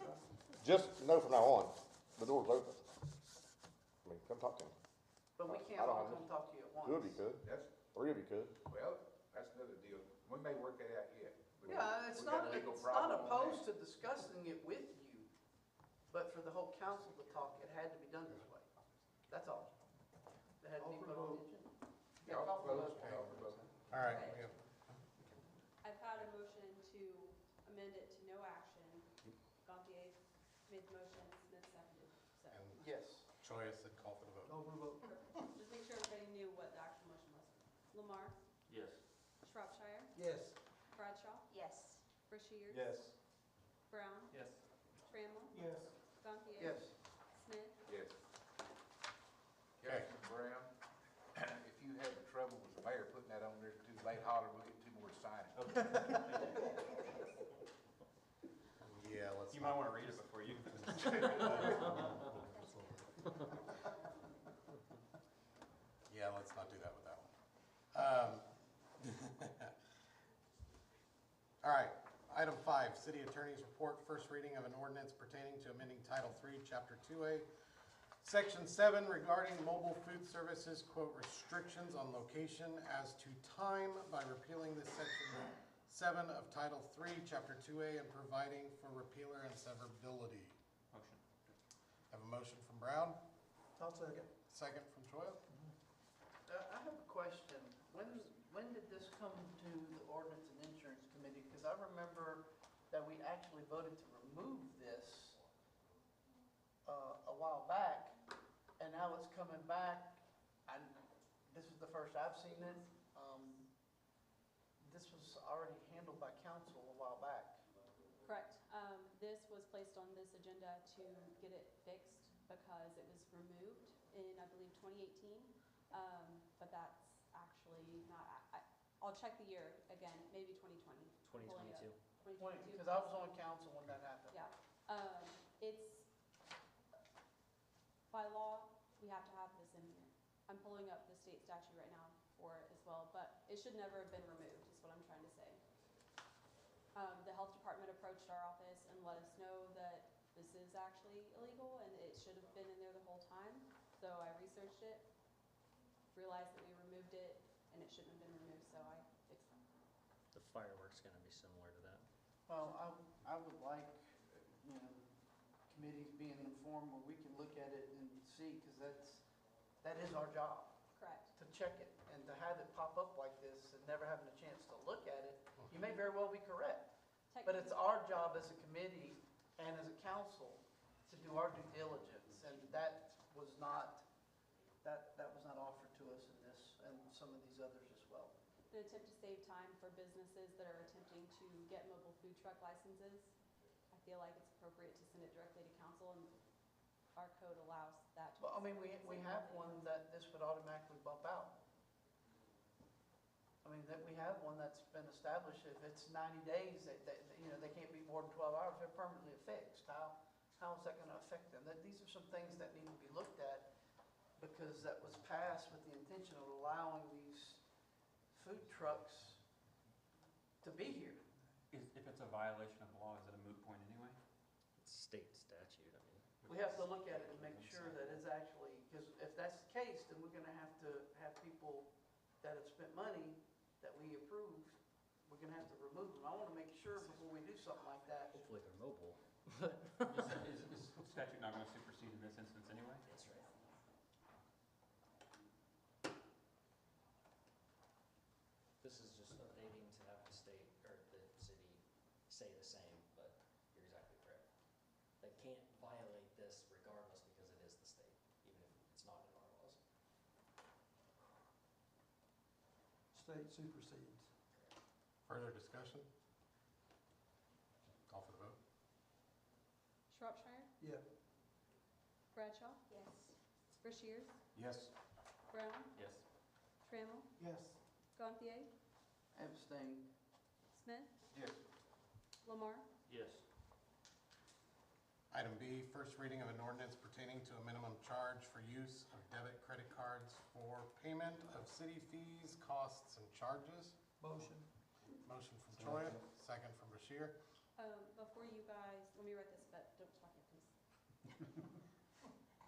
Just know from now on, the door's open. I mean, come talk to me. But we I can't don't all have come talk to you at once. Two of you could, That's, 3 of you could. well, that's another deal. We may work that out yet. Yeah, it's We got not, a legal it's problem not on opposed that. to discussing it with you, but for the whole council to talk, it had to be done this way. That's all. It had to be Call for put on vote. the agenda. Yeah, Yeah, call for close, vote. call for vote. All right, we have, I've had a motion to amend it to no action. Gantier made the motion, Smith seconded, so. and Yes. Choya said call for the vote. Call for vote. Just make sure everybody knew what the actual motion was. Lamar, Yes. Shropshire, Yes. Bradshaw, Yes. Rushiers. Yes. Brown, Yes. Trammell, Yes. Gantier. Yes. Smith. Yes. Okay. Councilman Brown, if you have trouble with the mayor putting that on there too late, holler, we'll get 2 more to sign it. Yeah, let's. You not- might wanna read it before you. Yeah, let's not do that with that one. All right, item 5, city attorney's report, first reading of an ordinance pertaining to amending Title 3, Chapter 2A, Section 7 regarding mobile food services, quote, restrictions on location as to time by repealing this Section 7 of Title 3, Chapter 2A, and providing for repealer and severability. Motion. Have a motion from Brown, I'll second. second from Choya. I have a question. When did this come to the ordinance and insurance committee? Because I remember that we actually voted to remove this a while back, and now it's coming back. And this is the first I've seen it. This was already handled by council a while back. Correct. This was placed on this agenda to get it fixed because it was removed in, I believe, 2018. But that's actually not, I'll check the year again, maybe 2020. Pulling it up. 2022. Because I was on council when that happened. Yeah. It's, by law, we have to have this in here. I'm pulling up the state statute right now for it as well, but it should never have been removed, is what I'm trying to say. The health department approached our office and let us know that this is actually illegal and it should have been in there the whole time. So I researched it, realized that we removed it and it shouldn't have been removed, so I fixed it. The fireworks gonna be similar to that. Well, I would like, committees being informed where we can look at it and see, because that is our job, Correct. to check it. And to have it pop up like this and never having a chance to look at it, you may very well be correct. But it's our job as a committee and as a council to do our due diligence, and that was not offered to us in this, and some of these others as well. An attempt to save time for businesses that are attempting to get mobile food truck licenses. I feel like it's appropriate to send it directly to council, and our code allows that. Well, I mean, we have one that this would automatically bump out. I mean, that we have one that's been established, if it's 90 days, they can't be more than 12 hours, they're permanently affixed. How is that gonna affect them? These are some things that need to be looked at, because that was passed with the intention of allowing these food trucks to be here. If it's a violation of law, is it a moot point anyway? It's state statute, I mean. We have to look at it and make sure that it's actually, because if that's the case, then we're gonna have to have people that have spent money that we approved, we're gonna have to remove them. I wanna make sure before we do something like that. Hopefully they're mobile. Is statute not gonna supersede in this instance anyway? That's right. This is just updating to have the state, or the city say the same, but you're exactly correct. They can't violate this regardless because it is the state, even if it's not in our laws. State supersedes. Further discussion? Call for the vote. Shropshire, Yeah. Bradshaw, Yes. Rushiers, Yes. Brown, Yes. Trammell, Yes. Gantier, Abstain. Smith, Yes. Lamar, Yes. Item B, first reading of an ordinance pertaining to a minimum charge for use of debit credit cards for payment of city fees, costs, and charges. Motion. Motion from Troy, second from Bashir. Before you guys, let me write this, but don't talk yet, please.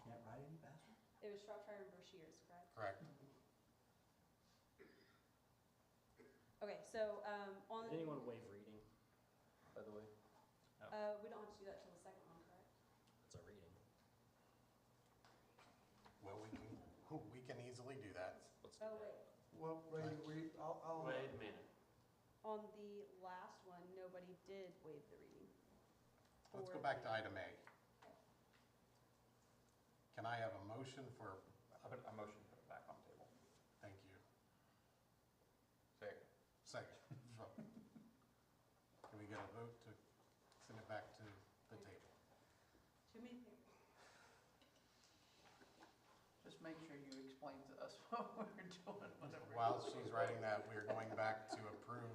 Can't write any faster? It was Shropshire and Brashears, correct? Correct. Okay, so, on. Did anyone waive reading, by the way? We don't have to do that till the second one, correct? It's a reading. Well, we can easily do that. Let's do Oh, that. wait. Well, I'll. Wait a minute. On the last one, nobody did waive the reading. Let's For go back to the- item A. Can I have a motion for, I put a motion to put it back on the table. thank you, Second. second. Can we get a vote to send it back to the table? Too many things. Just make sure you explain to us what we're doing, whatever. While she's writing that, we are going back to approve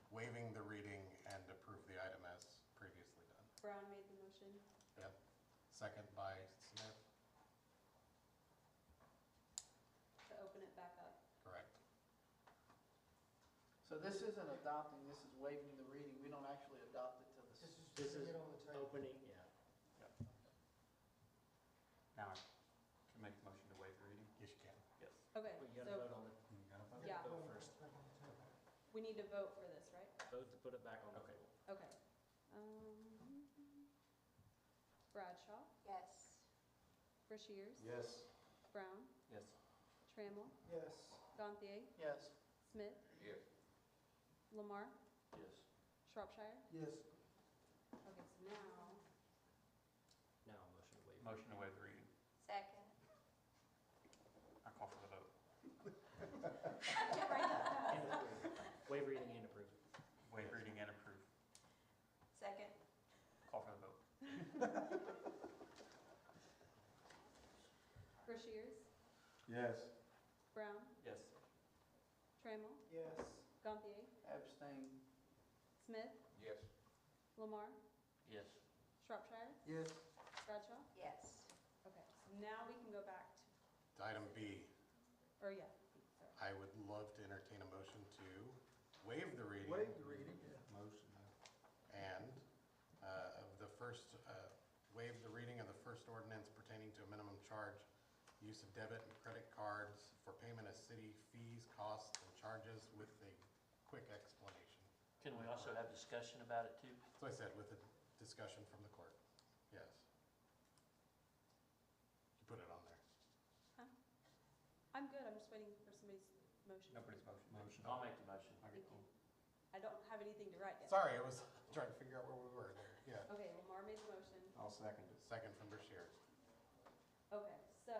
waiving the reading and approve the item as previously done. Brown made the motion. Yep. Second by Smith, To open it back up. correct. So this isn't adopting, this is waiving the reading. We don't actually adopt it till This this. is This just to is get on the table. opening, yeah. Now, I can make the motion to waive the reading? Yes, you can. Yes. Okay, But you gotta so vote on it. Yeah. Vote first. Back on the table. we need to vote for this, right? Vote to put it back on the Okay. table. Okay. Bradshaw, Yes. Brashears, Yes. Brown, Yes. Trammell, Yes. Gantier, Yes. Smith, Yes. Lamar, Yes. Shropshire. Yes. Okay, so now, Now, motion to waive. Motion to waive the reading. Second. I call for the vote. And approve. Waive reading and approve. Waive reading and approve. Second. Call for the vote. Brashears, Yes. Brown, Yes. Trammell, Yes. Gantier, Abstain. Smith, Yes. Lamar, Yes. Shropshire, Yes. Bradshaw. Yes. Okay, so now we can go back to, Item B, yeah, sorry. I would love to entertain a motion to waive the reading. Waive the reading, yeah. Motion. And of the first, waive the reading of the first ordinance pertaining to a minimum charge, use of debit and credit cards for payment of city fees, costs, and charges with a quick explanation. Can we also have discussion about it too? So I said, with a discussion from the court. Yes. You put it on there. I'm good, I'm just waiting for somebody's motion. Nobody's motion. Motion. I'll make the motion. Thank you. I don't have anything to write yet. Sorry, I was trying to figure out where we were there. Yeah. Okay, Lamar made the motion. I'll second it. Second from Brashears. Okay, so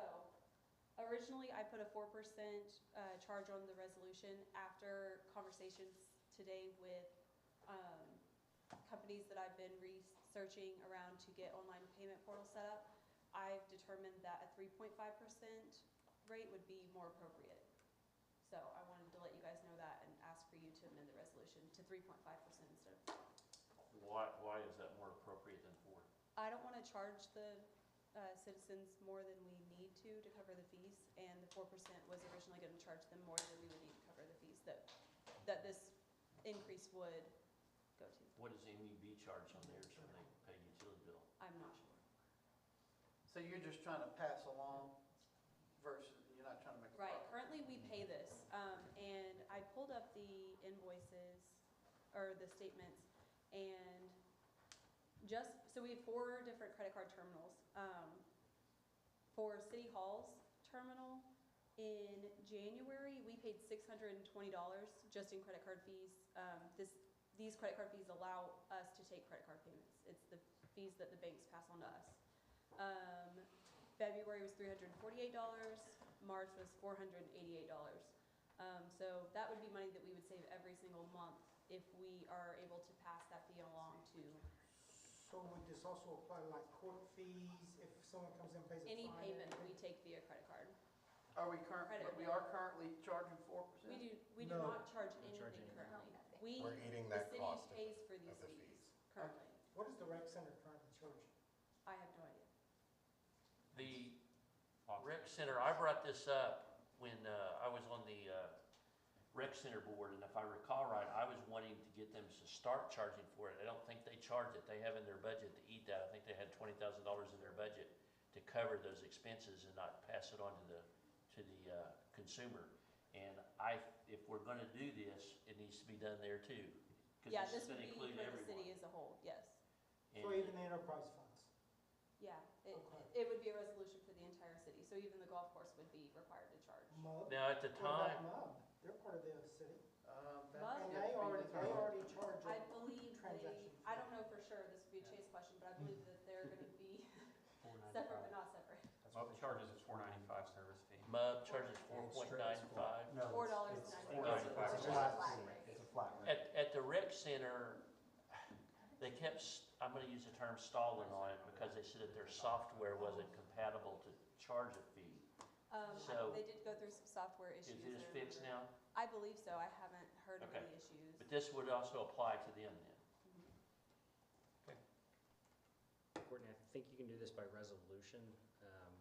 originally I put a 4% charge on the resolution. After conversations today with companies that I've been researching around to get online payment portal set up, I've determined that a 3.5% rate would be more appropriate. So I wanted to let you guys know that and ask for you to amend the resolution to 3.5% instead of 4. Why is that more appropriate than 4? I don't want to charge the citizens more than we need to cover the fees, and the 4% was originally going to charge them more than we would need to cover the fees that this increase would go to. What does MEB charge on theirs when they pay utility bill? I'm not sure. So you're just trying to pass along versus, you're not trying to make a Right, profit. currently we pay this, and I pulled up the invoices, or the statements, and so we have 4 different credit card terminals. For City Hall's terminal, in January, we paid $620 just in credit card fees. These credit card fees allow us to take credit card payments. It's the fees that the banks pass on to us. February was $348, March was $488. So that would be money that we would save every single month if we are able to pass that fee along to So would this also apply to like court fees, if someone comes in and pays a fine? any and payment that we everything? take via credit card. Are we Credit we bill. are currently charging 4%? We do No. not charge We don't charge anything anything. currently. Nothing. We're eating that cost The city pays for of these the fees fees. currently. What does the rec center currently charge? I rec center, I brought this up when I was on the rec center board, and if I recall right, I was wanting to get them to start charging for it. I don't think they charge it. They have in their budget to eat that. I think they had $20,000 in their budget to cover those expenses and not pass it on to the consumer. And if we're gonna do this, it needs to be done there too. 'Cause Yeah, this is this would gonna be include for the everyone. city as a whole, yes. So even the enterprise funds. Yeah, Okay. it would be a resolution for the entire city, so even the golf course would be required to charge. Mub, Now, at the what about time, Mub? They're part of the city. That's And yet they to be already determined. charge I a believe transaction. I don't know for sure, this would be a Chase question, but I believe that they're gonna be separate but not separate. Well, the charges a $4.95 service fee. MUB charges $4.95. No, $4.95. it's $4.95. a flat rate. It's a flat rate. At the rec center, they kept, I'm gonna use the term stalling on it because they said that their software wasn't compatible to charge a fee. So- They did go through some software issues. Is it or fixed whatever. now? I believe so, I haven't heard of Okay. any issues. But this would also apply to them then? Courtney, I think you can do this by resolution,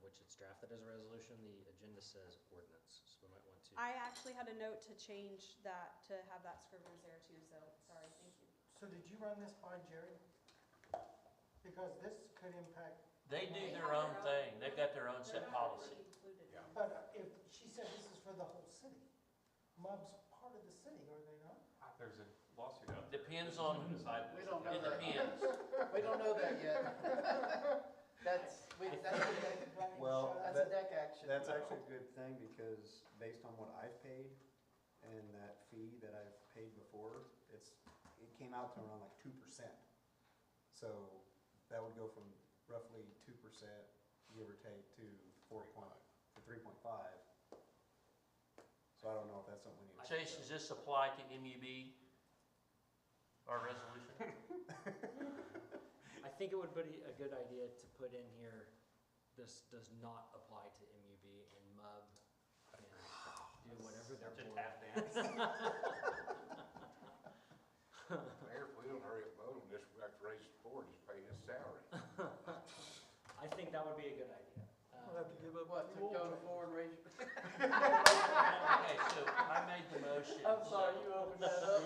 which it's drafted as a resolution. The agenda says ordinance, so we might want to. I actually had a note to change that, to have that scrivener's error too, so, sorry, thank you. So did you run this by Jerry? Because this could impact, They do They their have own their own- thing. They've got their own They're set not policy. already included in it. but if, she said this is for the whole city. Mub's part of the city, are they not? There's a lawsuit out there. Depends on, We don't know it that. depends. We don't know that yet. That's Well, a deck action. That's actually a good thing, because based on what I've paid and that fee that I've paid before, it came out to around like 2%. So that would go from roughly 2%, give or take, to 3.5. So I don't know if that's something we need to. Chase, does this apply to MUB, our resolution? I think it would be a good idea to put in here, this does not apply to MUB, and MUB can do whatever they're Just bored. tap dance. Mayor, if we don't hurry up and vote on this, we have to raise the board, just pay his salary. I think that would be a good idea. I'll have to give up. What, to the go old to forward and raise your? Okay, so I made the motion. I'm sorry, you opened that up.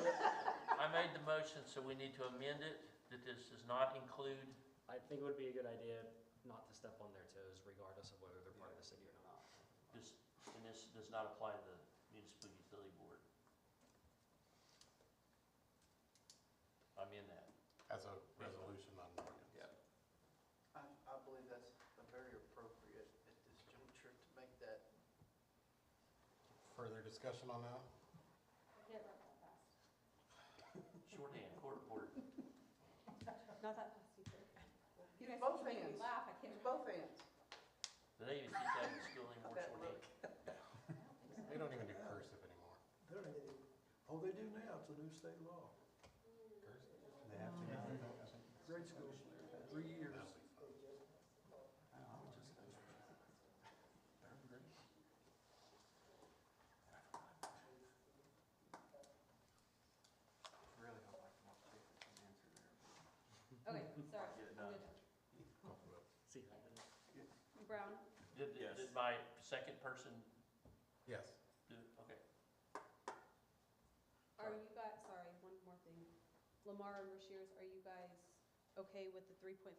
I made the motion, so we need to amend it, that this does not include, I think it would be a good idea not to step on their toes regardless of whether they're part of the city or not. this, and this does not apply to the municipal utility board. I'm in that. As a resolution on ordinance. Yeah. I believe that's very appropriate at this juncture to make that. Further discussion on that? I can't run that fast. Shorthand, court reporter. Not that fast either. You guys Both keep making me hands. laugh, I can't. Use both hands. Do they even teach that in school anymore, That shorthand? They don't even do cursive anymore. Oh, they do now, it's a new state law. They have to now. Grade school, 3 years. Really hope I come up with an answer there. Okay, sorry, Get it I'm done. good. See how I did it? Brown, Did my second person Yes. do it? Okay. are you guys, sorry, one more thing. Lamar and Rashirs, are you guys okay with the 3.5%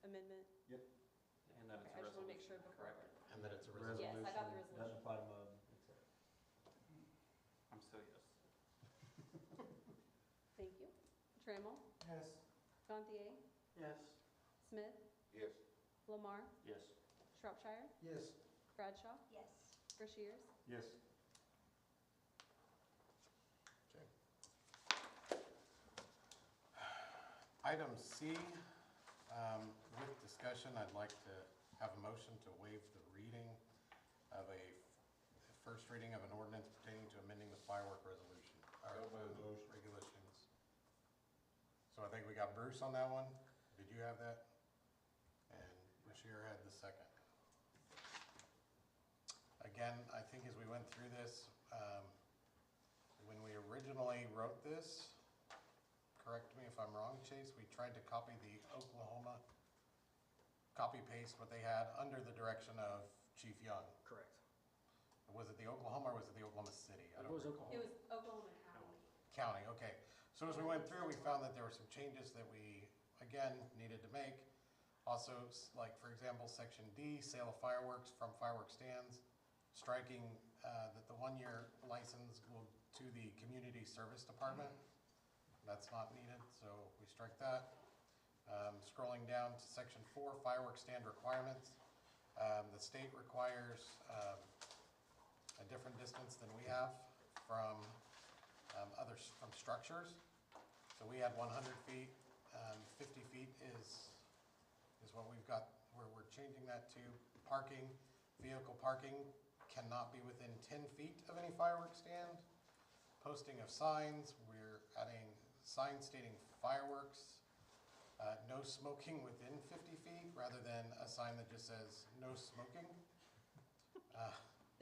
amendment? And that Okay, I it's a just wanna make sure resolution, before. correct? And that it's a Yes, resolution. I got the Doesn't resolution. apply to MUB, etc. I'm still yes. Thank you. Trammell, Yes. Gantier, Yes. Smith, Yes. Lamar, Yes. Shropshire, Yes. Bradshaw, Yes. Rashirs. Yes. Okay. Item C, with discussion, I'd like to have a motion to waive the reading of first reading of an ordinance pertaining to amending the firework resolution, or regulations. So I think we got Bruce on that one. Did you have that? And Bashir had the second. Again, I think as we went through this, when we originally wrote this, correct me if I'm wrong, Chase, we tried to copy the Oklahoma, copy paste what they had under the direction of Chief Young. Correct. Was it the Oklahoma or was it the Oklahoma City? I It don't was recall. It was Oklahoma County. County, okay. So as we went through, we found that there were some changes that we, again, needed to make. Also, like, for example, section D, sale of fireworks from fireworks stands, striking that the one-year license will to the community service department. That's not needed, so we strike that. Scrolling down to section 4, fireworks stand requirements. The state requires a different distance than we have from from structures. So we had 100 feet, 50 feet is what we've got, where we're changing that to. Parking, vehicle parking cannot be within 10 feet of any fireworks stand. Posting of signs, we're adding signs stating fireworks, no smoking within 50 feet, rather than a sign that just says no smoking.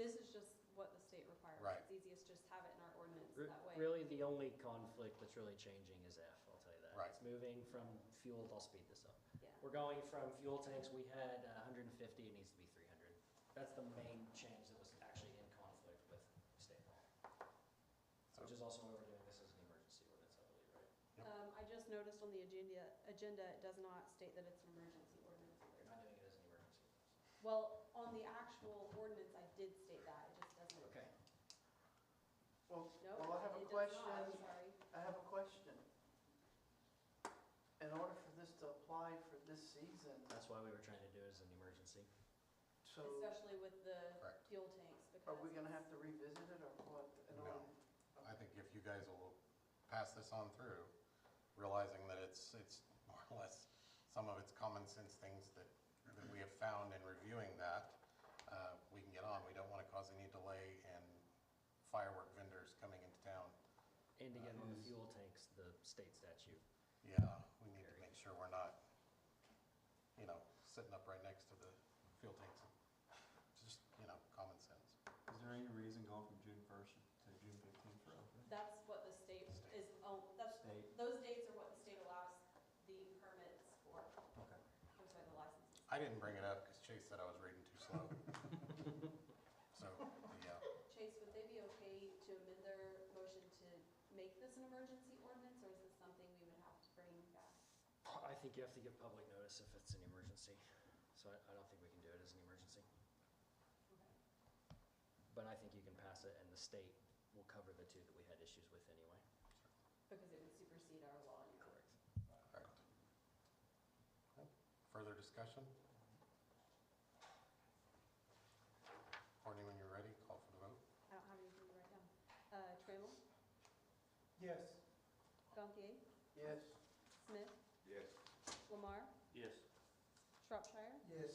This is just what the state requires. Right. It's easiest just have it in our ordinance that way. Really, the only conflict that's really changing is F, I'll tell you that. Right. It's moving from fuel, I'll speed this up. Yeah. We're going from fuel tanks, we had 150, it needs to be 300. That's the main change that was actually in conflict with state law. Which is also why we're doing this as an emergency ordinance, I believe, right? Yep. I just noticed on the agenda, it does not state that it's an emergency ordinance We're either. not doing it as an emergency ordinance. Well, on the actual ordinance, I did state that, it just doesn't. Okay. Well, No, well, I have a it does question. not, I'm sorry. I have a question. In order for this to apply for this season, That's why we were trying to do it as an emergency. so Especially with the Correct. fuel tanks, because. are we gonna have to revisit it or what? In No. order- I think if you guys will pass this on through, realizing that it's more or less, some of it's common sense things that we have found in reviewing that, we can get on. We don't want to cause any delay in firework vendors coming into town. And again, on the fuel tanks, the state statute. Yeah, we need to make sure we're not, sitting up right next to the fuel tanks. Just, common sense. Is there any reason going from June 1st to June 15th for opening? That's what the state is, State. those dates are what the state allows the permits for, Okay. I'm sorry, the licenses. I didn't bring it up because Chase said I was reading too slow. So, yeah. Chase, would they be okay to amend their motion to make this an emergency ordinance, or is this something we would have to bring back? I think you have to give public notice if it's an emergency. So I don't think we can do it as an emergency. Okay. But I think you can pass it and the state will cover the two that we had issues with anyway. Because it would supersede our law anyway. Correct. Correct. Okay. Further discussion? Courtney, when you're ready, call for the vote. I don't have anything to write down. Trammell, Yes. Gantier, Yes. Smith, Yes. Lamar, Yes. Shropshire, Yes.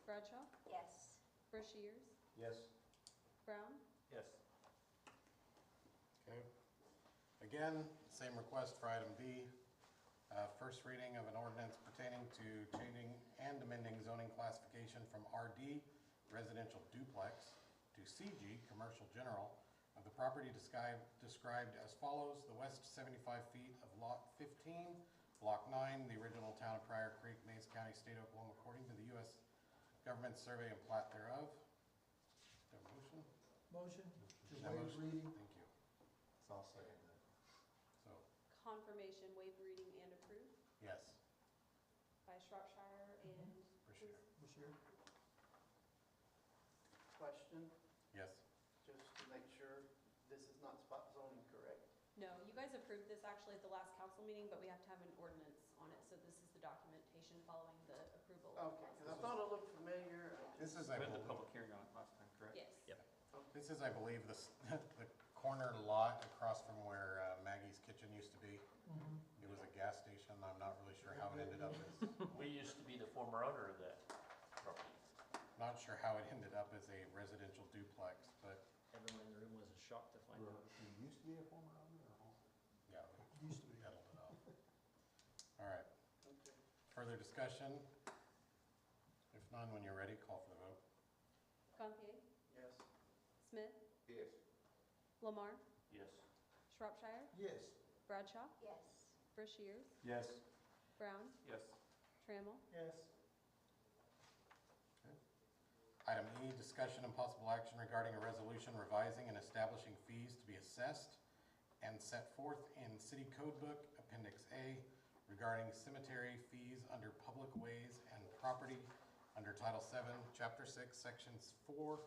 Bradshaw, Yes. Brushiers, Yes. Brown, Yes. Okay. Again, same request for item B. First reading of an ordinance pertaining to changing and amending zoning classification from RD, residential duplex, to CG, commercial general, of the property described as follows: the west 75 feet of lot 15, block 9, the original town of Pryor Creek, Mays County, State of Oklahoma, according to the U.S. Government Survey and plat thereof. Do I have a motion? Motion to That waive motion? reading. Thank you. So I'll second that. So, confirmation, waive reading and approve yes, by Shropshire and. Brashear. Bashir. Question, Yes. just to make sure this is not spot zoning, correct? No, you guys approved this actually at the last council meeting, but we have to have an ordinance on it, so this is the documentation following the approval. of the Okay, because I license. thought it looked familiar. This is, We I had the believe, public hearing on it last time, correct? Yes. Yep. this is, I believe, the corner lot across from where Maggie's Kitchen used to be. It was a gas station. I'm not really sure how it ended up as, We used to be the former owner of that property. not sure how it ended up as a residential duplex, but Everyone in the room was shocked to find out. You used to be a former owner or? yeah, Used to be. we settled it off. All right, Okay. further discussion? If none, when you're ready, call for the vote. Gantier, Yes. Smith, Yes. Lamar, Yes. Shropshire, Yes. Bradshaw, Yes. Brushiers, Yes. Brown, Yes. Trammell, Yes. Item E, discussion and possible action regarding a resolution revising and establishing fees to be assessed and set forth in City Code Book, Appendix A, regarding cemetery fees under public ways and property under Title VII, Chapter 6, Sections 4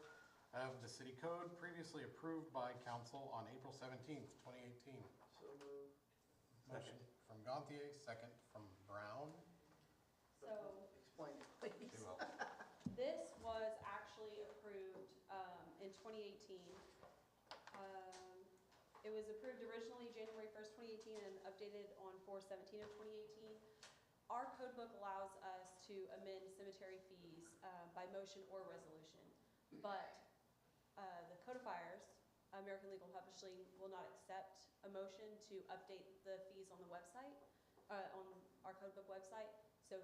of the City Code, previously approved by council on April 17th, 2018. So moved. Motion from Gantier, second from Brown. So Explain it, please. She will. this was actually approved in 2018. It was approved originally January 1st, 2018 and updated on 4/17 of 2018. Our code book allows us to amend cemetery fees by motion or resolution. But the codifiers, American Legal Publishing, will not accept a motion to update the fees on the website, on our code book website. So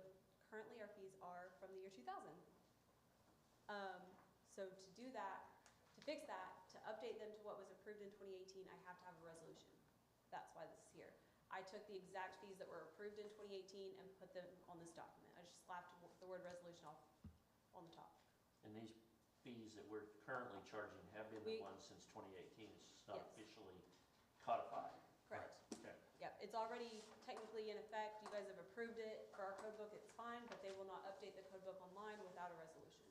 currently our fees are from the year 2000. So to do that, to fix that, to update them to what was approved in 2018, I have to have a resolution. That's why this is here. I took the exact fees that were approved in 2018 and put them on this document. I just slapped the word resolution off on the top. And these fees that we're currently charging have been the We- ones since 2018, it's just not Yes. officially codified. Correct. Okay. Yep, it's already technically in effect. You guys have approved it for our code book, it's fine, but they will not update the code book online without a resolution.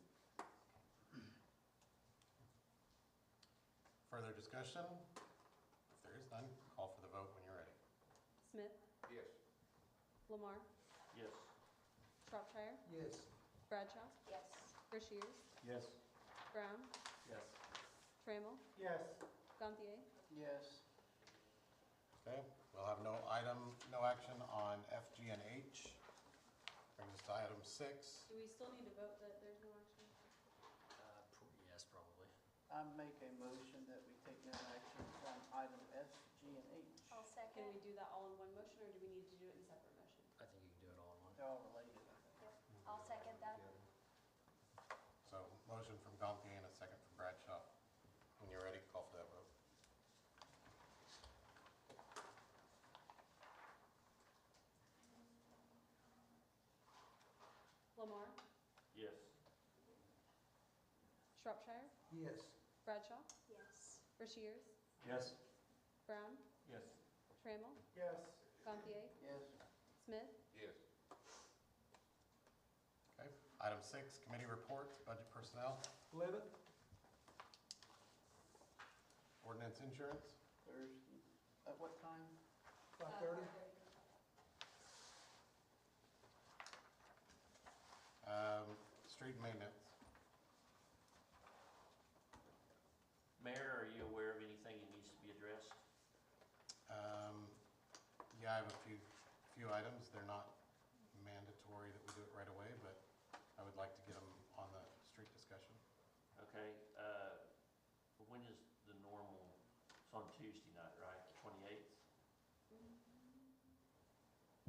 Further discussion? If there is none, call for the vote when you're ready. Smith, Yes. Lamar, Yes. Shropshire, Yes. Bradshaw, Yes. Rushiers, Yes. Brown, Yes. Trammell, Yes. Gantier. Yes. Okay, we'll have no action on F, G, and H. Brings us to item 6. Do we still need to vote that there's no action? Yes, probably. I make a motion that we take no action on item F, G, and H. I'll Can second. we do that all in one motion, or do we need to do it in separate motion? I think you can do it all in one. They're all related, I think. Yep, I'll second that. So motion from Gantier and a second from Bradshaw. When you're ready, call for that vote. Lamar, Yes. Shropshire, Yes. Bradshaw, Yes. Rushiers, Yes. Brown, Yes. Trammell, Yes. Gantier, Yes. Smith. Yes. Okay, item 6, committee reports, budget personnel, 11? ordinance insurance. Thursday, at what time? 5:30? Street maintenance. Mayor, are you aware of anything that needs to be addressed? Yeah, I have a few items. They're not mandatory that we do it right away, but I would like to get them on the street discussion. Okay, when is the normal, it's on Tuesday night, right, the 28th? Let me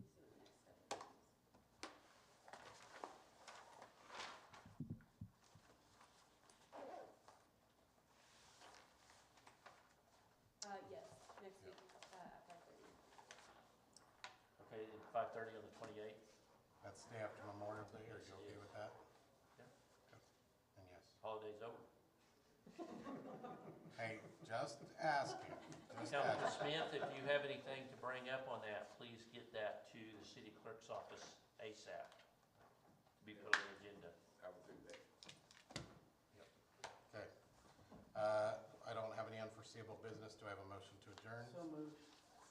see what the next step is. Yes, next week, at 5:30. Okay, at 5:30 on the 28th? That's the day after Memorial Day. Are you okay with that? Yeah. Okay. And yes. Holiday's over. Hey, just asking. Just Councilman asking. Smith, if you have anything to bring up on that, please get that to the city clerk's office ASAP, to be put on the agenda. I will do that. Okay. I don't have any unforeseeable business. Do I have a motion to adjourn? So moved.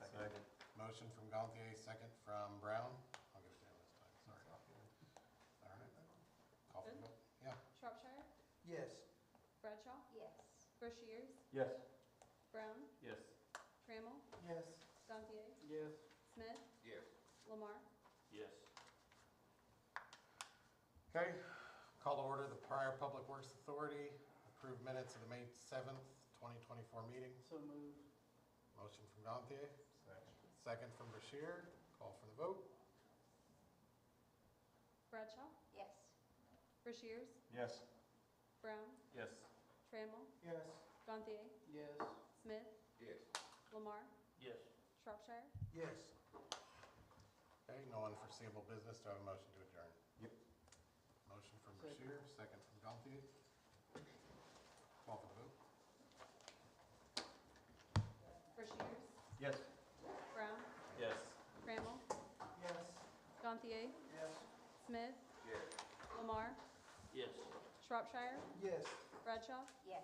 Second. Motion from Gantier, second from Brown. I'll give it to him this time, sorry. All right. Call for the vote. Yeah. Shropshire, Yes. Bradshaw, Yes. Rushiers, Yes. Brown, Yes. Trammell, Yes. Gantier, Yes. Smith, Yes. Lamar. Yes. Okay, call to order the Pryor Public Works Authority. Approved minutes of the May 7th, 2024 meeting. So moved. Motion from Gantier, second from Bashir. Call for the vote. Bradshaw, Yes. Rushiers, Yes. Brown, Yes. Trammell, Yes. Gantier, Yes. Smith, Yes. Lamar, Yes. Shropshire. Yes. Okay, no unforeseeable business. Do I have a motion to adjourn? Yep. Motion from Second. Bashir, second from Gantier. Smith, Yes. Lamar, Yes. Shropshire, Yes. Bradshaw. Yes.